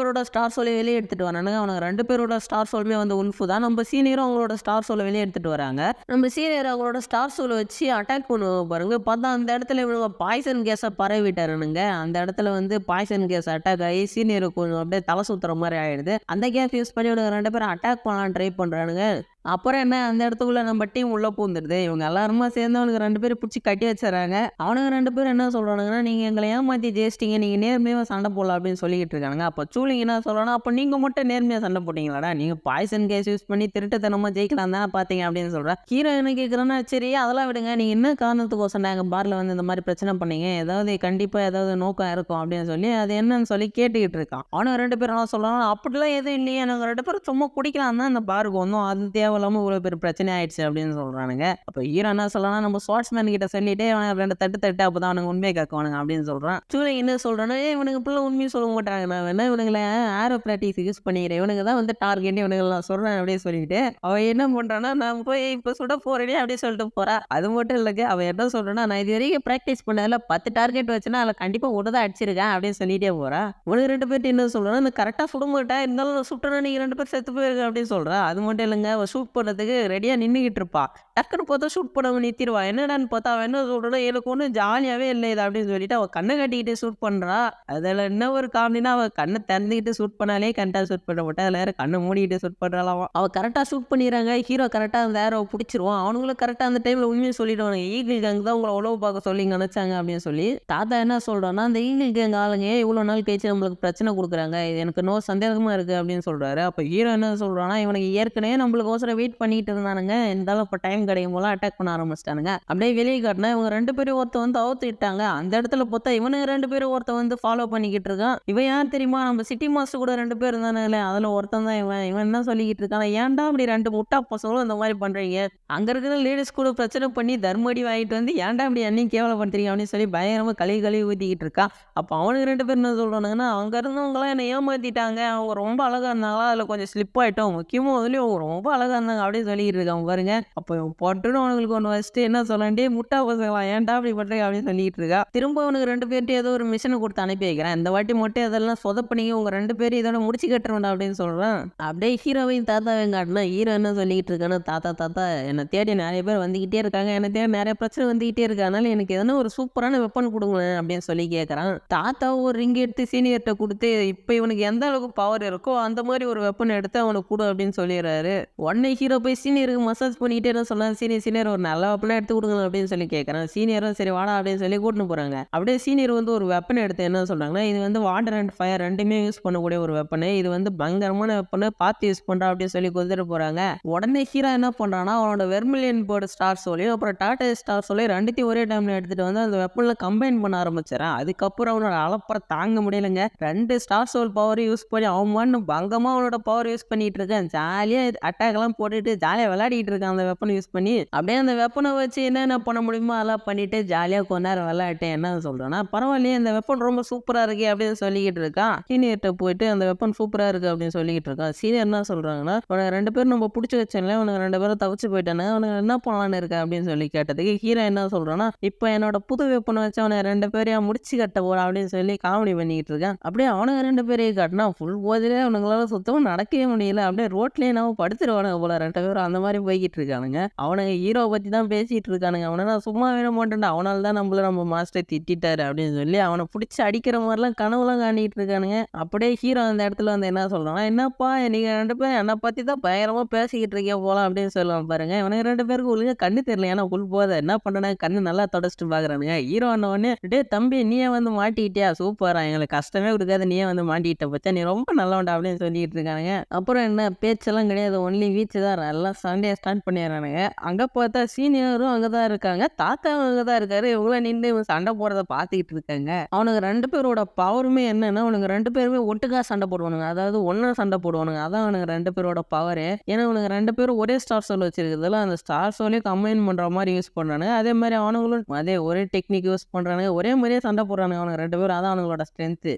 பேரோட ஸ்டார் சோலை வெளியே எடுத்துட்டு வரானுங்க. அவனுக்கு 2 பேரோட ஸ்டார் சோலுமே வந்து உன்ஃபு தான். நம்ம சீனியரும் அவங்களோட ஸ்டார் சோலை வெளியே எடுத்துட்டு வராங்க. நம்ம சீனியர் அவங்களோட ஸ்டார் சோலை வச்சு அட்டாக் பண்ணுவோம் பாருங்க. பார்த்தா அந்த இடத்துல இவனுங்க பாய்சன் கேஸை பரவிட்டாருனுங்க. அந்த இடத்துல வந்து பாய்சன் கேஸ் அட்டாக் ஆகி சீனியருக்கு கொஞ்சம் அப்படியே தலை சுத்துற மாதிரி ஆயிடுது. அந்த கேஸ் யூஸ் பண்ணி இவனுங்க 2 பேரும் அட்டாக் பண்ணலாம் ட்ரை பண்றானுங்க. அப்புறம் என்ன, அந்த இடத்துக்குள்ள நம்ம டீம் உள்ள பூந்துடுது. இவங்க எல்லாருமா சேர்ந்து அவனுக்கு 2 பேரும் பிடிச்சி கட்டி வச்சுறாங்க. அவனுக்கு 2 பேரும் என்ன சொல்றானுங்கன்னா, நீங்க எங்களை ஏமாத்தி ஜெயிச்சிட்டீங்க, நீங்க நேர்மையா சண்டை போடலாம் அப்படின்னு சொல்லிக்கிட்டு இருக்கானுங்க. அப்போ சூலிங் என்ன சொல்றானா, அப்போ நீங்க மட்டும் நேர்மையா சண்டை போட்டீங்களாடா, நீங்க பாய்சன் கேஸ் யூஸ் பண்ணி திருட்டுத்தனமா ஜெயிக்கலாம் தானே பாத்தீங்க அப்படின்னு சொல்றேன். ஹீரோ என்ன கேட்கறான்னா, சரி அதெல்லாம் விடுங்க, நீங்க என்ன காரணத்துக்கோசம் எங்க பார்ல வந்து இந்த மாதிரி பிரச்சனை பண்ணீங்க, ஏதாவது கண்டிப்பா ஏதாவது நோக்கம் இருக்கும் அப்படின்னு சொல்லி அது என்னன்னு சொல்லி கேட்டுக்கிட்டு இருக்கான். அவனுக்கு 2 பேரும் என்ன சொல்றான், அப்படிலாம் எதுவும் இல்லையே, நாங்க 2 பேரும் சும்மா குடிக்கலாம் தான் இந்த பாருக்கு வந்தோம், அது தேவையில்லாம இவ்வளவு பெரிய பிரச்சனை ஆயிடுச்சு அப்படின்னு சொல்றானுங்க. அப்ப ஹீரோ என்ன சொல்லலாம், நம்ம ஸ்வாட்ஸ்மேன் கிட்ட சொல்லிட்டு அவனை 2 தட்டு அப்பதான் அவனுக்கு உண்மையை கேட்கவானுங்க அப்படின்னு சொல்றான். சூழல் என்ன சொல்றானே, இவனுக்கு பிள்ளை உண்மையை சொல்ல மாட்டாங்க, நான் வேணா இவனுங்களை ஏரோ பிராக்டிஸ் யூஸ் பண்ணிக்கிறேன், இவனுக்கு தான் வந்து டார்கெட், இவனுக்கு நான் சொல்றேன் அப்படின்னு சொல்லிட்டு அவன் என்ன பண்றான்னா, நான் போய் இப்ப சுட போறேனே அப்படின்னு சொல்லிட்டு போறா. அது மட்டும் இல்லைங்க, அவன் என்ன சொல்றான்னா, நான் இது வரைக்கும் பிராக்டிஸ் பண்ணதுல 10 டார்கெட் வச்சுன்னா அதில் கண்டிப்பா ஒன்று அடிச்சிருக்கேன் அப்படின்னு சொல்லிட்டே போறா. உனக்கு 2 பேர்ட்டு என்ன சொல்றான், நான் கரெக்டா சுட மாட்டேன், இருந்தாலும் சுட்டனா நீங்க 2 பேர் செத்து போயிருக்க அப்படின்னு சொல்றா. அது மட்டும் இல்லைங்க, அவன் ஷூட் பண்றதுக்கு ரெடியா நின்றுகிட்டு இருப்பா. டக்குன்னு பார்த்தா ஷூட் பண்ணவங்க நிறுத்திடுவா. என்னடான்னு பார்த்தா அவன் என்ன சொல்றான், எனக்கு ஒன்றும் ஜாலியாவே இல்லை இது அப்படின்னு சொல்லிட்டு அவள் கண்ணை கட்டிக்கிட்டு ஷூட் பண்றா. அதில் என்ன ஒரு காமெடினா, அவள் கண்ணை திறந்துக்கிட்டு ஷூட் பண்ணாலே கரெக்டாக ஷூட் பண்ண மாட்டா, அதில் கண்ணை மூடிக்கிட்டு ஷூட் பண்றாளாம். அவள் கரெக்டாக ஷூட் பண்ணிடுறாங்க. ஹீரோ கரெக்டாக அந்த ஏரோவை பிடிச்சிருவான். அவனுங்களும் கரெக்டாக அந்த டைம்ல உண்மையை சொல்லிடுவாங்க, ஈகிள் கேங் தான் உங்களை உழவு பார்க்க சொல்லி நினைச்சாங்க அப்படின்னு சொல்லி. தாத்தா என்ன சொல்றான்னா, அந்த ஈகிள் கேங் ஆளுங்க இவ்வளோ நாள் கழிச்சு நம்மளுக்கு பிரச்சனை கொடுக்குறாங்க, இது எனக்கு நோ சந்தேகமா இருக்கு அப்படின்னு சொல்றாரு. அப்போ ஹீரோ என்ன சொல்றான்னா, இவனுக்கு ஏற்கனவே நம்மளுக்கு அவசரம் வெயிட் பண்ணிட்டு இருந்தானுங்க, இருந்தாலும் இப்போ டைம் கிடைக்கும் போல அட்டாக் பண்ண ஆரம்பிச்சிட்டானுங்க. அப்படியே வெளியே காட்டினா இவங்க 2 பேரும் ஒருத்த வந்து அவுத்துட்டாங்க. அந்த இடத்துல பார்த்தா இவனுக்கு 2 பேரும் ஒருத்த வந்து ஃபாலோ பண்ணிக்கிட்டு இருக்கான். இவன் யார் தெரியுமா, நம்ம சிட்டி மாஸ்டர் கூட 2 பேர் இருந்தானே, அதில் ஒருத்தன் தான் இவன். இவன் என்ன சொல்லிக்கிட்டு இருக்கான், ஏன்டா அப்படி 2 முட்டா பசங்களும் இந்த மாதிரி பண்றீங்க, அங்க இருக்கிற லேடிஸ் கூட பிரச்சனை பண்ணி தர்மடி வாங்கிட்டு வந்து ஏன்டா அப்படி அன்னையும் கேவலப்படுத்துறீங்க அப்படின்னு சொல்லி பயங்கரமா கழுவி ஊத்திக்கிட்டு இருக்கான். அப்போ அவனுக்கு 2 பேர் என்ன சொல்றானுங்கன்னா, அங்க இருந்தவங்களாம் என்னை ஏமாத்திட்டாங்க, அவங்க ரொம்ப அழகா இருந்தாங்களா, அதில் கொஞ்சம் ஸ்லிப் ஆயிட்டோம், முக்கியமாக அதுலயும் அவங்க ரொம்ப அழகா இருந்தாங்க அப்படின்னு சொல்லிக்கிட்டு இருக்காங்க பாருங்க. அப்போ பொட்டுன்னு அவனுங்களுக்கு ஒன்று வச்சுட்டு என்ன சொல்லலாம், டேய் முட்டா பசங்களா ஏன்டா அப்படி பண்றீங்க அப்படின்னு சொல்லிட்டு இருக்கா. திரும்ப அவனுக்கு 2 பேர்ட்டையும் ஏதோ ஒரு மிஷினை கொடுத்து அனுப்பி வைக்கிறேன். இந்த வாட்டி மட்டும் அதெல்லாம் சொதப்புனீங்க, உங்க 2 பேரும் இதோட முடிச்சு கட்டுறோம்டா அப்படின்னு சொல்றான். அப்படியே ஹீரோவையும் தாத்தாவையும் காட்டினா ஹீரோ என்ன சொல்லிக்கிட்டு இருக்கான்னு, தாத்தா தாத்தா என்னை தேடி நிறைய பேர் வந்துகிட்டே இருக்காங்க, என்னை தேடி நிறைய பிரச்சனை வந்துகிட்டே இருக்கு, அதனால எனக்கு எதனா ஒரு சூப்பரான வெப்பன் கொடுங்களேன் அப்படின்னு சொல்லி கேட்கறான். தாத்தா ஒரு ரிங் எடுத்து சீனியர்கிட்ட கொடுத்து, இப்போ இவனுக்கு எந்த அளவுக்கு பவர் இருக்கோ அந்த மாதிரி ஒரு வெப்பன் எடுத்து அவனுக்கு கொடு அப்படின்னு சொல்லிடுறாரு. உடனே ஹீரோ போய் சீனியருக்கு மசாஜ் பண்ணிக்கிட்டே என்ன சொல்லலாம், சீனியர் ஒரு நல்ல வெப்பனை எடுத்து கொடுங்க அப்படின்னு சொல்லி கேட்கறான். சீனியரும் சரி வாடா அப்படின்னு சொல்லி கூட்டின்னு போறாங்க. அப்படியே சீனியர் வந்து ஒரு வெப்பன் எடுத்து என்ன சொல்றாங்கன்னா, இது வந்து வாட்டர் அண்ட் ஃபயர் ரெண்டுமே யூஸ் பண்ணக்கூடிய ஒரு வெப்பனு, இது வந்து பயங்கரமான வெப்பனு, பார்த்து யூஸ் பண்றா அப்படின்னு சொல்லி கொடுத்துட்டு போறாங்க. உடனே ஹீரோ என்ன பண்றான்னா, அவனோட வெர்மிலியன் பேர்டு ஸ்டார் சோலையும் அப்புறம் டாடா ஸ்டார் சோலையும் ரெண்டுத்தையும் ஒரே டைம்ல எடுத்துட்டு வந்து அந்த வெப்பன்ல கம்பைன் பண்ண ஆரம்பிச்சிடறான். அதுக்கப்புறம் அவனோட அலப்பற தாங்க முடியலங்க. 2 ஸ்டார் சோல் பவர் யூஸ் பண்ணி அவன் பங்கமா அவனோட பவர் யூஸ் பண்ணிட்டு இருக்கான். ஜாலியா அட்டாக் எல்லாம் போட்டுட்டு ஜாலியா விளையாடிட்டு இருக்கான் அந்த வெப்பன் யூஸ் பண்ணி. அப்படியே அந்த வெப்பனை வச்சு என்னென்ன பண்ண முடியுமோ அதெல்லாம் பண்ணிட்டு ஜாலியா கொஞ்ச நேரம் விளையாட்டு என்ன சொல்றான்னா, பரவாயில்லையே இந்த வெப்பன் ரொம்ப சூப்பரா இருக்கு அப்படின்னு சொல்லிக்கிட்டு இருக்கான். சீனியர்கிட்ட போயிட்டு அந்த வெப்பன் சூப்பரா இருக்கு அப்படின்னு சொல்லிக்கிட்டு இருக்கான். சீனியர் என்ன சொல்றாங்கன்னா, உனக்கு 2 பேரும் நம்ம பிடிச்சி வச்சோம்ல, உனக்கு 2 பேரும் தவிச்சு போயிட்டானே, உனக்கு என்ன பண்ணலான்னு இருக்க அப்படின்னு சொல்லி கேட்டதுக்கு ஹீரோ என்ன சொல்றான்னா, இப்போ என்னோட புது வெப்பனை வச்சு அவனை 2 பேரையும் முடிச்சு கட்ட போறான் அப்படின்னு சொல்லி காமெடி பண்ணிக்கிட்டு இருக்கான். அப்படியே அவனுக்கு 2 பேரையும் காட்டினா ஃபுல் போதிலே அவனுங்களால சுத்தமா நடக்கவே முடியல. அப்படியே ரோட்லயே நம்ம படுத்துருவானுங்க போல 2 பேரும் அந்த மாதிரி போய்கிட்டு இருக்கானுங்க. அவனுங்க ஹீரோ பத்தி தான் பேசிட்டு இருக்கானுங்க. அவனை நான் சும்மா வேண மாட்டேன்டா, அவனால தான் நம்ம மாஸ்டர் திட்டாரு அப்படின்னு சொல்லி அவனை பிடிச்சி அடிக்கிற மாதிரிலாம் கனவுலாம் காணிட்டு இருக்கானுங்க. அப்படியே ஹீரோ அந்த இடத்துல வந்து என்ன சொல்றான்னா, என்னப்பா நீங்க 2 பேரும் என்னை பத்தி தான் பயங்கரமா பேசிக்கிட்டு இருக்கீங்க போல அப்படின்னு சொல்லுவான் பாருங்க. இவனுக்கு 2 பேருக்கு ஒழுங்கா கண்ணு தெரியல, ஏன்னா புல் போத என்ன பண்ணனா கண்ணு நல்லா தொடச்சிட்டு பாக்குறானுங்க. ஹீரோ உடனே, டே தம்பி நீயே வந்து மாட்டிக்கிட்டியா, சூப்பரா, எங்களுக்கு கஷ்டமே கொடுக்காது, நீயே வந்து மாட்டிக்கிட்ட பச்சா, நீ ரொம்ப நல்லவன்டா அப்படின்னு சொல்லிட்டு இருக்கானுங்க. அப்புறம் என்ன பேச்செல்லாம் கிடையாது, ஒன்லி வீச்சு தான், எல்லாம் சண்டையை ஸ்டார்ட் பண்ணிடுறானுங்க. அங்க பார்த்தா சீனியரும் அங்கதான் இருக்காங்க, தாத்தாவும் அங்கதான் இருக்காரு. இவங்கள நின்று இவன் சண்டை போடுறத பாத்துக்கிட்டு இருக்காங்க. அவனுக்கு 2 பேரோட பவருமே என்னன்னா, அவனுக்கு 2 பேருமே ஒட்டுக்கா சண்டை போடுவானுங்க, அதாவது ஒன்னா சண்டை போடுவானுங்க. அதான் அவனுக்கு 2 பேரோட பவரு. ஏன்னா அவனுக்கு 2 பேரும் ஒரே ஸ்டார் சோல் வச்சிருக்கிறதுல அந்த ஸ்டார் சோலையும் கம்பைன் பண்ற மாதிரி யூஸ் பண்றானுங்க. அதே மாதிரி அவனுங்களும் அதே ஒரே டெக்னிக் யூஸ் பண்றானுங்க, ஒரே மாதிரியே சண்டை போடுறானுங்க அவனுக்கு 2 பேரும். அதான் அவங்களோட ஸ்ட்ரென்த்.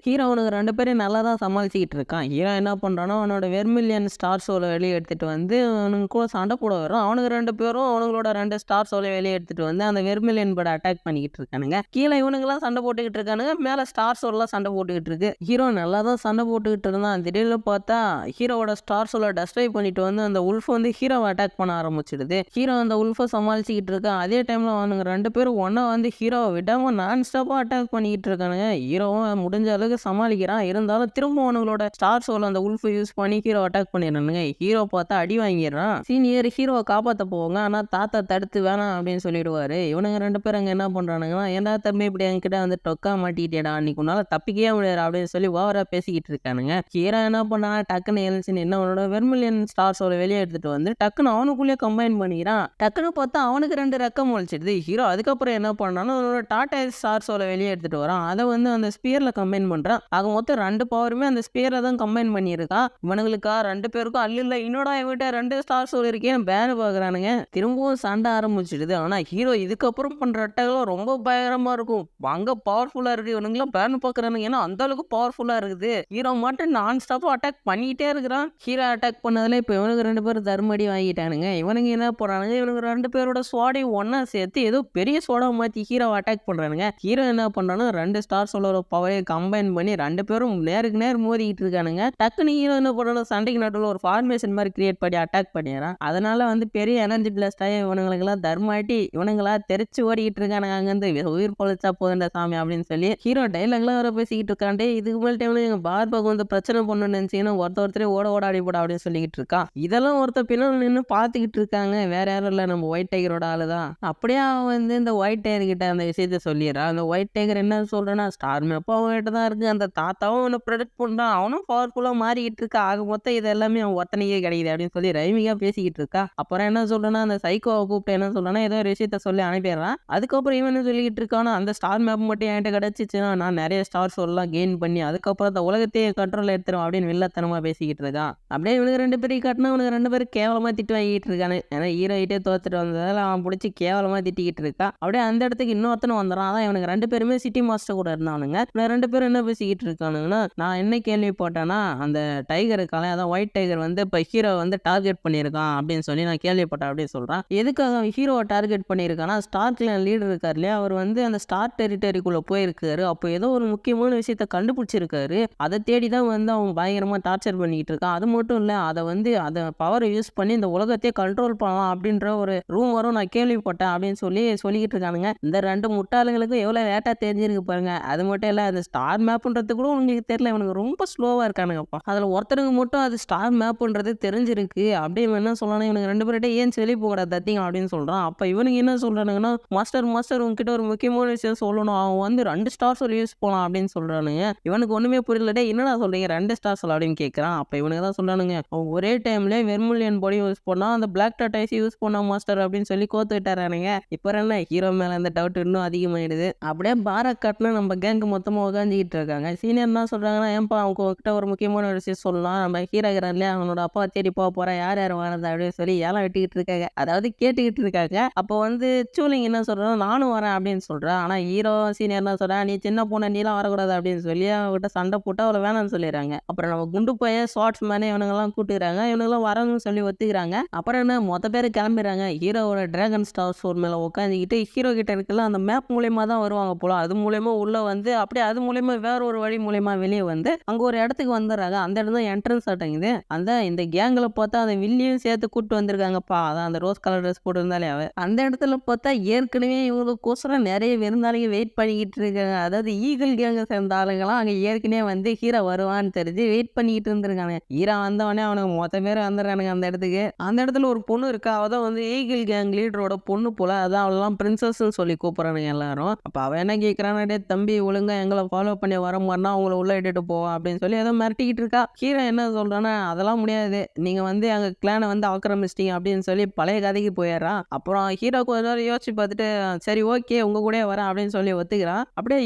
ஹீரோ அவனுக்கு 2 பேரும் நல்லா தான் சமாளிச்சுக்கிட்டு இருக்கான். ஹீரோ என்ன பண்றானோ, அவனோட வெர்மிலியன் ஸ்டார் சோலை வெளியே எடுத்துட்டு வந்து அவனுக்கு கூட சண்டை போட வரும். அவனுக்கு 2 பேரும் அவங்களோட 2 ஸ்டார் சோலை வெளியே எடுத்துட்டு வந்து அந்த வெர்மிலியன் பேர்டை அட்டாக் பண்ணிக்கிட்டு இருக்கானுங்க. கீழே இவனுங்கெல்லாம் சண்டை போட்டுக்கிட்டு இருக்கானுங்க, மேல ஸ்டார் சோல்லாம் சண்டை போட்டுக்கிட்டு இருக்கு. ஹீரோ நல்லா தான் சண்டை போட்டுக்கிட்டு இருந்தான். திடீர்னு பார்த்தா ஹீரோவோட ஸ்டார் சோலை டெஸ்ட்ராய் பண்ணிட்டு வந்து அந்த உல்ஃப் வந்து ஹீரோவை அட்டாக் பண்ண ஆரம்பிச்சிடுது. ஹீரோ அந்த உல்ஃபை சமாளிச்சுக்கிட்டு இருக்கான். அதே டைம்ல அவனுங்க 2 பேரும் ஒன்னா வந்து ஹீரோவை விடாம நான் ஸ்டாப்பா அட்டாக் பண்ணிக்கிட்டு இருக்கானுங்க. ஹீரோவும் முடிஞ்ச அளவுக்கு சமாளிக்கிறான். இருந்தாலும் திரும்ப அவனுங்களோட ஸ்டார் சோல் அந்த உல்ஃபை யூஸ் பண்ணி ஹீரோ அட்டாக் பண்ணிடுறானுங்க. ஹீரோ பார்த்தா அடி வாங்கிடுறான். சீனியர் ஹீரோவை காப்பாற்ற போவாங்க, ஆனா தாத்தா தடுத்து வேணாம் அப்படின்னு சொல்லிடுவாரு. இவனுங்க 2 பேரும் அங்க என்ன பண்றானுங்கன்னா, ஏன்டா தம்பி இப்படி என்கிட்ட வந்து டொக்கா மாட்டிக்கிட்டேடா, அன்னைக்கு உன்னால தப்பிக்கவே முடியாது அப்படின்னு சொல்லி ஓவரா பேசிக்கிட்டு இருக்கானுங்க. ஹீரோ என்ன பண்ணா, டக்குன்னு எழுந்துச்சு என்ன அவனோட வெர்மிலியன் ஸ்டார் சோலை வெளியே எடுத்துட்டு வந்து டக்குன்னு அவனுக்குள்ளேயே கம்பைன் பண்ணிக்கிறான். டக்குன்னு பார்த்தா அவனுக்கு 2 ரெக்கம் முளைச்சிடுது. ஹீரோ அதுக்கப்புறம் என்ன பண்ணாலும் அவனோட டாடா ஸ்டார் சோலை வெளியே எடுத்துட்டு வரான். அதை வந்து அந்த ஸ்பியர்ல கம்பைன் பண்றான். ஆக மொத்தம் 2 பவருமே அந்த ஸ்பியர்ல தான் கம்பைன் பண்ணியிருக்கான். இவனுங்களுக்கா 2 பேருக்கும் அல்ல இன்னோட இவன்கிட்ட 2 ஸ்டார் சோல் இருக்கேன்னு பேனு பாக்குறானுங்க. திரும்பவும் சண்டை ஆரம்பிச்சிடுது. ஆனா ஹீரோ இதுக்கப்புறம் பண்ற அட்டாக்லாம் ரொம்ப பயங்கரமா இருக்கும், அங்க பவர்ஃபுல்லா இருக்கு. இவனுங்களாம் பேனு பாக்குறானுங்க, ஏன்னா அந்த அளவுக்கு பவர்ஃபுல்லா இருக்குது. ஹீரோ மட்டும் நான் ஸ்டாப்பா அட்டாக் பண்ணிட்டே இருக்கிறான். ஹீரோ அட்டாக் பண்ணதுல இப்ப இவனுக்கு 2 பேரும் தர்மடி வாங்கிட்டானுங்க. இவனுங்க என்ன போறானுங்க, இவனுக்கு 2 பேரோட ஸ்வாடையும் ஒன்னா சேர்த்து ஏதோ பெரிய சோடா மாத்தி ஹீரோ அட்டாக் பண்றானுங்க. ஹீரோ என்ன பண்றானோ 2 ஸ்டார் சோலோட பவரை கம்பைன் பண்ணி 2 பேரும் நேருக்கு நேர் மோதிக்கிட்டு இருக்கானுங்க. டக்குனு ஹீரோ என்ன பண்றானோ, சண்டைக்கு நடுவில் ஒரு ஃபார்மேஷன் மாதிரி கிரியேட் பண்ணி அட்டாக் பண்ணிடுறான். அதனால வந்து பெரிய எனர்ஜி பிளாஸ்ட் ஆகி இவனுங்களுக்கெல்லாம் தர்மாட்டி இவனுங்களா தெரிச்சு ஓடிக்கிட்டு இருக்கானுங்க. அங்கிருந்து உயிர் பொழைச்சா போதுண்ட சாமி அப்படின்னு சொல்லி ஹீரோ டைலாக்லாம் வர பேசிக்கிட்டு இருக்காண்டே. இதுக்கு மேல் டைம்ல எங்க பார்பாக்கு வந்து பிரச்சனை பண்ணணும்னு நினைச்சீங்கன்னா ஒருத்தரே ஓட அடி போட அப்படின்னு சொல்லிக்கிட்டு இருக்கான். இதெல்லாம் ஒருத்தர் பின்னால் நின்று பார்த்துக்கிட்டு இருக்காங்க. வேற யாரும் இல்லை, நம்ம ஒயிட் டைகரோட ஆளு தான். அப்படியே அவன் வந்து இந்த ஒயிட் டைகர் கிட்ட அந்த விஷயத்த சொல்லிடுறான். அந்த ஒயிட் டைகர் என்ன சொல்றான்னா, ஸ்டார் மேப்போ அவன்கிட்ட தான் இருக்கு, அந்த தாத்தாவும் அவனை ப்ரொடெக்ட் பண்றான், அவனும் பவர்ஃபுல்லா மாறிக்கிட்டு இருக்கா, ஆக மொத்தம் இது எல்லாமே அவன் ஒத்தனைக்கே கிடைக்குது அப்படின்னு சொல்லி ரைமிங்கா பேசிக்கிட்டு இருக்கா. அப்புறம் என்ன சொல்றேன்னா, அந்த சைக்கோவை கூப்பிட்டு என்ன சொல்றான்னா, ஏதோ ஒரு விஷயத்த சொல்லி அனுப்பிடுறான். அதுக்கப்புறம் இவன் சொல்லிக்கிட்டு இருக்கானா, அந்த ஸ்டார் மேப் மட்டும் என்கிட்ட கிடைச்சிச்சுன்னா நான் நிறைய ஸ்டார் சோல்லாம் கெயின் பண்ணி அதுக்கப்புறம் அந்த உலகத்தையே கண்ட்ரோல் எடுத்துரும் அப்படின்னு வில்லத்தனமா பேசிக்கிட்டு இருக்கான். அப்படியே இவனுக்கு 2 பேரையும் காட்டினா இவனுக்கு 2 பேரும் கேவலமா திட்டு வாங்கிட்டு இருக்கானு. ஏன்னா ஹீரோயிட்டே தோத்துட்டு வந்ததால அவன் பிடிச்சி கேவலமா திட்டிக்கிட்டு இருக்கா. அப்படியே அந்த இடத்துக்கு இன்னொருத்தனும் வந்துடுறான். அதான் இவனுக்கு 2 பேருமே சிட்டி மாஸ்டர் கூட இருந்தானுங்க. 2 பேரும் என்ன பேசிக்கிட்டு இருக்கானுங்கன்னா, நான் என்ன கேள்விப்பட்டேன்னா, அந்த டைகர் இருக்கானே, அதான் ஒயிட் டைகர் வந்து இப்போ ஹீரோ வந்து டார்கெட் பண்ணியிருக்கான் அப்படின்னு சொல்லி நான் கேள்விப்பட்டேன் அப்படின்னு அப்படின்னு சொல்றான். எதுக்காக அவன் ஹீரோவை டார்கெட் பண்ணியிருக்கான்னா, ஸ்டார் கிளான் லீடர் இருக்கார் இல்லையா, அவர் வந்து அந்த ஸ்டார் டெரிட்டரிக்குள்ள போயிருக்காரு. அப்போ ஏதோ ஒரு முக்கியமான விஷயத்த கண்டுபிடிச்சிருக்காரு. அதை தேடி தான் வந்து அவன் பயங்கரமா டார்ச்சர் பண்ணிக்கிட்டு இருக்கான். அது மட்டும் இல்ல, அதை வந்து அதை பவரை யூஸ் பண்ணி இந்த உலகத்தையே கண்ட்ரோல் பண்ணலாம் அப்படின்ற ஒரு ரூமரும் நான் கேள்விப்பட்டேன் அப்படின்னு சொல்லிக்கிட்டு இருக்கானுங்க. இந்த 2 முட்டாளுங்களுக்கும் எவ்வளோ லேட்டா தெரிஞ்சிருக்கு பாருங்க. அது மட்டும் இல்ல, அது ஸ்டார் மேப்ன்றது கூட உங்களுக்கு தெரியல. இவனுக்கு ரொம்ப ஸ்லோவா இருக்கானுங்கப்பா. அதுல ஒருத்தருக்கு மட்டும் அது ஸ்டார் மேப்ன்றது தெரிஞ்சிருக்கு. அப்படியே என்ன சொல்லணும், இவனுக்கு 2 பேர்கிட்ட ஏன் சொல்லி போகடா தத்திங்க அப்படின்னு சொல்றான். அப்ப இவனுக்கு என்ன சொல்றானுங்கன்னா, மாஸ்டர் உங்ககிட்ட ஒரு முக்கியமான விஷயம் சொல்லணும். அவன் வந்து 2 ஸ்டார் சொல்லி யூஸ் போலாம் அப்படின்னு சொல்றானுங்க. இவனுக்கு ஒண்ணுமே புரியல. டேய் என்னடா சொல்றீங்க 2 ஸ்டார் சொல்ல அப்படின்னு கேட்கறான். அப்ப இவனுக்கு தான் சொல்றானுங்க, அவன் ஒரே டைம்ல வெர்மிலியன் பாடி யூஸ் பண்ணா, அந்த பிளாக் டாட்டாய்ஸ் யூஸ் பண்ணா மாஸ்டர் அப்படின்னு சொல்லி கோத்து விட்டாரானுங்க. இப்ப என்ன ஹீரோ மேல அந்த டவுட் இன்னும் அதிகமாயிடுது. அப்படியே பார காட்டுல நம்ம கேங்க் மொத்தமா உட்காந்துக்கிட்டு இருக்காங்க. சீனியர் என்ன சொல்றாங்கன்னா, ஏன்பா அவங்க கிட்ட ஒரு முக்கியமான ஒரு விஷயம் சொல்லலாம். நம்ம ஹீரோகிறான்ல அவனோட அப்பா தேடி போக போறா, யார் யார் வரது அப்படின்னு சொல்லி ஏலம் வெட்டிக்கிட்டு இருக்காங்க. அதாவது கேட்டுக்கிட்டு இருக்காங்க. அப்போ வந்து சூலிங் என்ன சொல்றான், நானும் வரேன் அப்படின்னு சொல்றான். ஆனா ஹீரோ சீனியர் என்ன சொல்றான், நீ சின்ன பொண்ணு நீலாம் வரக்கூடாது அப்படின்னு சொல்லி அவகிட்ட சண்டை போட்டு அவளை வேணாம்னு சொல்லிடுறாங்க. அப்புறம் நம்ம குண்டு பைய ஷார்ட்ஸ் மேனே இவனுங்கெல்லாம் கூட்டுறாங்க. இவனுங்கெல்லாம் வரணும்னு சொல்லி ஒத்துக்கிறாங்க. அப்புறம் என்ன மொத்த பேர் கிளம்பிடுறாங்க. ஹீரோவோட டிராகன் ஸ்டார் சோர் மேல உட்காந்துக்கிட்டு ஹீரோ கிட்ட இருக்கலாம் அந்த மேப் மூலியமா தான் வருவாங்க போல. அது மூலியமா உள்ள வந்து அப்படியே அது மூலியமா வேற ஒரு வழி மூலியமா வெளியே வந்து அங்க ஒரு இடத்துக்கு வந்துடுறாங்க. அந்த இடம் தான் என்ட்ரன்ஸ் ஆட்டங்குது. அந்த இந்த கேங்ல பார்த்தா அந்த வில்லியும் சேர்த்து கூட்டு வந்திருக்காங்கப்பா. அதான் அந்த ரோஸ் கலர் ட்ரெஸ் போட்டிருந்தாலே அவ அந்த இடத்துல பார்த்தா ஏற்கனவே இவங்களுக்கோசரம் நிறைய விருந்தாளிங்க வெயிட் பண்ணிக்கிட்டு இருக்காங்க. அதாவது ஈகிள் கேங்க சேர்ந்த ஆளுங்களாம் அங்க ஏற்கனவே வந்து ஹீரோ வருவான்னு தெரிஞ்சு வெயிட் பண்ணிக்கிட்டு இருந்திருக்காங்க. ஹீரோ வந்தவொடனே அவனுக்கு மொத்த பேர் வந்துடுறானுங்க அந்த இடத்துக்கு. அந்த இடத்துல ஒரு பொண்ணு இருக்கா. அவதான் வந்து ஈகிள் கேங் லீடரோட பொண்ணு போல. அதான் அவெல்லாம் பிரின்சஸ்ன்னு சொல்லி கூப்பிடுறானுங்க எல்லாரும். அப்ப அவ என்ன கேட்கறான்னா, டேய் தம்பி ஒழுங்கா எங்களை ஃபாலோ பண்ணி வர மாதிரினா அவங்கள உள்ள இட்டுட்டு போவா அப்படின்னு சொல்லி ஏதோ மிரட்டிக்கிட்டு இருக்கா. ஹீரோ என்ன சொல்றான்னா, அதெல்லாம் முடியாது, நீங்க வந்து எங்க கிளானை வந்து ஆக்கிரமிச்சிட்டீங்க அப்படின்னு சொல்லி பழைய கதைக்கு போயிடுறான். அப்புறம் ஹீரோ கொஞ்ச நேரம் யோசிச்சு பார்த்துட்டு, சரி ஓகே உங்க கூட வரேன் அப்படின்னு சொல்லி ஒத்துக்கிறான். அப்படியே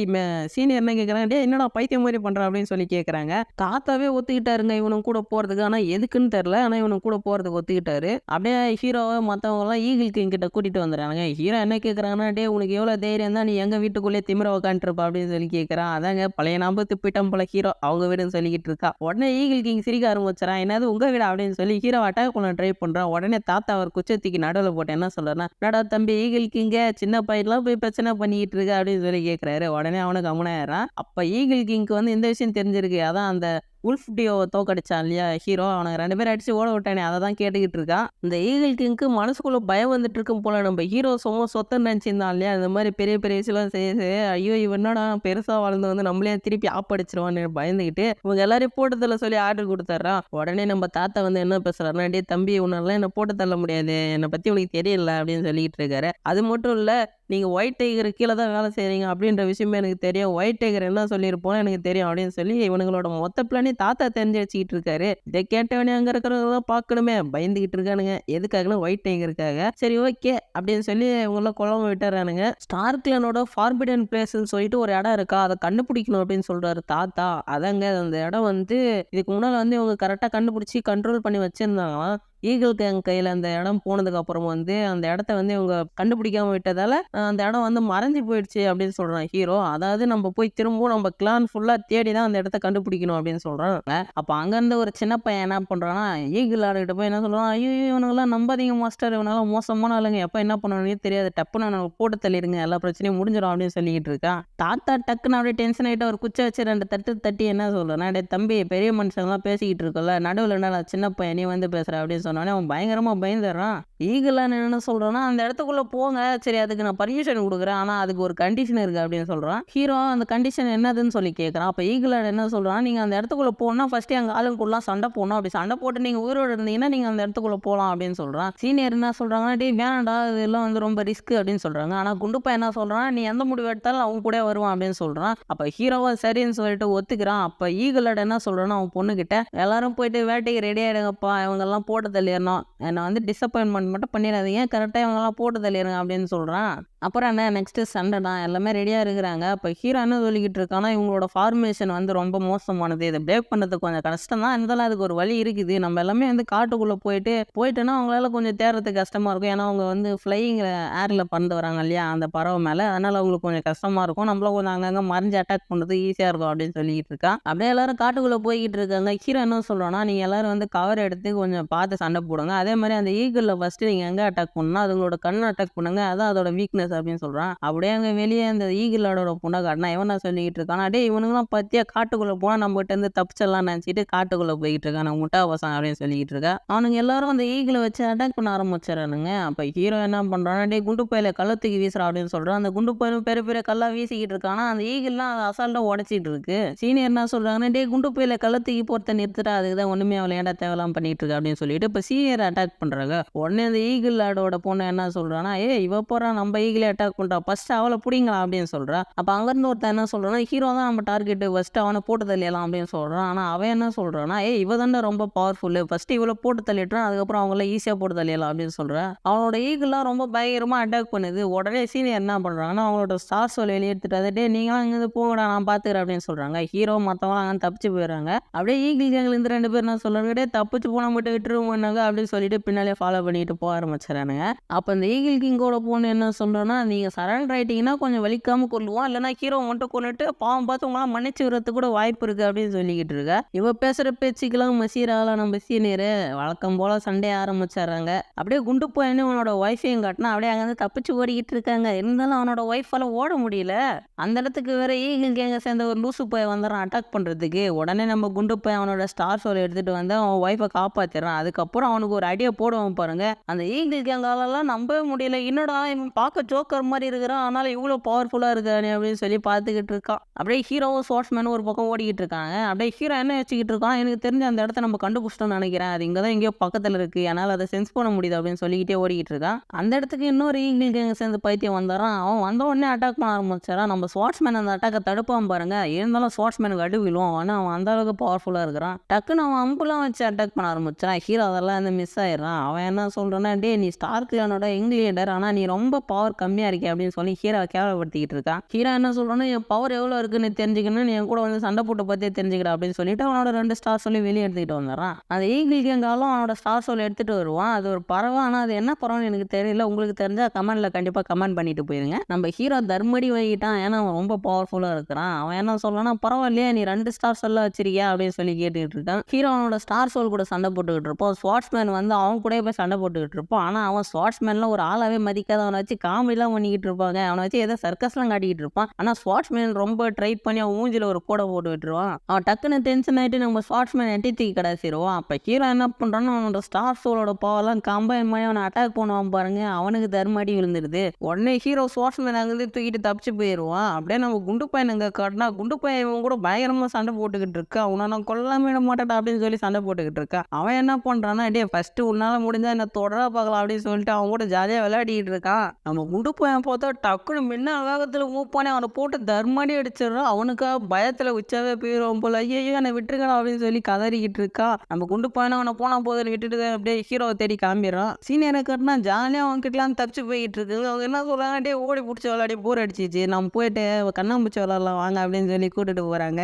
சீனியர் என்ன கேட்கறான், டே என்னடா பைத்தியம் மாதிரி பண்றான் அப்படின்னு சொல்லி கேட்கறாங்க. தாத்தாவே ஒத்துக்கிட்டாருங்க இவனும் கூட போறதுக்கு. ஆனா எதுக்குன்னு தெரியல. ஆனா இவனும் கூட போறதுக்கு ஒத்துக்கிட்டாரு. அப்படியே ஹீரோவை மத்தவங்க எல்லாம் ஈகிள் கிங் கிட்ட கூட்டிட்டு வந்துடுறாங்க. ஹீரோ என்ன கேட்கறாங்கன்னா, டே உனக்கு எவ்வளவு தைரியம் தான் நீ எங்க வீட்டுக்குள்ளே திமிர உட்காந்துருப்பா அப்படின்னு சொல்லி கேட்கறான். அதாங்க பழைய ஞாபகத்து போயிட்டான் போல ஹீரோ அவங்க வீடுன்னு சொல்லிக்கிட்டு இருக்கா. உடனே ஈகிள் கிங் சிரிக்க ஆரம்பிச்சான். என்னது உங்க வீடா அப்படின்னு சொல்லி ஹீரோ அட்டாக் பண்ண ட்ரை பண்றான். உடனே தாத்தா அவர் குச்சத்துக்கு நடுவில் போட்டு என்ன சொல்றாருன்னா, என்னடா தம்பி ஈகிள் கிங்க சின்ன பையன்லாம் போய் பிரச்சனை பண்ணிக்கிட்டு இருக்க அப்படின்னு சொல்லி கேட்கிறாரு. உடனே அவனுக்கு அமுனாயிடுறான். அப்ப ஈகிள் கிங்க்கு வந்து இந்த விஷயம் தெரிஞ்சிருக்கு. அதான் அந்த உல்ஃப் டியோவை தோக்கடிச்சான் இல்லையா ஹீரோ, அவனுக்கு 2 பேரும் அடிச்சு ஓட விட்டானே அதை தான் கேட்டுக்கிட்டு இருக்கான். இந்த ஈகிள் கிங்க்கு மனசுக்குள்ள பயம் வந்துட்டு இருக்கும் போல. நம்ம ஹீரோ சும்மா சொத்தன்னு நினைச்சிருந்தான் இல்லையா, இந்த மாதிரி பெரிய பெரிய விஷயம் செய்ய ஐயோ இவன் என்னடா பெருசா வளர்ந்து வந்து நம்மளே திருப்பி ஆப்படிச்சிருவான்னு பயந்துக்கிட்டு இவங்க எல்லாரையும் போட்டு தள்ள சொல்லி ஆர்டர் கொடுத்துட்றான். உடனே நம்ம தாத்தா வந்து என்ன பேசுறாருன்னா, டே தம்பி உன்னால என்ன போட்டு தள்ள முடியாது, என்னை பத்தி உனக்கு தெரியல அப்படின்னு சொல்லிட்டு இருக்காரு. அது மட்டும் இல்ல, நீங்க ஒயிட் டைகர் கீழே தான் வேலை செய்றீங்க அப்படின்ற விஷயமே எனக்கு தெரியும். ஒயிட் டைகர் என்ன சொல்லியிருப்போம் எனக்கு தெரியும் அப்படின்னு சொல்லி இவனுங்களோட மொத்த பிளானே தாத்தா தெரிஞ்சு வச்சுக்கிட்டு இருக்காரு. இதை கேட்டவனே அங்க இருக்கிறவங்க பார்க்கணுமே பயந்துகிட்டு இருக்கானுங்க. எதுக்காகனா ஒயிட் டைகருக்காக. சரி ஓகே அப்படின்னு சொல்லி இவங்கெல்லாம் குழம்பு விட்டுறானுங்க. ஸ்டார் கிளானோட ஃபார்பிடன் பிளேஸ்ன்னு சொல்லிட்டு ஒரு இடம் இருக்கா, அதை கண்டுபிடிக்கணும் அப்படின்னு சொல்றாரு தாத்தா. அதாங்க அந்த இடம் வந்து இதுக்கு முன்னால வந்து இவங்க கரெக்டா கண்டுபிடிச்சி கண்ட்ரோல் பண்ணி வச்சிருந்தாங்களாம். ஈகிள் கேங் கையில் அந்த இடம் போனதுக்கு அப்புறம் வந்து அந்த இடத்த வந்து இவங்க கண்டுபிடிக்காம விட்டதால அந்த இடம் வந்து மறைஞ்சு போயிடுச்சு அப்படின்னு சொல்றான் ஹீரோ. அதாவது நம்ம போய் திரும்பவும் நம்ம கிளான் ஃபுல்லா தேடி தான் அந்த இடத்த கண்டுபிடிக்கணும் அப்படின்னு சொல்றாங்க. அப்ப அங்க இருந்து ஒரு சின்ன பையன் என்ன பண்றான்னா, ஈகிள் ஆளுகிட்ட போய் என்ன சொல்றான், ஐயோ இவனுங்கெல்லாம் நம்பாதீங்க மாஸ்டர், இவனெல்லாம் மோசமான ஆளுங்க, எப்ப என்ன பண்ணுவானே தெரியாது, டப்புன்னு அவனுக்கு போட்டு தள்ளிருங்க எல்லா பிரச்சனையும் முடிஞ்சிடும் அப்படின்னு சொல்லிக்கிட்டு இருக்கான். தாத்தா டக்குன்னு அப்படியே டென்ஷன் ஆகிட்டு ஒரு குச்சை வச்சு 2 தட்டு தட்டி என்ன சொல்றேன், டே தம்பி பெரிய மனுஷங்களாம் பேசிக்கிட்டு இருக்கல, நடுவில் என்ன சின்ன பையன் நீ வந்து பேசுற அப்படின்னு சொன்னோடனே அவன் பயங்கரமா பயந்துடுறான். ஈகிளான் என்ன சொல்றான்னா, அந்த இடத்துக்குள்ள போங்க, சரி அதுக்கு நான் பர்மிஷன் கொடுக்குறேன், ஆனா அதுக்கு ஒரு கண்டிஷன் இருக்கு அப்படின்னு சொல்றான். ஹீரோ அந்த கண்டிஷன் என்னதுன்னு சொல்லி கேட்கறான். அப்ப ஈகிளான் என்ன சொல்றான், நீங்க அந்த இடத்துக்குள்ள போனா ஃபர்ஸ்ட் அங்க ஆளுங்கூடலாம் சண்டை போடணும், அப்படி சண்டை போட்டு நீங்க உயிரோட இருந்தீங்கன்னா நீங்க அந்த இடத்துக்குள்ள போலாம் அப்படின்னு சொல்றான். சீனியர் என்ன சொல்றாங்கன்னா, டேய் வேணாண்டா இதெல்லாம் வந்து ரொம்ப ரிஸ்க் அப்படின்னு சொல்றாங்க. ஆனா குண்டுப்பா என்ன சொல்றான், நீ எந்த முடிவு எடுத்தாலும் அவங்க கூட வருவான் அப்படின்னு சொல்றான். அப்ப ஹீரோவா சரின்னு சொல்லிட்டு ஒத்துக்கிறான். அப்ப ஈகிளான் என்ன சொல்றான்னா அவன் பொண்ணு கிட்ட, எல்லாரும் போயிட்டு வேட்டைக்கு ரெடி ஆயிடுங்கப்பா, இவங்க எல்லாம் போட்டு தள்ளிடணும், என்னை வந்து டிசப்பாயின்மெண்ட் மட்டும் பண்ணிடாதீங்க, கரெக்டா இவங்க எல்லாம் போட்டு தள்ளிடுங்க அப்படின்னு சொல்றான். அப்புறம் என்ன நெக்ஸ்ட்டு சண்டை தான் எல்லாமே ரெடியாக இருக்கிறாங்க. அப்போ ஹீரோ என்ன சொல்லிக்கிட்டு இருக்கான்னா, இவங்களோட ஃபார்மேஷன் வந்து ரொம்ப மோசமானது. இதை பிரேக் பண்ணுறதுக்கு கொஞ்சம் கஷ்டம் தான். இருந்தாலும் அதுக்கு ஒரு வழி இருக்குது. நம்ம எல்லாமே வந்து காட்டுக்குள்ளே போயிட்டோன்னா அவங்களால கொஞ்சம் தேடுறதுக்கு கஷ்டமாக இருக்கும். ஏன்னா அவங்க வந்து ஃப்ளையிங்கில் ஏரில் பறந்து வராங்க இல்லையா அந்த பறவை மேலே. அதனால் அவங்களுக்கு கொஞ்சம் கஷ்டமாக இருக்கும். நம்மளும் கொஞ்சம் அங்கங்கே மறைஞ்சு அட்டாக் பண்ணுறது ஈஸியாக இருக்கும் அப்படின்னு சொல்லிக்கிட்டு இருக்கா. அப்படியே எல்லாரும் காட்டுக்குள்ளே போய்கிட்டு இருக்காங்க. ஹீரோ என்ன சொல்கிறோன்னா, நீங்கள் எல்லாரும் வந்து கவர் எடுத்து கொஞ்சம் பார்த்து சண்டை போடுங்க. அதே மாதிரி அந்த ஈகிளில் ஃபஸ்ட்டு நீங்கள் எங்கே அட்டாக் பண்ணணும்னா அதுங்களோட கண்ணை அட்டாக் பண்ணுங்க. அதான் அதோட வீக்னஸ் அப்படின்னு சொல்கிறான். அப்படியே அங்கே வெளியே அந்த ஈகிளோட பொண்ணை காட்டினா இவன் நான் சொல்லிக்கிட்டு இருக்கான், டே இவனுங்களாம் பத்தியா காட்டுக்குள்ளே போனால் நம்மகிட்ட இருந்து தப்பிச்சிடலாம்னு நினச்சிட்டு காட்டுக்குள்ளே போய்கிட்டு இருக்கான் முட்டா பசங்க அப்படின்னு சொல்லிக்கிட்டு இருக்கா. அவனுங்க எல்லாரும் அந்த ஈகிளை வச்சு அட்டாக் பண்ண ஆரம்பிச்சிடறானுங்க. அப்போ ஹீரோ என்ன பண்ணுறான்னா, டே குண்டு பயில கள்ளத்துக்கு வீசுறா அப்படின்னு சொல்கிறான். அந்த குண்டு பயிலும் பெரிய பெரிய கல்லாக வீசிக்கிட்டு இருக்கானா அந்த ஈகிள்லாம் அதை அசால்ட்டாக உடச்சிட்டு இருக்கு. சீனியர் என்ன சொல்கிறாங்கன்னா, டே குண்டு பயில கள்ளத்துக்கு போகிறத நிறுத்துட்டா, அதுக்கு தான் ஒன்றுமே அவளை ஏன்டா தேவையில்லாம பண்ணிட்டு இருக்கு அப்படின்னு சொல்லிட்டு இப்போ சீனியர் அட்டாக் பண்ணுறாங்க. உடனே அந்த ஈகிள் ஆடோட பொண்ணு என்ன சொல்கிறான்னா, இவ போகிறா நம்ம ஈகிளே அட்டாக் பண்ணுறா, ஃபஸ்ட்டு அவளை பிடிங்களா அப்படின்னு சொல்கிறா. அப்போ அங்கேருந்து ஒருத்தன் என்ன சொல்கிறான்னா, ஹீரோ தான் நம்ம டார்கெட்டு, ஃபஸ்ட்டு அவனை போட்டு தள்ளிடலாம் அப்படின்னு சொல்கிறான். ஆனால் அவன் என்ன சொல்கிறான்னா, இவ தானே ரொம்ப பவர்ஃபுல்லு, ஃபஸ்ட்டு இவளை போட்டு தள்ளிட்டுறான், அதுக்கப்புறம் அவங்கள ஈஸியாக போட்டு தள்ளிடலாம் அப்படின்னு சொல்கிறா. அவனோட ஈகிள்லாம் ரொம்ப பயங்கரமாக அட்டாக் பண்ணுது. உடனே சீனியர் என்ன பண்ணுறாங்கன்னா, அவங்களோட ஸ்டார் சோல் வெளியே எடுத்துட்டு டே நீங்களாம் இங்கேருந்து போங்கடா நான் பார்த்துக்கிறேன் அப்படின்னு சொல்கிறாங்க. ஹீரோ மற்றவங்களாம் அங்கே தப்பிச்சு போயிடுறாங்க. அப்படியே ஈகிள் கேங்கிலேருந்து 2 பேர் என்ன சொல்கிறாங்க, டே தப்பிச்சு போனால் மட்டும் விட்டுருவோம்னாங்க அப்படின்னு சொல்லிட்டு பின்னாலே ஃபாலோ பண்ணிட்டு போக ஆரம்பிச்சிடறானுங்க. அப்போ இந்த ஈகிள் கிங்கோட பொண்ணு என்ன சொல்கிறோன்னா, நீங்கள் சரண்டர் ஆகிட்டீங்கன்னா கொஞ்சம் வலிக்காமல் கொள்ளுவோம், இல்லைனா ஹீரோ மட்டும் கொண்டுட்டு பாவம் பார்த்து உங்களாம் மன்னிச்சு விடுறதுக்கு கூட வாய்ப்பு இருக்குது அப்படின்னு சொல்லிக்கிட்டு இருக்கா. இவ பேசுகிற பேச்சுக்கெல்லாம் மசீராலாம் நம்ம சீனியரு வழக்கம் போல் சண்டையை ஆரம்பிச்சிடுறாங்க. அப்படியே குண்டு போயின்னு அவனோட ஒய்ஃபையும் காட்டினா அப்படியே அங்கேருந்து தப்பிச்சு ஓடிக்கிட்டு இருக்காங்க. இருந்தாலும் அவனோட ஒய்ஃபால் ஓட முடியல. அந்த இடத்துக்கு வேற ஈகிள் கேங்கை சேர்ந்த ஒரு லூசு போய் வந்துடுறான் அட்டாக் பண்ணுறதுக்கு. உடனே நம்ம குண்டு போய் அவனோட ஸ்டார் சோல் எடுத்துகிட்டு வந்து அவன் ஒய்ஃபை காப்பாற்றிடுறான். அதுக்கப்புறம் அவனுக்கு ஒரு அடியை போடுவான் பாருங்க. அந்த ஈகிள் கேங்காலெல்லாம் நம்பவே முடியல. என்னடா இவன் பார்க்க ஜோக்கர் மாதிரி இருக்கிறான், ஆனால் இவ்வளோ பவர்ஃபுல்லாக இருக்கானே அப்படின்னு சொல்லி பார்த்துக்கிட்டு இருக்கான். அப்படியே ஹீரோவும் ஸ்போர்ட்ஸ்மேனும் ஒரு பக்கம் ஓடிக்கிட்டு இருக்காங்க. அப்படியே ஹீரோ என்ன வச்சுக்கிட்டு இருக்கான், எனக்கு தெரிஞ்ச அந்த இடத்த நம்ம கண்டுபிடிச்சிட்டோம்னு நினைக்கிறேன், அது இங்கே தான் எங்கேயோ பக்கத்தில் இருக்குது, என்னால் அதை சென்ஸ் பண்ண முடியுது அப்படின்னு சொல்லிக்கிட்டே ஓடிக்கிட்டு இருக்கான். அந்த இடத்துக்கு இன்னொரு ஈகிள் கேங்கை சேர்ந்து பைத்தியம் வந்துடுறான். அவன் வந்த உடனே அட்டாக் பண்ண ஆரம்பிச்சாரான். நம்ம ஸ்போர்ட்ஸ்மேன் அந்த அட்டாக்கை தடுப்பான் பாருங்க. இருந்தாலும் ஸ்போர்ட்ஸ்மேனுக்கு அடி விழுவான். ஆனால் அவன் அந்த அளவுக்கு பவர்ஃபுல்லாக இருக்கிறான். டக்குன்னு அவன் அம்புலாம் வச்சு அட்டாக் பண்ண ஆரம்பிச்சான். ஹீரோ அதெல்லாம் வந்து மிஸ் ஆயிடுறான். அவன் என்ன சொல்கிறான்னா, டே நீ ஸ்டார் கிளானோட யங் லீடர், ஆனால் நீ ரொம்ப பவர் கம்மியாக இருக்கே அப்படின்னு சொல்லி ஹீரோவை கேவலப்படுத்திக்கிட்டு இருக்கான். ஹீரோ என்ன சொல்கிறான்னா, என் பவர் எவ்வளோ இருக்குன்னு தெரிஞ்சுக்கணும், நீ என் கூட வந்து சண்டை போட்டு பற்றியே தெரிஞ்சுக்கிற அப்படின்னு சொல்லிட்டு அவனோட 2 ஸ்டார் சொல்லி வெளியே எடுத்துக்கிட்டு வந்துடுறான். அந்த ஈகிள் கேங்காலும் அவனோட ஸ்டார் சொல்லி எடுத்துகிட்டு வருவான். அது ஒரு பறவை, ஆனால் அது என்ன பறவைன்னு எனக்கு தெரியல. உங்களுக்கு தெரிஞ்சால் கமெண்ட்டில் கண்டிப்பாக கமெண்ட் பண்ணிட்டு போயிருங்க. நம்ம ஹீரோ தர்மடி வாங்கிட்டான், ஏன்னா அவன் ரொம்ப பவர்ஃபுல்லாக இருக்கிறான். அவன் என்ன சொல்கிறான்னா, பரவாயில்லையே நீ 2 ஸ்டார் சொல்ல வச்சிருக்கியா அப்படின்னு சொல்லி கேட்டுக்கிட்டு இருக்கான். ஹீரோ அவனோட ஸ்டார் சோல் கூட சண்டை போட்டுக்கிட்டு இருப்போம். ஸ்போர்ட்ஸ்மேன் வந்து அவன் கூட போய் சண்டை போட்டுக்கிட்டு இருப்பான். ஆனால் அவன் ஸ்போர்ட்ஸ்மேன்லாம் ஒரு ஆளாவே மதிக்காத, அவனை வச்சு காமெடிலாம் பண்ணிக்கிட்டு இருப்பாங்க. அவனை வச்சு ஏதோ சர்க்கஸ்லாம் காட்டிக்கிட்டு இருப்பான். ஆனால் ஸ்போர்ட்ஸ்மேன் ரொம்ப ட்ரை பண்ணி அவன் மூஞ்சில் ஒரு கூடை போட்டு விட்டுருவான். அவன் டக்குன்னு டென்ஷன் ஆகிட்டு நம்ம ஸ்போர்ட்ஸ்மேன் எட்டி தூக்கி கடைசிடுவான். அப்போ ஹீரோ என்ன பண்ணுறான்னு அவனோட ஸ்டார் சோலோட பவர்லாம் கம்பைன் பண்ணி அவனை அட்டாக் பண்ணுவான் பாருங்க. அவனுக்கு தர்மடி விழுந்துடுது. உடனே ஹீரோ ஸ்போர்ட்ஸ்மேன் அங்கேருந்து தூக்கிட்டு தப்பிச்சு போயிடுவான். அப்படியே நம்ம குண்டு பையன் அங்கே காட்டினா குண்டு பையன் இவன் கூட பயங்கரமாக சண்டை போட்டுக்கிட்டு இருக்கா. அவனை நான் கொல்லாம விட மாட்டேன் அப்படின்னு சொல்லி சண்டை போட்டுக்கிட்டு இருக்கா. அவன் என்ன பண்ணுறான்னா, டே ஃபஸ்ட்டு உன்னால் முடிஞ்சால் என்ன தொடரா பார்க்கலாம் அப்படின்னு சொல்லிட்டு அவன் கூட ஜாலியாக விளையாடிக்கிட்டு இருக்கான். நம்ம குண்டு பையன் பார்த்தா டக்குன்னு மின்ன வேகத்தில் மூவ் பண்ணி அவனை போட்டு தர்மடி அடிச்சிடறான். அவனுக்காக பயத்தில் உச்சாவே போயிடுவான் போல. ஐயோ என்னை விட்டுருக்கா அப்படின்னு சொல்லி கதறிக்கிட்டு இருக்கா. நம்ம குண்டு பையனை அவனை போனால் போதுன்னு விட்டுட்டு அப்படியே ஹீரோவை தேடி காமிடுறான். சீனியரை கட்டினா ஜாலியாக அவன்கிட்டலாம் தப்பிச்சு போயிட்டு இருக்கு. அவங்க என்ன சொல்கிறாங்க, டே ஓடி பிடிச்சி விளையாடி போர் அடிச்சிச்சு, நம்ம போயிட்டு கண்ணாம்பூச்சி விளாட்லாம் வாங்க அப்படின்னு சொல்லி கூட்டிட்டு போகிறாங்க.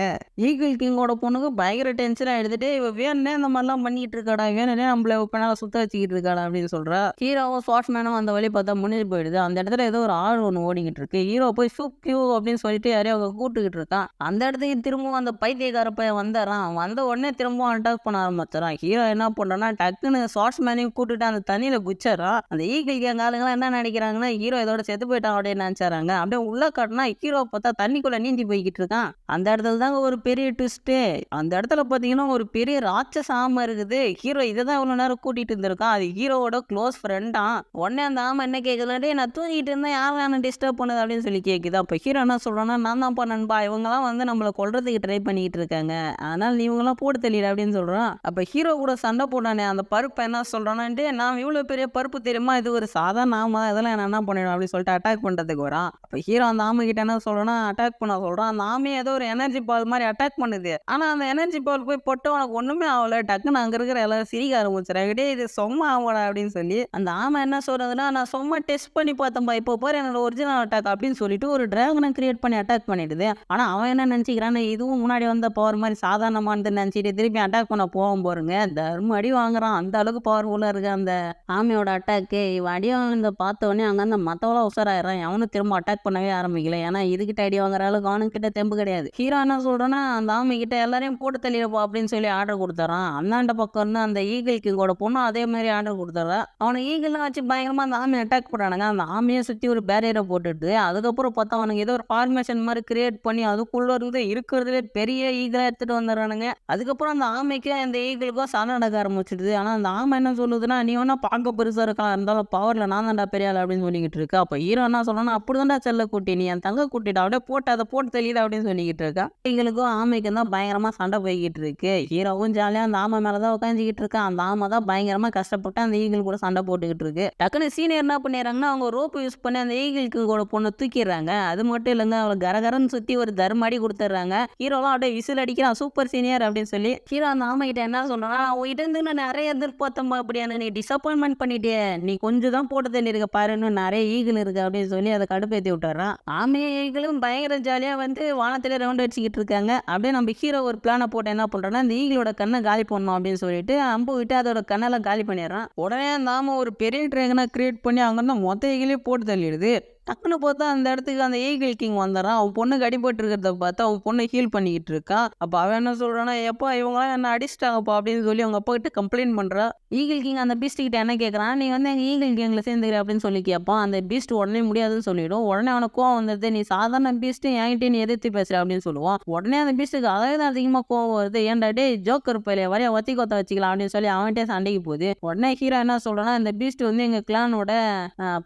ஈகிள் கிங்கோட பொண்ணுக்கு பயங்கர டென்ஷனாக எடுத்துட்டு இவ வேணுனே இந்த மாதிரிலாம் பண்ணிட்டு இருக்காடா, வேணுனே நம்மள பின்னால சுத்த வச்சுக்கிட்டு இருக்காடா அப்படின்னு சொல்கிறா. ஹீரோவும் ஸ்போர்ட்ஸ்மேனும் அந்த வழி பார்த்தா முன்னாடி போயிடுது. அந்த இடத்துல ஏதோ ஒரு ஆள் ஒன்று ஓடிக்கிட்டு இருக்கு. ஹீரோ போய் சூப் கியூ அப்படின்னு சொல்லிட்டு யாரையும் அவங்க கூட்டுக்கிட்டு இருக்கான். அந்த இடத்துக்கு திரும்பவும் அந்த பைத்தியக்கார பையன் வந்துடுறான். வந்த உடனே திரும்பவும் அட்டாக் பண்ண ஆரம்பிச்சிடறான். ஹீரோ என்ன பண்ணுறான்னா, டக்குன்னு ஸ்போர்ட்ஸ்மேனையும் கூட்டுட்டு அந்த தண்ணியில் குச்சிடறான். அந்த ஈகிள் கேங் ஆளுங்களாம் என்ன நினைக்கிறாங்கன்னா, ஹீரோ இதோட செத்து போயிட்டான் அப்படின்னு நினச்சாராங்க. அப்படியே உள்ள காட்டினா ஹீரோ பார்த்தா தண்ணிக்குள்ளே நீந்தி போய்கிட்டு இருக்கான். அந்த இடத்துல தாங்க ஒரு பெரிய ட்விஸ்ட்டு. அந்த இடத்துல பார்த்தீங்கன்னா ஒரு பெரிய ராட்சச ஆமை இருக்குது. ஹீரோ இதை தான் இவ்வளோ நேரம் கூட்டிகிட்டு இருந்திருக்கான். அது ஹீரோவோட க்ளோஸ் ஃப்ரெண்டான். உடனே அந்த ஆமை என்ன கேட்குது, நான் தூங்கிட்டு இருந்தேன், யார் நான் டிஸ்டர்ப் பண்ணுது அப்படின்னு சொல்லி கேட்குது. அப்போ ஹீரோ என்ன சொல்கிறான்னா, நான் தான் பண்ணன்பா, இவங்கெல்லாம் வந்து நம்மளை கொல்றதுக்கு ட்ரை பண்ணிக்கிட்டு இருக்காங்க, அதனால் நீ இவங்கெல்லாம் போட்டு தெரியல அப்படின்னு சொல்கிறான். அப்போ ஹீரோ கூட சண்டை போட்டானே அந்த பருப்பு என்ன சொல்கிறான்ட்டு, நான் இவ்வளோ பெரிய பருப்பு தெரியுமா, இது ஒரு சாதாரண ஆமை, அதெல்லாம் என்ன பண்ணிடும் அப்படின்னு சொல்லிட்டு அட்டாக் பண்ணுறதுக்கு வரான். அப்போ ஹீரோ அந்த ஆமை கிட்ட என்ன சொல்கிறான்னா, அட்டாக் பண்ண சொல்கிறான். அந்த ஆமையை ஏதோ ஒரு எனர்ஜி பால் மாதிரி அட்டாக் பண்ணுது. ஆனால் அந்த எனர்ஜி பால் போய் போட்டு உனக்கு ஒன்றுமே ஆகலை. டக்குன்னு அங்கே இருக்கிற எல்லாரும் சிரிக்க ஆரம்பிச்சிடறாங்க. இது சொம்மா ஆகலை அப்படின்னு சொல்லி. அந்த ஆமை என்ன சொல்கிறதுனா, நான் சொம்மா டெஸ்ட் பண்ணி பார்த்தேன் நம்ம இப்போ பாரு என்னோட ஒரிஜினல் அட்டாக் அப்படின்னு சொல்லிட்டு ஒரு டிராகனை கிரியேட் பண்ணி அட்டாக் பண்ணிடுது. ஆனா அவன் என்ன நினைச்சுக்கிறான்னு, இதுவும் முன்னாடி வந்த பவர் மாதிரி சாதாரணமானதுன்னு நினைச்சிட்டு திருப்பி அட்டாக் பண்ண போவோம் பாருங்க, தர்ம அடி வாங்குறான். அந்த அளவுக்கு பவர்ஃபுல்லா இருக்கு அந்த ஆமையோட அட்டாக்கு. இவன் அடி வாங்கினதை பார்த்த உடனே அங்க அந்த மத்தவெல்லாம் உஷாராயிடுறான். எவனும் திரும்ப அட்டாக் பண்ணவே ஆரம்பிக்கல. ஏன்னா இதுகிட்ட அடி வாங்குற அளவுக்கு அவனுக்கிட்ட தெம்பு கிடையாது. ஹீரோ என்ன சொல்றான்னா, அந்த ஆமை கிட்ட எல்லாரையும் போட்டு தள்ளிடுப்பா அப்படின்னு சொல்லி ஆர்டர் கொடுத்துறான். அந்தாண்ட பக்கம் இருந்து அந்த ஈகிள் கிங்கோட பொண்ணு அதே மாதிரி ஆர்டர் கொடுத்துறா. அவனை ஈகிள்லாம் வச்சு பயங்கரமா அந்த ஆமையை அட்டாக் பண்றானுங்க. அந்த ஆமையை சுத்தி ஒரு பேரியரை போட்டுட்டு அதுக்கப்புறம் பார்த்தா அவனுக்கு ஏதோ ஒரு ஃபார்மேஷன் மாதிரி கிரியேட் பண்ணி அதுக்குள்ள இருந்து இருக்கிறதுலே பெரிய ஈகிளா எடுத்துட்டு வந்துடுறானுங்க. அதுக்கப்புறம் அந்த ஆமைக்கு அந்த ஈகிளுக்கும் சண்டை நடக்க ஆரம்பிச்சிடுது. ஆனா அந்த ஆமை என்ன சொல்லுதுன்னா, நீ வேணா பார்க்க பெருசா இருக்கலாம், இருந்தாலும் பவர்ல நான் தான்டா பெரிய ஆள் அப்படின்னு சொல்லிக்கிட்டு இருக்கா. அப்ப ஹீரோ என்ன சொல்றான்னா, அப்படிதான்டா செல்ல குட்டி, நீ என் தங்க குட்டிடா, அப்படியே போட்டு அதை போட்டு தெளிடா அப்படின்னு சொல்லிக்கிட்டு இருக்கா. ஈகிளுக்கும் ஆமைக்கும் தான் பயங்கரமா சண்டை போய்கிட்டு இருக்கு. ஹீரோவும் ஜாலியா அந்த ஆமை மேலதான் உட்காந்துக்கிட்டு இருக்கா. அந்த ஆமை தான் பயங்கரமா கஷ்டப்பட்டு அந்த ஈகிள் கூட சண்டை போட்டுக்கிட்டு இருக்கு. டக்குனு சீனியர் என்ன பண்ணிடுறாங்கன்னா, அவங்க ரோப் யூஸ் பண்ணி அந்த ஈகிள் கிங்கோட பொண்ணை தூக்கிடுறாங்க. அது மட்டும் இல்லைங்க, அவளை கரகரன்னு சுத்தி ஒரு தர்ம அடி கொடுத்துட்றாங்க. ஹீரோலாம் அப்படியே விசில் அடிக்கிறான், சூப்பர் சீனியர் அப்படின்னு சொல்லி. ஹீரோ அந்த ஆமை கிட்ட என்ன சொல்றான், உங்ககிட்ட இருந்து நான் நிறைய எதிர்பார்த்தேன் அப்படியான, நீ டிசப்பாயின்மெண்ட் பண்ணிட்டே, நீ கொஞ்சம் தான் போட்டு தள்ளி இருக்க பாரு, இன்னும் நிறைய ஈகிள் இருக்கு அப்படின்னு சொல்லி அதை கடுப்பேத்தி விட்டுறான். ஆமையும் ஈகிளும் பயங்கர ஜாலியா வந்து வானத்திலே ரவுண்ட் அடிச்சுக்கிட்டு இருக்காங்க. அப்படியே நம்ம ஹீரோ ஒரு பிளானை போட்டு என்ன பண்றோம்னா, இந்த ஈகிளோட கண்ணை காலி பண்ணணும் அப்படின்னு சொல்லிட்டு அம்பு விட்டு அதோட கண்ணெல்லாம் காலி பண்ணிடுறான். உடனே அந்த ஆமை ஒரு பெரிய டிராகனை கிரியேட் பண்ணி அங்கிருந்து மொத்த ஈகிளையும் போட்டு தள்ளிடுது. டக்குன்னு பார்த்தா அந்த இடத்துக்கு அந்த ஈகிள் கிங் வந்துடுறான். அவன் பொண்ணுக்கு அடிபட்டு இருக்கிறத பார்த்தா அவன் பொண்ணு ஹீல் பண்ணிக்கிட்டு இருக்கா. அப்போ அவன் என்ன சொல்றான்னா, எப்பா இவங்களாம் என்ன அடிச்சிட்டாங்கப்பா அப்படின்னு சொல்லி அவங்க அப்பா கிட்ட கம்ப்ளைண்ட் பண்றா. ஈகிள் கிங் அந்த பீஸ்ட் கிட்ட என்ன கேட்கறான், நீ வந்து எங்க ஈகிள் கிங்ல சேர்ந்துக்கிற அப்படின்னு சொல்லி கேட்பான். அந்த பீஸ்ட் உடனே முடியாதுன்னு சொல்லிடும். உடனே அவனுக்கு கோவம் வந்துடுது, நீ சாதாரண பீஸ்ட் என்கிட்ட நீ எதிர்த்து பேசுற அப்படின்னு சொல்லுவான். உடனே அந்த பீஸ்ட்டுக்கு அதாவது அதிகமாக கோவம் வருது. ஏன்டா டே ஜோக்கர் பையில வரைய ஒத்தி கொத்த வச்சுக்கலாம் அப்படின்னு சொல்லி அவன்கிட்ட சண்டைக்கு போகுது. உடனே ஹீரோ என்ன சொல்றான்னா, இந்த பீஸ்ட் வந்து எங்க கிளானோட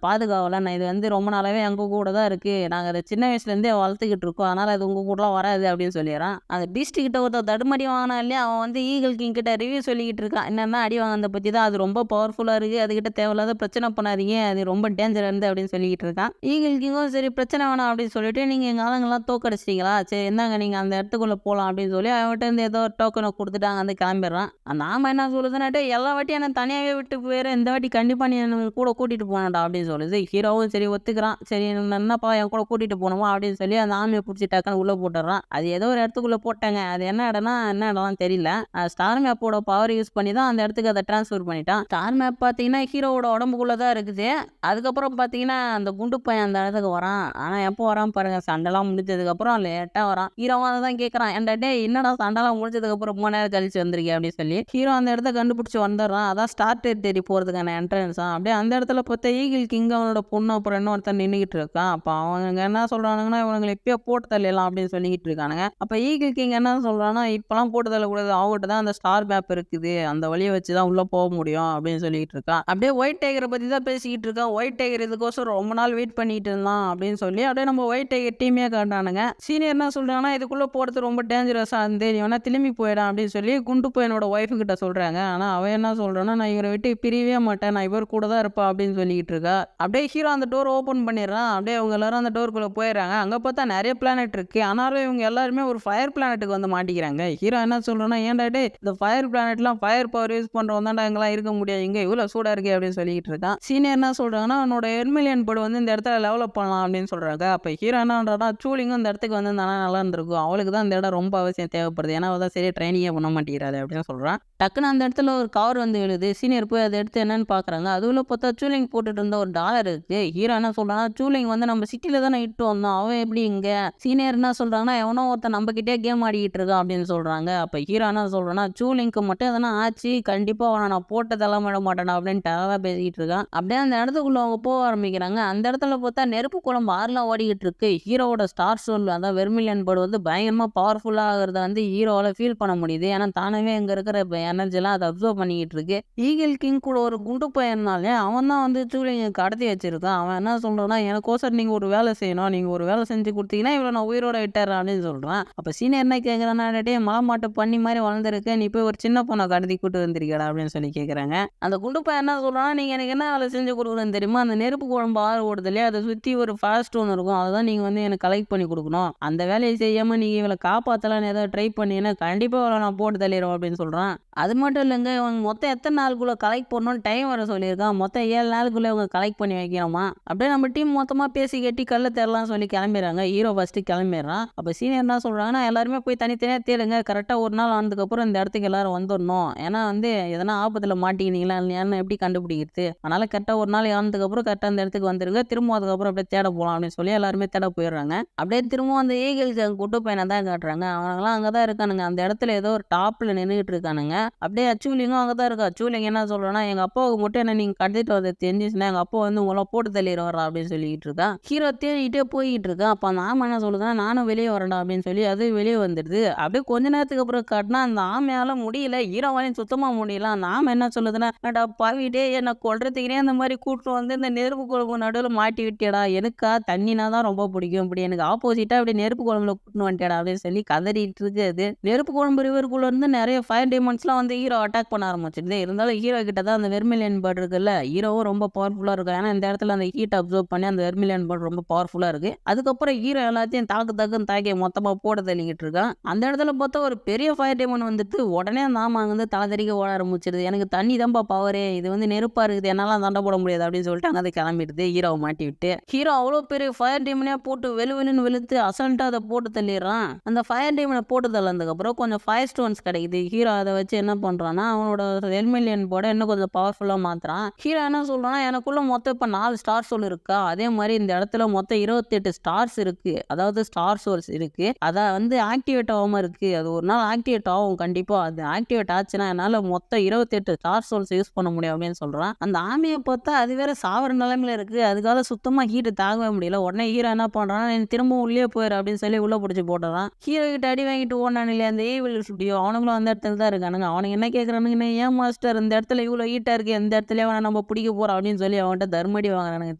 பாதுகாவல, நான் இது வந்து ரொம்ப நாளாவே எங்க கூட தான் இருக்கு, நாங்க அதை சின்ன வயசுல இருந்தே வளர்த்துக்கிட்டு இருக்கோம், அதனால அது உங்க கூடலாம் வராது அப்படின்னு சொல்லிடுறான். அந்த பீஸ்ட் கிட்ட ஒருத்தர் தடுமடி வாங்கினா இல்லையா, அவன் வந்து ஈகிள் கிங் கிட்ட ரிவ்யூ சொல்லிக்கிட்டு இருக்கான். என்னன்னா அடி வாங்கினதை பத்தி தான், அது ரொம்ப பவர்ஃபுல்லா இருக்கு, அதுகிட்ட தேவையில்லாத பிரச்சனை பண்ணாதீங்க, அது ரொம்ப டேஞ்சர் இருந்து அப்படின்னு சொல்லிக்கிட்டு இருக்கான். ஈகிள் கிங்கும் சரி பிரச்சனை வேணாம் அப்படின்னு சொல்லிட்டு, நீங்க எங்க ஆளுங்கெல்லாம் தோக்கடிச்சிட்டீங்களா, சரி என்னங்க நீங்க அந்த இடத்துக்குள்ள போகலாம் அப்படின்னு சொல்லி அவன்கிட்ட இருந்து ஏதோ டோக்கனை கொடுத்துட்டாங்க, வந்து கிளம்பிடுறான். நாம என்ன சொல்லுதுன்னாட்டு, எல்லா வாட்டியும் என்ன தனியாவே விட்டு போயிரு, இந்த வாட்டி கண்டிப்பா நீ என்ன கூட கூட்டிட்டு போனடா அப்படின்னு சொல்லுது. ஹீரோவும் சரி ஒத்துக்கிறான். சரி என்னப்பா என் கூட கூட்டிட்டு போனோமா அப்படின்னு சொல்லி அந்த ஆமையை பிடிச்சி டக்குன்னு உள்ள போட்டுறான். அது ஏதோ ஒரு இடத்துக்குள்ள போட்டாங்க, அது என்ன இடம்லாம் தெரியல. ஸ்டார் மேப்போட பவர் யூஸ் பண்ணி தான் அந்த இடத்துக்கு அதை டிரான்ஸ்ஃபர் பண்ணிட்டான். ஸ்டார் மேப் பார்த்தீங்கன்னா ஹீரோவோட உடம்புக்குள்ள தான் இருக்குது. அதுக்கப்புறம் பார்த்தீங்கன்னா அந்த குண்டு பையன் அந்த இடத்துக்கு வரான். ஆனா எப்போ வரான் பாருங்க, சண்டைலாம் முடிஞ்சதுக்கு அப்புறம் லேட்டா வரான். ஹீரோவும் அதை தான் கேட்கறான், ஏன்டா டே என்னடா சண்டைலாம் முடிஞ்சதுக்கு அப்புறம் 3 நேரம் கழிச்சு வந்திருக்கேன் அப்படின்னு சொல்லி. ஹீரோ அந்த இடத்த கண்டுபிடிச்சு வந்துடுறான். அதான் ஸ்டார் டெரிட்டரி போறதுக்கான என்ட்ரன்ஸா. அப்படியே அந்த இடத்துல பார்த்தா ஈகிள் கிங் அவனோட பொண்ணு அப்புறம் இன்னொருத்தன் நின்றுகிட்டு இருக்கான். அப்போ அவங்க என்ன சொல்றானுங்கன்னா, இவங்களை இப்பயே போட்டு தள்ளலாம் அப்படின்னு சொல்லிக்கிட்டு இருக்கானுங்க. அப்போ ஈகிள் கிங் என்ன சொல்றான்னா, இப்பெல்லாம் போட்டு தள்ளக்கூடாது, அவங்ககிட்ட தான் அந்த ஸ்டார் மேப் இருக்குது, அந்த வழியை வச்சு தான் உள்ள போக முடியும் அப்படின்னு சொல்லிட்டு இருக்கான். அப்படியே ஒயிட் டைகரை பத்தி தான் பேசிக்கிட்டு இருக்கான். ஒயிட் டைகர் இதுக்கோசரம் ரொம்ப நாள் வெயிட் பண்ணிட்டு இருந்தான் அப்படின்னு சொல்லி அப்படியே நம்ம ஒயிட் டைகர் டீமே காட்டானுங்க. சீனியர் என்ன சொல்றாங்கன்னா, இதுக்குள்ள போறது ரொம்ப டேஞ்சரஸா இருந்து நீ வேணா திரும்பி போயிடான் அப்படின்னு சொல்லி குண்டு பையனோட ஒய்ஃபு கிட்ட சொல்றாங்க. ஆனா அவன் என்ன சொல்றான்னா, நான் இவரை விட்டு பிரியவே மாட்டேன், நான் இவர் கூட தான் இருப்பா அப்படின்னு சொல்லிக்கிட்டு இருக்கா. அப்படியே ஹீரோ அந்த டோர் ஓபன் பண்ணிடுறான். அப்படியே அவங்க எல்லாரும் அந்த டோருக்குள்ள போயிடுறாங்க. அங்க பார்த்தா நிறைய பிளானட் இருக்கு. ஆனாலும் இவங்க எல்லாருமே ஒரு ஃபயர் பிளானட்டுக்கு வந்து மாட்டிக்கிறாங்க. ஹீரோ என்ன சொல்றான்னா, ஏன்டா டே இந்த ஃபயர் பிளானட்லாம் ஃபயர் பவர் யூஸ் பண்றவன் தான்டா இங்கெல்லாம் இருக்க முடியாது, இங்க இவ்வளவு சூடா இருக்கு அப்படின்னு சொல்லிக்கிட்டு இருக்கான். சீனியர் என்ன சொல்றாங்கன்னா, அவனோட எர்மிலியன் பட் வந்து இந்த இடத்துல டெவலப் பண்ணலாம் அப்படின்னு சொல்றாங்க. அப்ப ஹீரோ என்னன்றா, சூலிங்கும் இந்த இடத்துக்கு வந்து நல்லா இருந்திருக்கும், அவளுக்கு தான் இந்த இடம் ரொம்ப அவசியம் தேவைப்படுது, ஏன்னா அவதான் சரியா ட்ரைனிங்கே பண்ண மாட்டேங்கிறாரு அப்படின்னு சொல்றான். டக்குன்னு அந்த இடத்துல ஒரு கவர் வந்து எழுது. சீனியர் போய் அதை எடுத்து என்னன்னு பாக்குறாங்க. அதுல பார்த்தா சூலிங் போட்டுட்டு இருந்த ஒரு டாலர் இருக்கு. ஹீரோ என்ன சொல்றான்னா, சூலிங் வந்து நம்ம சிட்டில தானே இட்டு வந்தோம், அவன் எப்படி இங்க. சீனியர் என்ன சொல்றாங்கன்னா, எவனோ ஒருத்தன் நம்ம கிட்டே கேம் ஆடிக்கிட்டு இருக்கான் அப்படின்னு சொல்றாங்க. அப்ப ஹீரோ என்ன சொல்றான்னா, சூலிங்க்கு மட்டும் எதனா ஆச்சு கண்டிப்பா அவனை நான் போட்டு தலைமிட மாட்டேன் அப்படின்னு டெரரா பேசிக்கிட்டு இருக்கான். அப்படியே அந்த இடத்துக்குள்ள அவங்க போக ஆரம்பிக்கிறாங்க. அந்த இடத்துல பார்த்தா நெருப்பு குழம்பு ஆறுலாம் ஓடிக்கிட்டு இருக்கு. ஹீரோவோட ஸ்டார் சோல் அதான் வெர்மிலியன் பர்டு வந்து பயங்கரமா பவர்ஃபுல்லா ஆகிறத வந்து ஹீரோவால ஃபீல் பண்ண முடியுது. ஏன்னா தானவே இங்க இருக்கிற எனர்ஜிலாம் அதை அப்சர்வ் பண்ணிக்கிட்டு இருக்கு. ஈகிள் கிங் கூட ஒரு குண்டு பையனாலே அவன் தான் வந்து சூலிங்க கடத்தி வச்சிருக்கான். அவன் என்ன சொல்றான்னா, எனக்கோசரம் நீங்க ஒரு வேலை செய்யணும், நீங்க ஒரு வேலை செஞ்சு கொடுத்தீங்கன்னா இவ்வளோ நான் உயிரோட விட்டுறேன் அப்படின்னு சொல்றான். அப்ப சீனியர் என்ன கேட்கறான்னா, டே மலை பண்ணி மாதிரி வளர்ந்துருக்கு, நீ போய் ஒரு சின்ன பொண்ணை கடத்தி கூட்டு வந்திருக்கடா அப்படின்னு சொல்லி கேட்கறாங்க. அந்த குண்டு பையன் என்ன சொல்றான்னா, நீங்க எனக்கு என்ன வேலை செஞ்சு கொடுக்குறேன்னு தெரியுமா, அந்த நெருப்பு குழம்பு ஆறு ஓடுது இல்லையா, அதை சுற்றி ஒரு ஃபாஸ்ட் ஒன்று இருக்கும், அதுதான் நீங்கள் வந்து எனக்கு கலெக்ட் பண்ணி கொடுக்கணும். அந்த வேலையை செய்யாமல் நீங்கள் இவளை காப்பாற்றலான்னு ஏதாவது ட்ரை பண்ணீங்கன்னா கண்டிப்பாக அவளை நான் போட்டு தள்ளிடுவோம் அப்படின்னு சொல்கிறான். அது மட்டும் இல்லைங்க, இவங்க மொத்தம் எத்தனை நாளுக்குள்ளே கலெக்ட் பண்ணணும்னு டைம் வர சொல்லியிருக்கான். மொத்தம் 7 நாளுக்குள்ளே இவங்க கலெக்ட் பண்ணி வைக்கிறோமா. அப்படியே நம்ம டீம் டீம் மொத்தமாக பேசி கட்டி கல்லை தேடலாம் சொல்லி கிளம்பிடுறாங்க. ஹீரோ ஃபஸ்ட்டு கிளம்பிடுறான். அப்போ சீனியர் என்ன சொல்கிறாங்கன்னா, எல்லாருமே போய் தனித்தனியாக தேடுங்க, கரெக்டாக ஒரு நாள் ஆனதுக்கப்புறம் இந்த இடத்துக்கு எல்லாரும் வந்துடணும். ஏன்னா வந்து எதனா ஆபத்தில் மாட்டிக்கினீங்களா இல்லையான்னு எப்படி கண்டுபிடிக்கிறது, அதனால் கரெக்டாக ஒரு நாள் ஆனதுக்கப்புறம் கரெக்டாக அந்த இடத்துக்கு வந்துருங்க, திரும்ப அதுக்கப்புறம் அப்படியே தேட போகலாம் அப்படின்னு சொல்லி எல்லாருமே தேட போயிடுறாங்க. அப்படியே திரும்பவும் அந்த ஈகிள்ஸ் குட்டு பையனை தான் காட்டுறாங்க. அவனுங்களாம் அங்கே தான் இருக்கானுங்க. அந்த இடத்துல ஏதோ ஒரு டாப்பில் நின்றுட்டு இருக்கானுங்க. அப்படியே அச்சூலிங்கும் அங்கே தான் இருக்கா. அச்சூலிங்க என்ன சொல்கிறேன்னா, எங்கள் அப்பாவுக்கு மட்டும் என்ன நீங்கள் கடத்திட்டு வந்து தெரிஞ்சிச்சுன்னா எங்கள் அப்பா வந்து உங்களை போட்டு தள்ளிடுவாரா அப்படின்னு சொல்லிக்கிட்டு இருக்கான். ஹீரோ தேடிட்டே போய்கிட்டு இருக்கான். அப்போ அந்த ஆமை என்ன சொல்லுதுன்னா, நானும் வெளியே வரேன்டா அப்படின்னு சொல்லி அது வெளியே வந்துடுது. அப்படியே கொஞ்ச நேரத்துக்கு அப்புறம் காட்டினா அந்த ஆமையால் முடியல, ஹீரோவாலையும் சுத்தமாக முடியல. அந்த ஆமை என்ன சொல்லுதுன்னா, "டா பாவிட்டே என்னை கொல்றதுக்குனே அந்த மாதிரி கூட்டு வந்து இந்த நெருப்பு குழம்பு நடுவில் மாட்டி விட்டியடா, எனக்கா தண்ணினா தான் ரொம்ப பிடிக்கும், இப்படி எனக்கு ஆப்போசிட்டாக அப்படி நெருப்பு குழம்புல கூட்டின்னு வந்துட்டேடா" அப்படின்னு சொல்லி கதறிட்டு இருக்கு. அது நெருப்பு குழம்பு ரிவருக்குள்ள இருந்து நிறைய ஃபயர் டேமன்ஸ்லாம் வந்து ஹீரோ அட்டாக் பண்ண ஆரம்பிச்சிருது. இருந்தாலும் ஹீரோ கிட்ட தான் அந்த வெர்மிலியன் பேர்ட் இருக்குல்ல, ஹீரோவும் ரொம்ப பவர்ஃபுல்லாக இருக்கும். ஏன்னா இந்த இடத்துல அந்த ஹீட் அப்சர்வ் பண்ணி அந்த வெர்மிலியன் பேர்ட் ரொம்ப பவர்ஃபுல்லாக இருக்கு. அதுக்கப்புறம் ஹீரோ எல்லாத்தையும் தாக்குன்னு தாக்கி மொத்தமாக போட தள்ளிக்கிட்டு இருக்கான். அந்த இடத்துல பார்த்தா ஒரு பெரிய ஃபயர் டேமன் வந்துட்டு உடனே அந்த ஆமா வந்து தலை ஓட ஆரம்பிச்சிருது. எனக்கு தண்ணி தான்ப்பா பவரே, இது வந்து நெருப்பா இருக்குது, என்னால சண்டை போட முடியாது அப்படின்னு சொல்லிட்டு அங்கே கிளம்பிடுது ஹீரோவை மாட்டி விட்டு. ஹீரோ அவ்வளோ பெரிய ஃபயர் டேமனே போட்டு வெளுன்னு வெளுத்து அசல்ட்டா அதை போட்டு தள்ளிடுறான். அந்த ஃபயர் டேமனை போட்டு தள்ளதுக்கப்புறம் கொஞ்சம் ஃபயர் ஸ்டோன்ஸ் கிடைக்குது. ஹீரோ அதை வச்சு என்ன பண்றான்னா, அவனோட வெர்மிலியன் போட இன்னும் கொஞ்சம் பவர்ஃபுல்லாக மாத்துறான். ஹீரோ என்ன சொல்றான்னா, எனக்குள்ள மொத்தம் இப்போ 4 ஸ்டார் சோல் இருக்கா, அதே மாதிரி இந்த இடத்துல மொத்தம் 28 ஸ்டார்ஸ் இருக்கு, அதாவது ஸ்டார் சோல்ஸ் இருக்கு, அதை வந்து ஆக்டிவேட் ஆகாம இருக்கு, அது ஒரு நாள் ஆக்டிவேட் ஆகும் கண்டிப்பா, அது ஆக்டிவேட் ஆச்சுன்னா என்னால் மொத்தம் 28 ஸ்டார் சோல்ஸ் யூஸ் பண்ண முடியும் அப்படின்னு சொல்றான். அந்த ஆமையை பார்த்தா அது வேற சாவர நிலைமையில இருக்கு, அதுக்காக சுத்தமாக ஹீட்டு தாங்கவே முடியல. உடனே ஹீரோ என்ன பண்றான்னா, நீ திரும்பவும் உள்ளே போயிரு அப்படின்னு சொல்லி உள்ள பிடிச்சி போட்டுறான். ஹீரோ கிட்ட அடி வாங்கிட்டு ஓடான் இல்லையா அந்த ஈவில் ஸ்டுடியோ, அவனுங்களும் அந்த இடத்துல தான் இருக்கானுங்க. அவனுக்கு என்ன கேட்குறானுங்க, ஏன் மாஸ்டர் இந்த இடத்துல இவ்வளோ ஹீட்டாக இருக்குது, இந்த இடத்துல அவனை நம்ம பிடிக்க போகிறோம் அப்படின்னு சொல்லி அவன்கிட்ட தர்மடி வாங்குறானுங்க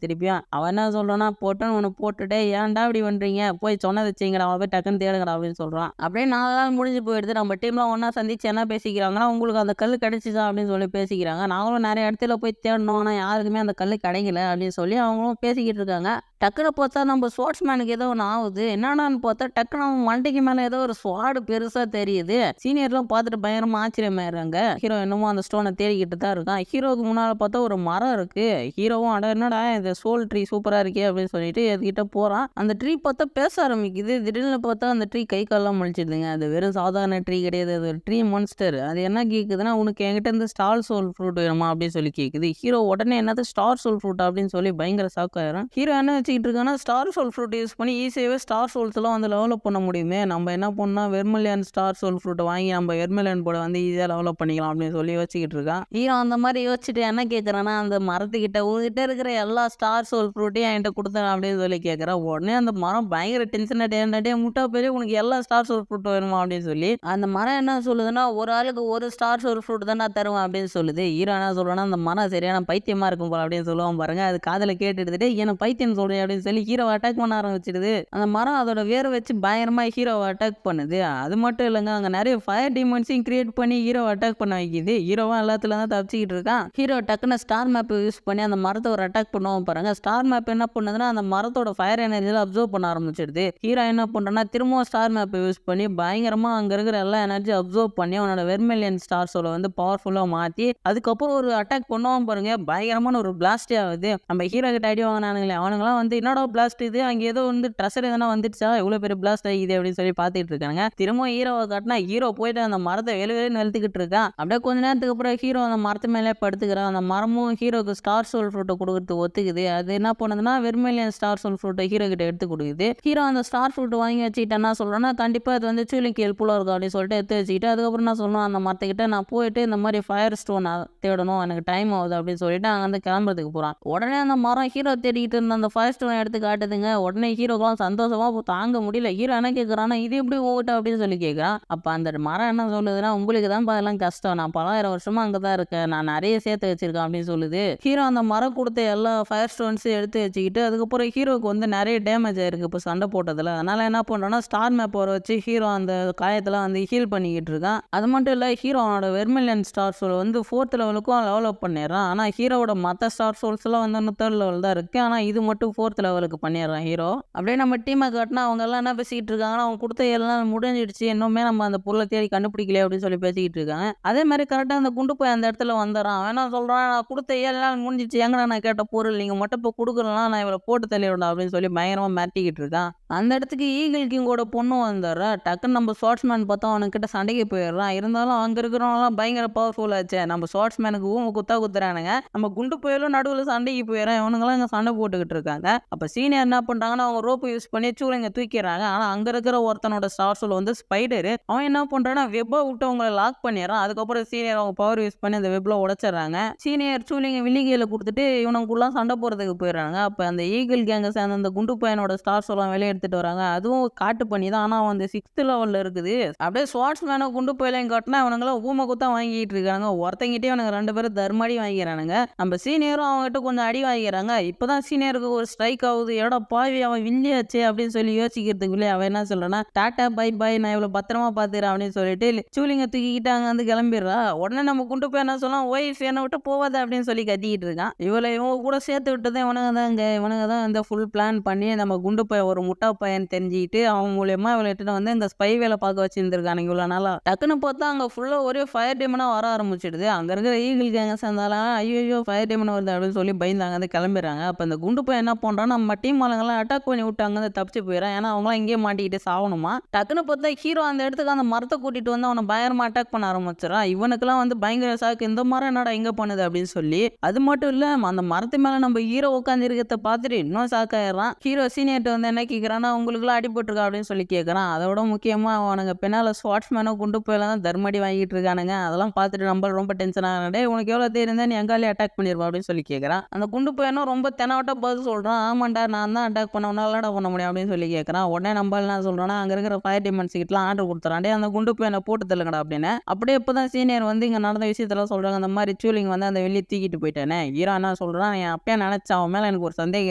திருப்பியும். அவன் என்ன சொல்கிறான்னா, போட்டோன்னு ஒன்று போட்டுட்டே ஏன்டா இப்படி பண்ணுறீங்க, போய் சொன்னதை செய்யுங்கடா, அவன் போய் டக்குன்னு தேடுங்கடா அப்படின்னு சொல்கிறான். அப்படியே 4 நாள் முடிஞ்சு போயிடுது. நம்ம டீம்லாம் ஒன்றா சந்திச்சு என்ன பேசிக்கிறாங்கன்னா, உங்களுக்கு அந்த கல் கிடைச்சிதா அப்படின்னு சொல்லி பேசிக்கிறாங்க. நாங்களும் நிறைய இடத்துல போய் தேடணும், ஆனால் யாருக்குமே அந்த கல் கிடைக்கல அப்படின்னு சொல்லி அவங்களும் பேசிக்கிட்டு இருக்காங்க. டக்குன்னு பார்த்தா நம்ம ஸ்போர்ட்ஸ்மேனுக்கு ஏதோ ஒன்று ஆகுது. என்னடான்னு பார்த்தா டக்குன்னு அவன் மண்டைக்கு மேலே ஏதோ ஒரு ஸ்வாடு பெருசாக தெரியுது. சீனியர்லாம் பார்த்துட்டு பயங்கரமா ஆச்சரியமாயிடுறாங்க. ஹீரோ என்னமோ அந்த ஸ்டோனை தேடிக்கிட்டு தான் இருக்கான். ஹீரோவுக்கு முன்னால் பார்த்தா ஒரு மரம் இருக்கு. ஹீரோவும் அட என்னடா இந்த சோல் ட்ரீ சூப்பராக இருக்கே அப்படின்னு சொல்லிட்டு அதுக்கிட்ட போகிறான். அந்த ட்ரீ பார்த்தா பேச ஆரம்பிக்குது. திடீர்னு பார்த்தா அந்த ட்ரீ கை காலெல்லாம் முழிச்சிடுதுங்க. அது வெறும் சாதாரண ட்ரீ கிடையாது, அது ஒரு ட்ரீ மான்ஸ்டர். அது என்ன கேட்குதுன்னா, உனக்கு என்கிட்ட இருந்து ஸ்டார் சோல் ஃப்ரூட் வேணுமா அப்படின்னு சொல்லி கேட்குது. ஹீரோ உடனே என்னது ஸ்டார் சோல் ஃப்ரூட் அப்படின்னு சொல்லி பயங்கர ஷாக் ஆயிடும். ஹீரோ என்ன வச்சுக்கிட்டு இருக்கான்னா, ஸ்டார் சோல் ஃப்ரூட் யூஸ் பண்ணி ஈஸியாகவே ஸ்டார் சோல்ஸ் எல்லாம் வந்து டெவலப் பண்ண முடியுமே, நம்ம என்ன பண்ணால் வெர்மிலியன் ஸ்டார் சோல் ஃப்ரூட்டை வாங்கி நம்ம வெர்மிலியன் போட வந்து ஈஸியாக டெவலப் பண்ணிக்கலாம் அப்படின்னு சொல்லி யோசிச்சுக்கிட்டு இருக்கான். ஹீரோ அந்த மாதிரி யோசிச்சுட்டு என்ன கேட்குறான்னா, அந்த மரத்துக்கிட்ட உங்ககிட்ட இருக்கிற எல்லா ஸ்டார் சோல் ஃப்ரூட்டையும் என்கிட்ட கொடுத்தேன் அப்படின்னு சொல்லி கேட்குறான். உடனே அந்த மரம் பயங்கர டென்ஷன் டே முட்டா பெரிய உனக்கு எல்லா ஸ்டார் சோல் ஃப்ரூட் வேணுமா அப்படின்னு சொல்லி அந்த மரம் என்ன சொல்லுதுன்னா, ஒரு ஆளுக்கு ஒரு ஸ்டார் சோல் ஃப்ரூட் தான் நான் தருவேன் அப்படின்னு சொல்லுது. ஹீரோ என்ன சொல்றேன்னா, அந்த மரம் சரியான பைத்தியமா இருக்கும் போல அப்படின்னு சொல்லுவான் பாருங்க. அது காதில் கேட்டு எடுத்துட்டு என்ன பைத்தியம் சொல்றேன் அப்படின்னு சொல்லி ஹீரோ அட்டாக் பண்ண ஆரம்பிச்சிடுது. அந்த மரம் அதோட வேரை வச்சு பயங்கரமா ஹீரோவை அட்டாக் பண்ணுது. அது மட்டும் இல்லைங்க, அங்கே நிறைய ஃபயர் டீமன்ஸையும் கிரியேட் பண்ணி ஹீரோவை அட்டாக் பண்ண வைக்குது. ஹீரோவா எல்லாத்துல தான் தப்பிச்சுக்கிட்டு இருக்கான். ஹீரோ டக்குன்னு ஸ்டார் மேப்பை யூஸ் பண்ணி அந்த மரத்தை ஒரு அட்டாக் பண்ணுவோம் பாருங்க. ஸ்டார் மேப் என்ன பண்ணுதுன்னா, அந்த மரத்தோட ஃபயர் எனர்ஜியில் அப்சர்வ் பண்ண ஆரம்பிச்சிடுது. ஹீரோ என்ன பண்றேன்னா, திரும்பவும் ஸ்டார் மேப்பை யூஸ் பண்ணி பயங்கரமா அங்க இருக்கிற எல்லா எனர்ஜி அப்சர்வ் பண்ணி அவனோட வெர்மிலியன் ஸ்டார்ஸோட வந்து பவர்ஃபுல்லாக மாற்றி அதுக்கப்புறம் ஒரு அட்டாக் பண்ணுவோம் பாருங்க. பயங்கரமான ஒரு பிளாஸ்டே ஆகுது. நம்ம ஹீரோ கிட்ட அடி வாங்கினானுங்களே அவனுங்களாம் வந்து என்னடா பிளாஸ்ட் இது, அங்கே ஏதோ வந்து ட்ரெஷர் எதனா வந்துடுச்சா, இவ்வளோ பெரிய பிளாஸ்ட் ஆகிது அப்படின்னு சொல்லி பார்த்துட்டு இருக்காங்க. திரும்ப ஹீரோவை காட்டினா ஹீரோ போயிட்டு அந்த மரத்தை வெளியே நிறுத்திக்கிட்டு இருக்கான். அப்படியே கொஞ்ச நேரத்துக்கு அப்புறம் ஹீரோ அந்த மரத்து மேலே படுத்துக்கிறான். அந்த மரமும் ஹீரோக்கு ஸ்டார் சோல் ஃப்ரூட்டை கொடுக்குறது ஒத்துக்குது. அது என்ன பண்ணுதுன்னா, வெர்மிலியன் ஸ்டார் சோல் ஃப்ரூட்டை ஹீரோ கிட்ட எடுத்து கொடுக்குது. ஹீரோ அந்த ஸ்டார் ஃப்ரூட் வாங்கி வச்சுக்கிட்டு என்ன சொல்கிறேன்னா, கண்டிப்பாக அது வந்து சூலிக்கு ஹெல்ப்ஃபுல்லாக இருக்கும் அப்படின்னு சொல்லிட்டு எடுத்து வச்சுக்கிட்டு அதுக்கப்புறம் நான் சொல்லணும், அந்த மரத்துக்கிட்ட நான் போயிட்டு இந்த மாதிரி ஃபயர் ஸ்டோன் தேடணும், எனக்கு டைம் ஆகுது அப்படின்னு சொல்லிட்டு அங்கே வந்து கிளம்புறதுக்கு போகிறான். உடனே அந்த மரம் ஹீரோ தேடிக்கிட்டு இருந்த அந்த ஃபயர் ஸ்டோனை எடுத்து காட்டுதுங்க. உடனே ஹீரோக்கெல்லாம் சந்தோஷமா தாங்க முடியல. ஹீரோ என்ன கேட்குறான்னா, இது எப்படி ஓட்ட அப்படின்னு சொல்லி கேட்குறான். அப்போ அந்த மரம் என்ன சொல்லுதுன்னா, உங்களுக்கு தான் அதெல்லாம் கஷ்டம், நான் பலாயிரம் வருஷமா அங்கே தான் இருக்கேன், நான் நிறைய சேர்த்து வச்சிருக்கேன் அப்படின்னு சொல்லுது. ஹீரோ அந்த மரம் கொடுத்த எல்லா ஃபயர் ஸ்டோன்ஸையும் எடுத்து வச்சுக்கிட்டு அதுக்கப்புறம் ஹீரோக்கு வந்து நிறைய டேமேஜ் ஆயிருக்கு இப்போ சண்டை போட்டதில். அதனால என்ன பண்ணுறோன்னா, ஸ்டார் மேப் வர வச்சு ஹீரோ அந்த காயத்தெல்லாம் வந்து ஹீல் பண்ணிக்கிட்டு இருக்கான். அது மட்டும் இல்லை, ஹீரோ அவனோட வெர்மிலியன் ஸ்டார் சோல் வந்து 4th லெவலுக்கும் டெவலப் பண்ணிடுறான். ஆனால் ஹீரோவோட மற்ற ஸ்டார் சோல்ஸ்லாம் வந்து 3rd லெவல் தான் இருக்குது. ஆனால் இது மட்டும் 4th 4th லெவலுக்கு பண்ணிடுறான் ஹீரோ. அப்படியே நம்ம டீமை காட்டினா அவங்க எல்லாம் என்ன பேசிக்கிட்டு இருக்காங்கன்னா, அவங்க கொடுத்த எல்லாம் முடிஞ்சிடுச்சு. இன்னுமே நம்ம அந்த பொருளை தேடி கண்டுபிடிக்கலையே அப்படின்னு சொல்லி பேசிக்கிட்டு இருக்காங்க. அதே மாதிரி கரெக்டாக அந்த குண்டு போய் அந்த இடத்துல வந்துடுறான். அவன் என்ன சொல்றான், நான் கொடுத்த 7 நாள் முடிஞ்சிச்சு. எங்கடா நான் கேட்ட பொருள் நீங்க மட்டும் இப்போ கொடுக்கலாம், நான் இவளை போட்டு தள்ளிவிடணும் அப்படின்னு சொல்லி பயங்கரமா மிரட்டிக்கிட்டு இருக்கான். அந்த இடத்துக்கு ஈகிள் கிங்கோட பொண்ணு வந்துடுறா. டக்குன்னு நம்ம ஸ்வாட்ஸ்மேன் பார்த்தா அவனுக்கிட்ட சண்டைக்கு போயிடுறான். இருந்தாலும் அங்க இருக்கிறவங்களாம் பயங்கர பவர்ஃபுல் ஆச்சு. நம்ம ஸ்வாட்ஸ்மேனுக்கு குத்தா குத்துறானுங்க. நம்ம குண்டு புயலும் நடுவில் சண்டைக்கு போயிடறான். இவனுங்களாம் இங்க சண்டை போட்டுக்கிட்டு இருக்காங்க. அப்ப சீனியர் என்ன பண்றாங்கன்னா, அவங்க ரோப்பு யூஸ் பண்ணி சூளைங்க தூக்கிறாங்க. ஆனா அங்க இருக்கிற ஒருத்தனோட ஸ்டார் சோல் வந்து ஸ்பைடரு. அவன் என்ன பண்றான்னா வெப்ப விட்டு அவங்களை லாக் பண்ணிடுறான். அதுக்கப்புறம் சீனியர் அவங்க பவர் யூஸ் பண்ணி அந்த வெப்ல உடைச்சிடுறாங்க. சீனியர் சூளிங்க வில்லிகையில கொடுத்துட்டு இவனுக்குள்ள சண்டை போறதுக்கு போயிடுறாங்க. அப்ப அந்த ஈகிள் கேங்க சேர்ந்த அந்த குண்டு பையனோட ஸ்டார் சோலாம் வெளியே எடுத்துட்டு வராங்க. அதுவும் காட்டு பண்ணி தான். ஆனா அவன் 6th லெவல்ல இருக்குது. அப்படியே ஸ்வாட்ஸ்மேனை குண்டு பையலையும் காட்டினா இவனுங்களாம் ஊமை குத்தா வாங்கிட்டு இருக்காங்க. ஒருத்தங்கிட்டே இவனுங்க 2 பேரும் தர்மடி வாங்கிக்கிறானுங்க. நம்ம சீனியரும் அவங்ககிட்ட கொஞ்சம் அடி வாங்கிக்கிறாங்க. இப்பதான் சீனியருக்கு ஒரு ஸ்ட்ரைக் ஆகுது. எடா பாவி அவன் வில்லியாச்சே அப்படின்னு சொல்லி யோசிக்கிறதுக்குள்ளே அவன் என்ன சொல்றான்னா, டாட்டா பை பை, நான் இவ்வளவு பத்திரமா பாத்துக்கிறேன் அப்படின்னு சொல்லிட்டு சூலிங்க தூக்கிக்கிட்டு அங்க வந்து கிளம்பிடுறா. உடனே நம்ம குண்டு போய் என்ன சொல்லலாம், ஒய்ஃப் என்னை விட்டு போவாத அப்படின்னு சொல்லி கத்திக்கிட்டு இருக்கான். இவங்க கூட சேர்த்து விட்டது இவனுங்க தான் இந்த ஃபுல் பிளான் பண்ணி நம்ம குண்டு பையன் ஒரு முட்டா பையன் தெரிஞ்சுக்கிட்டு அவன் மூலியமா இவளை எடுத்துட்டு வந்து இந்த ஸ்பை வேலை பார்க்க வச்சிருந்துருக்கானுங்க இவ்வளவு நாளா. டக்குன்னு பார்த்தா அங்க ஃபுல்லா ஒரே ஃபயர் டீமனா வர ஆரம்பிச்சிடுது. அங்க இருக்கிற ஈகிள் கேங்க சேர்ந்தாலும் ஐயோ ஃபயர் டீமன் வருது அப்படின்னு சொல்லி பயந்தாங்க வந்து கிளம்பிடுறாங்க. அப்ப இந்த குண்டு பையன் என்ன பண்றான், நம்ம டீம் ஆளுங்கெல்லாம் அட்டாக் பண்ணி விட்டு அங்க வந்து தப்பிச்சு போயிடறான். ஏன்னா அவங்களாம் இங்கே மாட்டிக்கிட்டு சாவணுமா. டக்குன்னு பார்த்தா ஹீரோ அந்த இடத்துக்கு அந்த மரத்தை கூட்டிட்டு வந்து அவனை பயங்கரமா அட்டாக் பண்ண ஆரம்பிச்சிடறான். இவனுக்குலாம் வந்து பயங்கர சாக்கு, இந்த மரம் என்னடா இங்க பண்ணுது அப்படின்னு சொல்லி. அது மட்டும் இல்ல அந்த மரத்து மேல நம்ம ஹீரோ உட்காந்து இருக்கிறத பார்த்துட்டு இன்னும் சாக்காயிடுறான். ஹீரோ சீனியர்ட்ட வந்து என்ன கேட்கிறான்னா, உங்களுக்குலாம் அடிபட்டுருக்கா அப்படின்னு சொல்லி கேட்கறான். அதோட முக்கியமா அவனுங்க பின்னால ஸ்வாட்ஸ்மேனோ குண்டு போயில தான் தர்மடி வாங்கிட்டு இருக்கானுங்க. அதெல்லாம் பார்த்துட்டு நம்ம ரொம்ப டென்ஷன் ஆகிட்டே, உனக்கு எவ்வளோ தெரியுதா நீ எங்காலே அட்டாக் பண்ணிருப்பா அப்படின்னு சொல்லி கேட்கறான். அந்த குண்டு பையனும் ரொம்ப தெனாவட்டா பதில் சொல்றான். ஆமாண்டா நான் தான் அட்டாக் பண்ண, உன்னாலடா பண்ண முடியும் அப்படின்னு சொல்லி கேட்கறான். உடனே நம்ம என்ன சொல்றான்னா, அங்க இருக்கிற ஃபயர் டிமன்ஸ் கிட்டலாம் ஆர்டர் கொடுத்துறான், அந்த குண்டு பையனை போட்டு தள்ளுங்கடா அப்படின்னு. அப்படியே இப்பதான் சீனியர் வந்து இங்க நடந்த விஷயத்தெல்லாம் சொல்றாங்க. அந்த மாதிரி சூலிங் வந்து அந்த வெளியே தூக்கிட்டு போயிட்டானே. ஹீரோ என்ன சொல்றான், என் அப்பயே நினைச்சா அவன் மேல எனக்கு ஒரு சந்தேகம்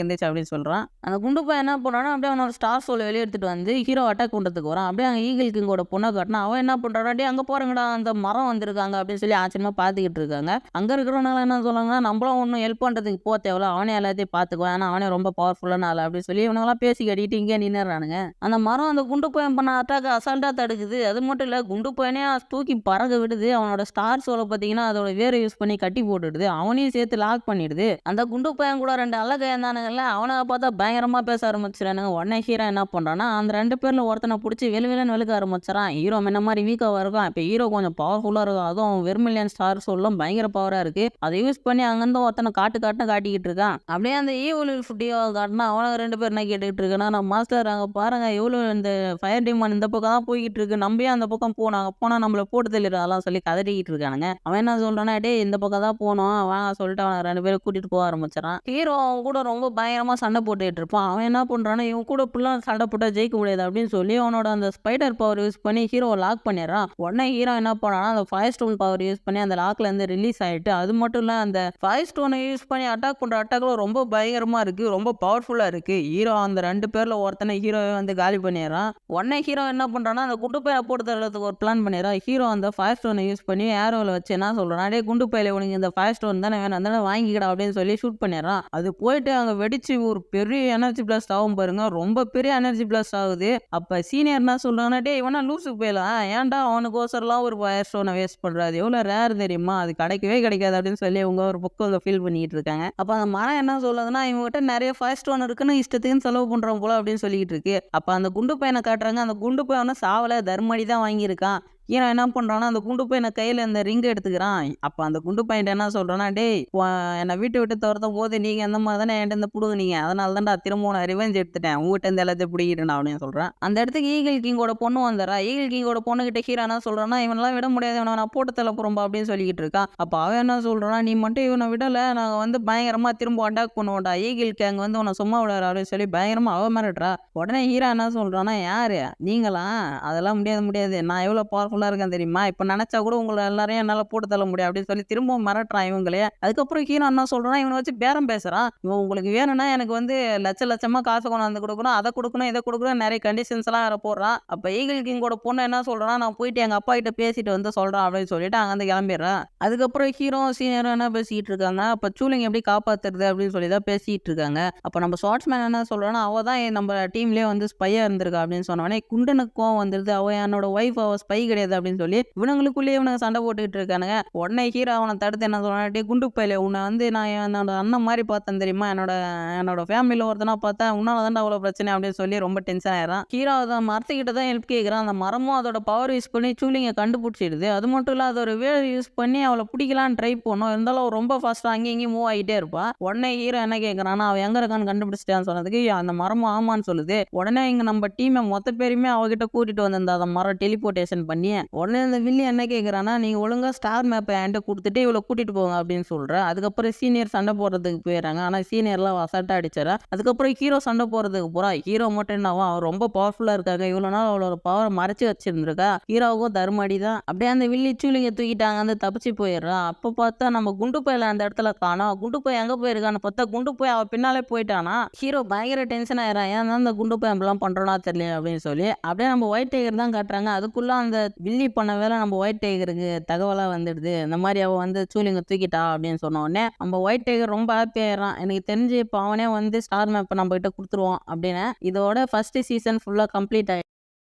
இருந்துச்சு அப்படின்னு சொல்றான். அந்த குண்டு பையன் என்ன பண்றான்னா, அப்படியே அவனோட ஸ்டார் சோல் வெளியே எடுத்துட்டு வந்து ஹீரோ அட்டாக் பண்றதுக்கு வரான். அப்படியே அங்க ஈகிள் கிங்கோட பொண்ணை காட்டினா அவன் என்ன பண்றான், அப்படியே அங்க போறங்கடா அந்த மரம் வந்திருக்காங்க அப்படின்னு சொல்லி ஆச்சரியமா பார்த்துக்கிட்டு இருக்காங்க. அங்க இருக்கிறவனால என்ன சொல்றாங்கன்னா, நம்மளும் ஒன்றும் ஹெல்ப் பண்றதுக்கு போக தேவையில்ல, அவனே எல்லாத்தையும் பார்த்துக்குவான், ஏன்னா அவனே ரொம்ப பவர்ஃபுல்லான ஆள் அப்படின்னு சொல்லி இவனெல்லாம் பேசி கட்டிட்டு இங்கே நின்னுறானுங்க. அந்த மரம் அந்த குண்டு பையன் பண்ண அட்டாக் அசால்ட்டா தடுக்குது. அது மட்டும் இல்ல குண்டு பையனே தூக்கி பறக்க விடுது. அவனோட ஸ்டார் சோலை பார்த்தீங்கன்னா அதோட வேரை யூஸ் பண்ணி கட்டி போட்டுடுது. அவனையும் சேர்த்து லாக் பண்ணிடுது. அந்த குண்டு பையன் கூட 2 அழகா இருந்தானுங்கல்ல, அவனை பார்த்தா பயங்கரமா பேச ஆரம்பிச்சிடானுங்க. உடனே ஹீரோ என்ன பண்றான்னா, அந்த 2 பேர்ல ஒருத்தனை பிடிச்சி வெளியிலன்னு வெளுக்க ஆரம்பிச்சிடறான். ஹீரோ முன்ன மாதிரி வீக்காக இருக்கும். இப்போ ஹீரோ கொஞ்சம் பவர்ஃபுல்லா இருக்கும். அதுவும் வெர்மிலியன் ஸ்டார் சோல்லாம் பயங்கர பவரா இருக்கு. அதை யூஸ் பண்ணி அங்கிருந்து ஒருத்தனை காட்டிக்கிட்டு இருக்கான். அப்படியே அந்த ஈவில் டியோ காட்டினா அவனுக்கு 2 பேர் என்ன கேட்டுக்கிட்டு இருக்கானா, நம்ம மாஸ்டர் அங்கே பாருங்க எவ்வளோ இந்த ஃபயர் டிமான் இந்த பக்கம் தான் போய்கிட்டு இருக்கு, நம்பியே அந்த பக்கம் போனோம், அங்கே போனால் நம்மளை போட்டு தள்ளிடும் அதெல்லாம் சொல்லி கதறிக்கிட்டு இருக்கானுங்க. அவன் என்ன சொல்றானா, டே இந்த பக்கம் தான் போனோம் வாங்க சொல்லிட்டு அவனை 2 பேரும் கூட்டிட்டு போக ஆரம்பிச்சிடறான். ஹீரோ அவன் கூட ரொம்ப பயங்கரமா சண்டை போட்டுக்கிட்டு இருப்பான். அவன் என்ன பண்றானா, இவன் கூட இப்படிலாம் சண்டை போட்டா ஜெயிக்க முடியாது அப்படின்னு சொல்லி அவனோட அந்த ஸ்பைடர் பவர் யூஸ் பண்ணி ஹீரோவை லாக் பண்ணிடுறான். உடனே ஹீரோ என்ன பண்ணானா, அந்த ஃபயர் ஸ்டோன் பவர் யூஸ் பண்ணி அந்த லாக்ல இருந்து ரிலீஸ் ஆயிட்டு, அது மட்டும் இல்ல அந்த ஃபயர் ஸ்டோனை யூஸ் பண்ணி அட்டாக் பண்ற அட்டாக்ல ரொம்ப பயங்கரமா இருக்கு, ரொம்ப பவர்ஃபுல்லா இருக்கு. ஹீரோ அந்த 2 பேர்ல ஒருத்தனை ஹீரோவை வந்து காலி பண்ணிடுறான். உடனே ஹீரோ என்ன பண்றானா, அந்த குண்டு பைய போட்டு தரதுக்கு ஒரு பிளான் பண்ணிடுறான். ஹீரோ அந்த ஃபயர் ஸ்டோனை யூஸ் பண்ணி ஏரோவில் வச்சு என்ன சொல்றான், டே குண்டு பையில உனக்கு இந்த ஃபயர் ஸ்டோன் தானே வேணும், அந்த வாங்கிக்கடா அப்படின்னு சொல்லி ஷூட் பண்ணிடுறான். அது போயிட்டு அங்க வெடிச்சு ஒரு பெரிய எனர்ஜி பிளாஸ்ட் ஆகும் பாருங்க, ரொம்ப பெரிய எனர்ஜி பிளாஸ்ட் ஆகுது. அப்ப சீனியர் என்ன சொல்றாங்கன்னா, டே இவனா லூசு போயிடலாம், ஏன்டா அவனுக்கோசரலாம் ஒரு ஃபயர் ஸ்டோனை வேஸ்ட் பண்றாது, எவ்வளவு ரேர் தெரியுமா, அது கிடைக்கவே கிடைக்காது அப்படின்னு சொல்லி அவங்க ஒரு பக்கம் ஃபீல் பண்ணிட்டு இருக்காங்க. அப்ப அந்த மரம் என்ன சொல்லுதுன்னா, இவங்ககிட்ட நிறைய ஃபயர் ஸ்டோன் இருக்குன்னு இஷ்டத்துக்கு செலவு பண்றோம் போல அப்படின்னு சொல்லிட்டு இருக்கு. அப்ப அந்த குண்டு பையனை காட்டுறாங்க. அந்த குண்டு பையனை சாவல தர்மடி தான் வாங்கியிருக்கான். ஹீரோ என்ன பண்றான்னா, அந்த குண்டு பையனை கையில இந்த ரிங் எடுத்துக்கிறான். அப்ப அந்த குண்டு பையன் என்ன சொல்றான்னா, டேய் என்னை வீட்டை விட்டு துரத்தும் போது நீங்க அந்த மாதிரி தானே என்கிட்ட இருந்து புடுங்குனீங்க, அதனால தான்டா திரும்ப நான் ரிவெஞ்ச் எடுத்துட்டேன், உங்ககிட்ட இருந்து எல்லாத்தையும் பிடிக்கிட்டேன் அப்படின்னு சொல்றான். அந்த இடத்துக்கு ஈகிள் கிங்கோட பொண்ணு வந்துடுறா. ஈகிள் கிங்கோட பொண்ணு கிட்ட ஹீரோ என்ன சொல்றான்னா, இவனெல்லாம் விட முடியாது, இவனை நான் போட்டு தள்ள போறோம்பா அப்படின்னு சொல்லிக்கிட்டு இருக்கான். அப்ப அவன் என்ன சொல்றான்னா, நீ மட்டும் இவனை விடல, நாங்க வந்து பயங்கரமா திரும்ப அட்டாக் பண்ணுவோம்டா, ஈகிள் கேங் வந்து உன்னை சும்மா விடாரு அப்படின்னு சொல்லி பயங்கரமா அவ மிரட்டுறா. உடனே ஹீரோ என்ன சொல்றான்னா, யாரு நீங்களா, அதெல்லாம் முடியாது, நான் எவ்வளவு பவர்ஃபுல் பவர்ஃபுல்லா இருக்கேன் தெரியுமா? இப்ப நெனச்சா கூட உங்கள எல்லாரையும் என்னால போட்டு தள்ள முடியும் அப்படின்னு சொல்லி திரும்பவும் மிரட்டுறான் இவங்களே. அதுக்கப்புறம் ஹீரோ என்ன சொல்றான், இவன வச்சு பேரம் பேசுறான். இவன் உங்களுக்கு வேணும்னா எனக்கு வந்து லட்சமா காசு கொண்டாந்து குடுக்கணும், அத குடுக்கணும், இத குடுக்கணும் நெறைய கண்டிஷன்ஸ்லாம் வேற போடுறான். அப்ப ஈகிள் கிங்கோட பொண்ணு என்ன சொல்றான்னா, நான் போயிட்டு எங்க அப்பா கிட்ட பேசிட்டு வந்து சொல்றேன் அப்படின்னு சொல்லிட்டு அங்கருந்து கிளம்பிடுறான். அதுக்கப்புறம் ஹீரோவும் சீனியரும் என்ன பேசிக்கிட்டு இருக்காங்க, அப்ப சூலிங் எப்படி காப்பாத்துறது அப்படின்னு சொல்லி தான் பேசிட்டு இருக்காங்க. அப்ப நம்ம ஸ்வாட்ஸ்மேன் என்ன சொல்றான்னா, அவ தான் நம்ம டீம்லயே வந்து ஸ்பையா இருந்திருக்கா அப்படின்னு சொன்னோனே குண்டனுக்கு கோவம் வந்துருது. அவ என்னோட ஒய்ஃப், அவ ஸ்பை கிடையாது அப்படின்னு சொல்லி இவனுங்களுக்குள்ளேயே இவனுங்க சண்டை போட்டுக்கிட்டு இருக்கானுங்க. உடனே ஹீரோ அவனை தடுத்து என்ன சொல்றான், டேய் குண்டு பையலே உன்னை வந்து நான் என்னோட அண்ணன் மாதிரி பார்த்தேன் தெரியுமா, என்னோட என்னோட ஃபேமிலியில ஒருத்தனா பார்த்தேன், உன்னால தான்டா அவ்வளோ பிரச்சனை அப்படின்னு சொல்லி ரொம்ப டென்ஷன் ஆயிடுறான். ஹீரோ அதை மரத்துக்கிட்ட தான் ஹெல்ப் கேட்குறான். அந்த மரமும் அதோட பவர் யூஸ் பண்ணி சூலிங்கை கண்டுபிடிச்சிடுது. அது மட்டும் இல்லை அதோட வேல் யூஸ் பண்ணி அவளை பிடிக்கலான்னு ட்ரை பண்ணும். இருந்தாலும் அவ ரொம்ப ஃபாஸ்ட்டாக அங்கேயும் இங்கேயும் மூவ் ஆகிட்டே இருப்பா. உடனே ஹீரோ என்ன கேட்குறான்னா, அவன் எங்கே இருக்கான்னு கண்டுபிடிச்சிட்டான்னு சொன்னதுக்கு அந்த மரமும் ஆமான்னு சொல்லுது. உடனே இங்கே நம்ம டீமை மொத்த பேருமே அவகிட்ட கூட்டிட்டு வந்திருந்தா அந்த மரம் டெலிபோர்டேஷன் பண்ணி. உடனே அந்த வில்லி என்ன கேட்குறான்னா, நீங்கள் ஒழுங்கா ஸ்டார் மேப்பை என்கிட்ட கொடுத்துட்டு இவ்வளோ கூட்டிட்டு போங்க அப்படின்னு சொல்ற. அதுக்கப்புறம் சீனியர் சண்டை போடுறதுக்கு போயிடுறாங்க. ஆனால் சீனியர்லாம் அசால்ட்டாக அடிச்சாரா. அதுக்கப்புறம் ஹீரோ சண்டை போடுறதுக்கு போறா. ஹீரோ மட்டும் என்னவா அவன் ரொம்ப பவர்ஃபுல்லாக இருக்காங்க. இவ்வளோ நாள் அவளோட பவரை மறைச்சு வச்சிருந்திருக்கா. ஹீரோவுக்கும் தர்மடி தான். அப்படியே அந்த வில்லி சூலிங்க தூக்கிட்டாங்க வந்து தப்பிச்சு போயிடுறா. அப்போ பார்த்தா நம்ம குண்டு பையில அந்த இடத்துல காணோம். குண்டு பை எங்கே போயிருக்கான்னு பார்த்தா குண்டு போய் அவ பின்னாலே போயிட்டானா. ஹீரோ பயங்கர டென்ஷன் ஆயிடுறான். ஏன் தான் இந்த குண்டு பை அப்படிலாம் பண்றோன்னா தெரியல அப்படின்னு சொல்லி. அப்படியே நம்ம ஒயிட் டைகர் தான் காட்டுறாங்க. அதுக்குள்ள அந்த வில்லி பண்ண வேலை நம்ம ஒயிட் டைகருக்கு தகவலாக வந்துடுது. இந்த மாதிரி அவ வந்து சூலிங்க தூக்கிட்டா அப்படின்னு சொன்ன உடனே நம்ம ஒயிட் டைகர் ரொம்ப ஹாப்பி ஆயிடுறான். எனக்கு தெரிஞ்சு இப்போ அவனே வந்து ஸ்டார் மேப்பை நம்ம கிட்ட கொடுத்துருவோம் அப்படின்னு. இதோட ஃபர்ஸ்ட் சீசன் ஃபுல்லாக கம்ப்ளீட் ஆயிடுச்சு.